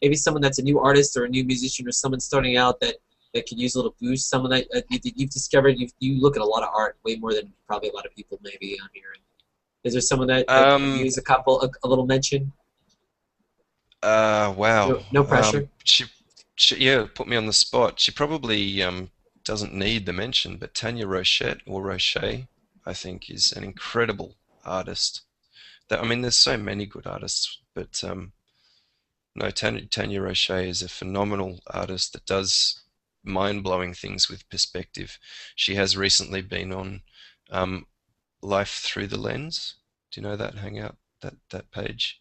maybe someone that's a new artist or a new musician or someone starting out that could use a little boost. Someone that you've discovered. You look at a lot of art, way more than probably a lot of people maybe on here. Is there someone that could use a little mention? Wow. No pressure. She put me on the spot. She probably doesn't need the mention, but Tanya Roche, I think, is an incredible artist. There's so many good artists, but No, Tanya Roche is a phenomenal artist that does mind-blowing things with perspective. She has recently been on Life Through the Lens. Do you know that Hangout, that page?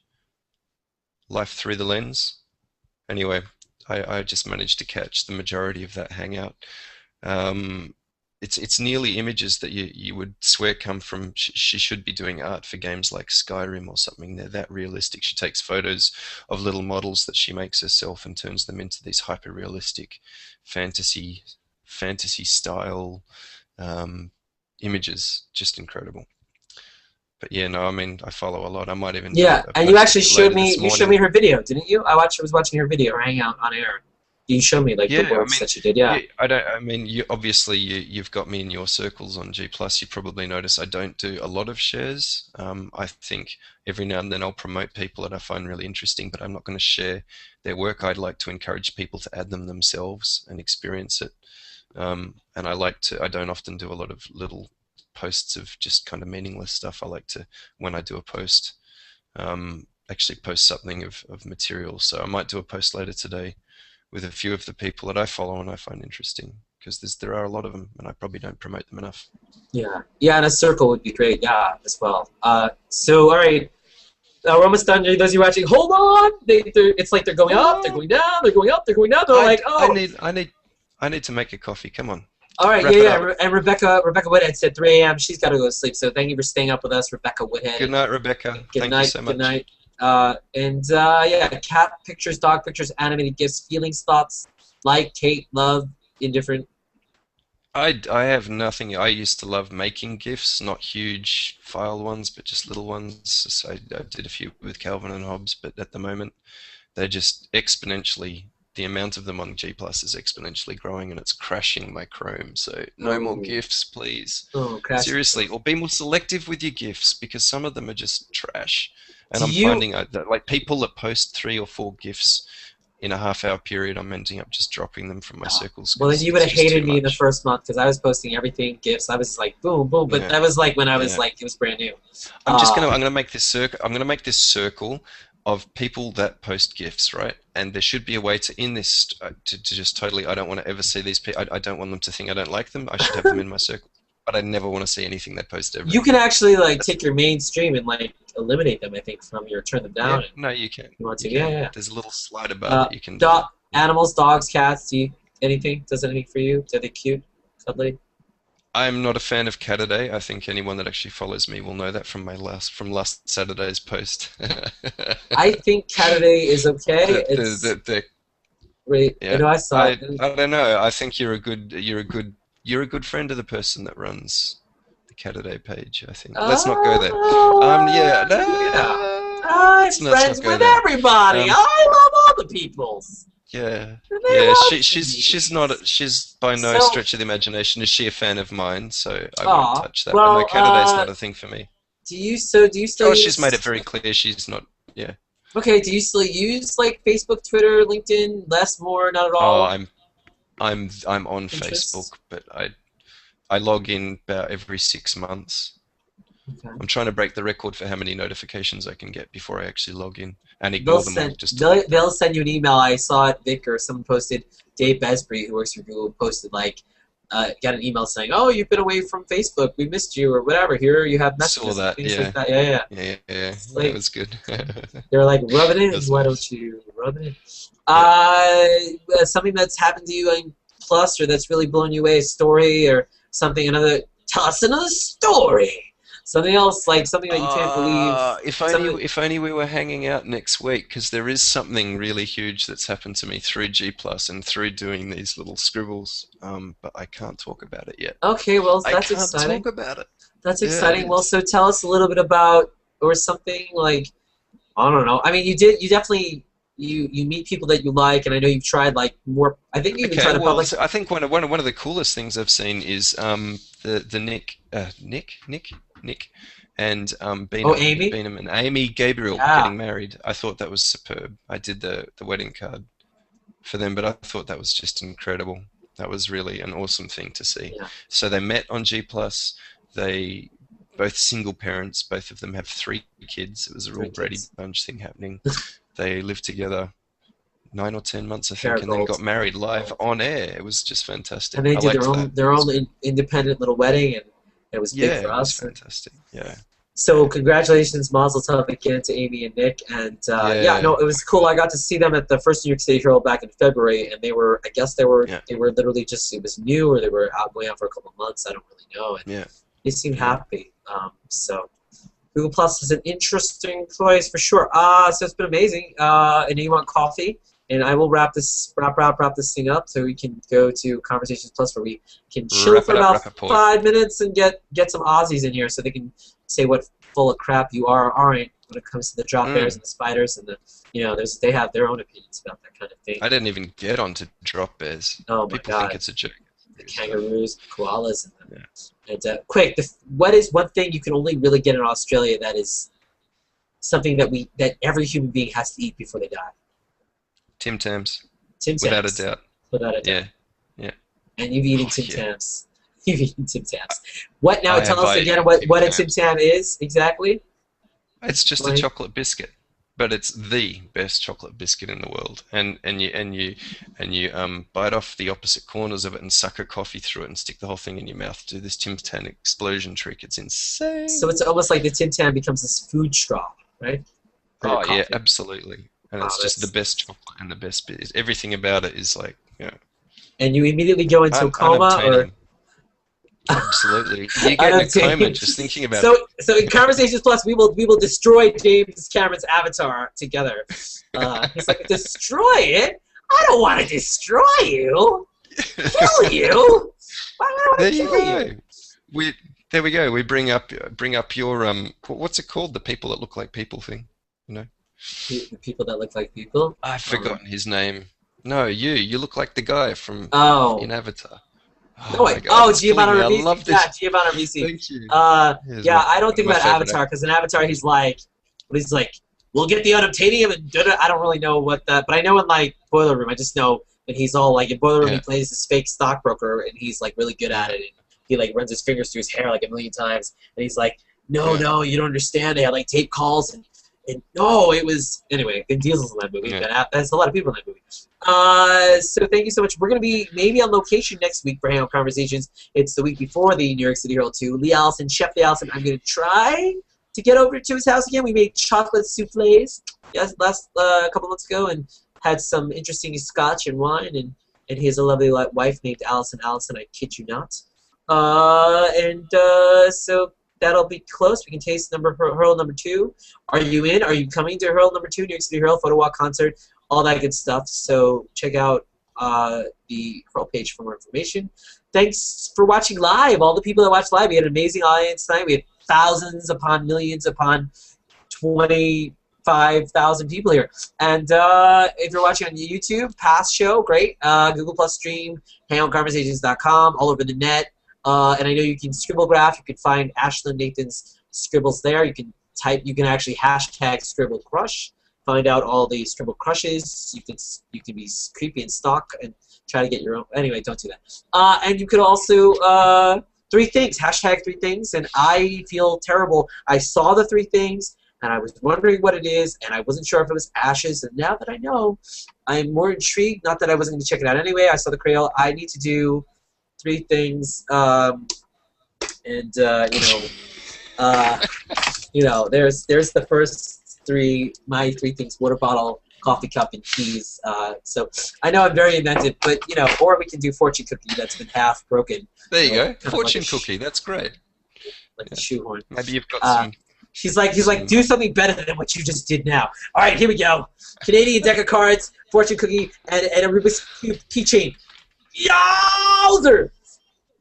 Life Through the Lens. Anyway, I just managed to catch the majority of that Hangout. It's nearly images that you would swear come from. She should be doing art for games like Skyrim or something. They're that realistic. She takes photos of little models that she makes herself and turns them into these hyper-realistic fantasy style images. Just incredible. But yeah, no, I mean, I follow a lot. I might even and you actually showed me her video, didn't you? I was watching her video, Hangout on Air. You showed me the works that you did. Yeah. I mean, you've got me in your circles on G+. You probably notice I don't do a lot of shares. I think every now and then I'll promote people that I find really interesting, but I'm not going to share their work. I'd like to encourage people to add them themselves and experience it. And I don't often do a lot of little posts of just kind of meaningless stuff. I like to, when I do a post, actually post something of material. So I might do a post later today with a few of the people that I follow and I find interesting, because there are a lot of them and I probably don't promote them enough. Yeah, and a circle would be great, as well. So, all right, we're almost done. Those of you watching, hold on! It's like they're going up, they're going down, they're going up, they're going down. They're like, oh! I need to make a coffee. Come on. All right, and Rebecca Woodhead said 3 a.m. She's got to go to sleep, so thank you for staying up with us, Rebecca Woodhead. Good night, Rebecca. Thank you so much. Good night. Cat pictures, dog pictures, animated gifs, feelings, thoughts, like, hate, love, indifferent. I have nothing. I used to love making GIFs, not huge file ones, but just little ones. So I did a few with Calvin and Hobbes, but at the moment they're just exponentially, the amount of them on G+ is exponentially growing and it's crashing my Chrome. So no more GIFs, please. Seriously, or be more selective with your GIFs, because some of them are just trash. And I'm finding that like people that post 3 or 4 GIFs in a half-hour period, I'm ending up just dropping them from my circles. Well, then you would have hated me in the first month, because I was posting everything GIFs. I was like boom, boom, but that was like when I was like it was brand new. I'm gonna make this circle. I'm gonna make this circle of people that post GIFs, right? And there should be a way to this to just totally. I don't want to ever see these people. I don't want them to think I don't like them. I should have them in my circle. But I never want to see anything they post ever. You can actually take your mainstream and eliminate them. I think from your turn them down. Yeah, no, you can. You want to? Yeah. There's a little slider bar that you can. Animals, dogs, cats. Anything? Does anything for you? Are they cute, cuddly? I'm not a fan of Cataday. I think anyone that actually follows me will know that from last Saturday's post. I think Cataday is okay. Wait, yeah. I saw it. I don't know. I think you're a good friend of the person that runs the Cataday page, I think. Let's not go there. I'm friends with everybody. I love all the peoples. Yeah. She's by no stretch of the imagination is she a fan of mine, so I won't touch that. But no, Cataday's not a thing for me. Do you still she's made it very clear she's not. Yeah. Okay, do you still use Facebook, Twitter, LinkedIn, less, more, not at all? Oh, I'm on Facebook, but I log in about every 6 months. Okay. I'm trying to break the record for how many notifications I can get before I actually log in and ignore them all. They'll send you an email. I saw it, Vic, or someone posted, Dave Besbury, who works for Google, posted got an email saying, "Oh, you've been away from Facebook. We missed you," or whatever. Here you have messages. Saw that, things yeah. like that. Yeah. That was good. They're like, rub it in. Why don't you rub it in? Something that's happened to you in Plus, or that's really blown you away, a story or something. Tell us another story. Something else, something that you can't believe. If only we were hanging out next week, because there is something really huge that's happened to me through G+ and through doing these little scribbles, but I can't talk about it yet. Okay, well, that's exciting. I can't talk about it. That's exciting. Well, so tell us a little bit about, or something I don't know. I mean, you definitely you meet people that you like, and I know you've tried more. I think you even tried to publish. So I think one of the coolest things I've seen is the Nick and Beanham and Amy Gabriel getting married. I thought that was superb. I did the wedding card for them, but I thought that was just incredible. That was really an awesome thing to see. Yeah. So they met on G+. They both single parents. Both of them have 3 kids. It was a real Brady Bunch thing happening. They live together. 9 or 10 months, I think, and then got married live on air. It was just fantastic. And they did their own independent little wedding, and it was big for us. Yeah, it was fantastic. Yeah. So congratulations, Mazel Tov again to Amy and Nick, and it was cool. I got to see them at the first New York City Herald back in February, and they were literally just, it was new, or they were going out for a couple of months. I don't really know, and they seemed happy. So Google Plus is an interesting place for sure. So it's been amazing. And you want coffee? And I will wrap this thing up so we can go to Conversations Plus, where we can chill for about Rappaport. 5 minutes and get some Aussies in here so they can say what full of crap you are or aren't when it comes to the drop bears and the spiders and they have their own opinions about that kind of thing. I didn't even get onto drop bears. Oh my People God. think it's a joke. The kangaroos, the koalas, and quick. What is one thing you can only really get in Australia that is something that every human being has to eat before they die? Tim Tams. Tim Tams. Without a doubt. Without a doubt. Yeah. And you've eaten Tim Tams. You've eaten Tim Tams. What now? Tell us again what a Tim Tam is exactly. It's just a chocolate biscuit, but it's the best chocolate biscuit in the world. And you bite off the opposite corners of it and suck a coffee through it and stick the whole thing in your mouth. Do this Tim Tam explosion trick. It's insane. So it's almost like the Tim Tam becomes this food straw, right? Oh yeah, absolutely. And it's just the best chocolate and the best bit. Everything about it is like, And you immediately go into a coma, or absolutely, you get in a coma just thinking about it. So in Conversations Plus, we will destroy James Cameron's avatar together. He's like, destroy it? I don't want to destroy you. Kill you? Why would I want to kill you? There we go. We bring up your what's it called? The people that look like people thing, The people that look like people? I've forgotten his name. No, you look like the guy from in Avatar. Giovanni Ribisi. I love this. Yeah, Giovanni Ribisi. Thank you. I don't think about Avatar, because in Avatar he's like, we'll get the unobtainium and I don't really know what that, but I know in like Boiler Room, I just know that he's all like, in Boiler Room he plays this fake stockbroker and he's like really good at it, and he like runs his fingers through his hair like a million times, and he's like, no, you don't understand. They had like tape calls and no, it was anyway. Vin Diesel's in that movie. There's a lot of people in that movie. So thank you so much. We're gonna be maybe on location next week for Hangout Conversations. It's the week before the New York City Herald 2. Chef Lee Allison. I'm gonna try to get over to his house again. We made chocolate souffles last couple months ago and had some interesting scotch and wine. And he has a lovely wife named Allison. I kid you not. So that'll be close. We can taste Herald number 2. Are you in? Are you coming to Herald number 2, New York City Herald, photo walk, concert, all that good stuff. So check out the Herald page for more information. Thanks for watching live. All the people that watched live, we had an amazing audience tonight. We had thousands upon millions upon 25,000 people here. And if you're watching on YouTube, past show, great. Google Plus stream, hangoutconversations.com, all over the net. And I know you can ScribbleGraph. You can find Ashlan Nathens scribbles there. You can actually hashtag ScribbleCrush. Find out all the Scribble crushes. You can be creepy and stalk and try to get your own. Anyway, don't do that. And you could also 3 things. Hashtag 3 things. And I feel terrible. I saw the 3 things and I was wondering what it is, and I wasn't sure if it was ashes. And now that I know, I'm more intrigued. Not that I wasn't going to check it out anyway. I saw the Crayola. I need to do 3 things, there's the first 3, my 3 things: water bottle, coffee cup, and keys. So I know I'm very inventive, but or we can do fortune cookie that's been half broken. There you go, fortune cookie. That's great. Like a shoehorn. Maybe you've got some. He's like, do something better than what you just did now. All right, here we go. Canadian deck of cards, fortune cookie, and a Rubik's Cube keychain. Yowzer!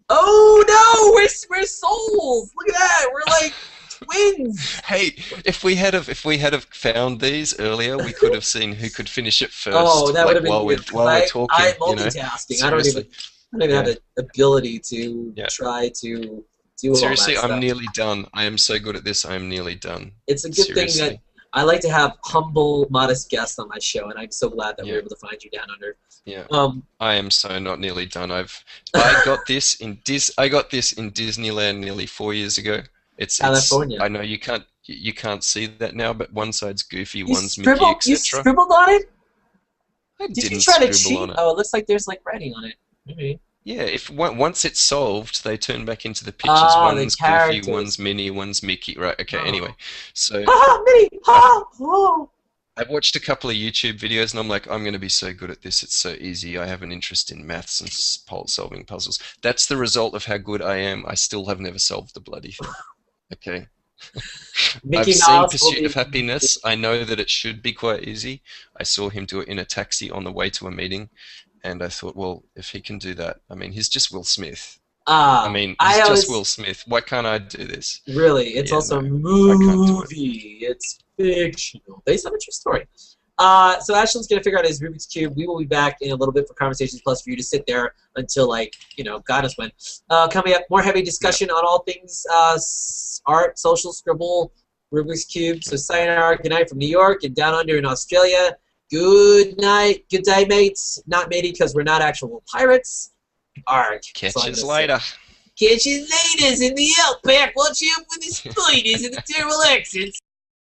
Oh no, we're souls. Look at that. We're like twins. Hey, if we had found these earlier, we could have seen who could finish it first. Oh, that would have been while we're talking. I'm multitasking. I don't even have the ability to try to do Seriously, all that I'm nearly done. I am so good at this. I am nearly done. It's a good thing that I like to have humble, modest guests on my show, and I'm so glad that we're able to find you down under. Yeah. I am so not nearly done. I got this in Disneyland nearly 4 years ago. It's California. I know you can't see that now, but one side's Goofy, one's Mickey, etc. You scribbled on it? I Did you didn't try to scribble cheat? on it. Oh, it looks like there's like writing on it. Maybe. Yeah, if once it's solved, they turn back into the pictures. Ah, the One's Goofy, characters. one's Minnie, one's Mickey. Right? Okay. Oh. Anyway, so Ha! Minnie! Ha! Oh! I've watched a couple of YouTube videos, and I'm like, I'm going to be so good at this. It's so easy. I have an interest in maths and solving puzzles. That's the result of how good I am. I still have never solved the bloody thing. Okay. Mickey I've seen Mouse will Pursuit be- of Happiness. I know that it should be quite easy. I saw him do it in a taxi on the way to a meeting, and I thought, well, if he can do that, I mean, he's just Will Smith. Ah, I mean, I he's always- just Will Smith. Why can't I do this? Really, it's Yeah, also a no, I can't do it. movie. It's fictional, based on a true story. So Ashlan's gonna figure out his Rubik's Cube. We will be back in a little bit for Conversations Plus for you to sit there until, like, you know, God knows when. Coming up, more heavy discussion on all things art, social, scribble, Rubik's Cube. So sayonara, good night from New York and down under in Australia. Good night, good day, mates. Not matey because we're not actual pirates. Arg. Catch That's all I'm us gonna say. later. Catch you later in the outback. Watch out for the spiders and the terrible accents.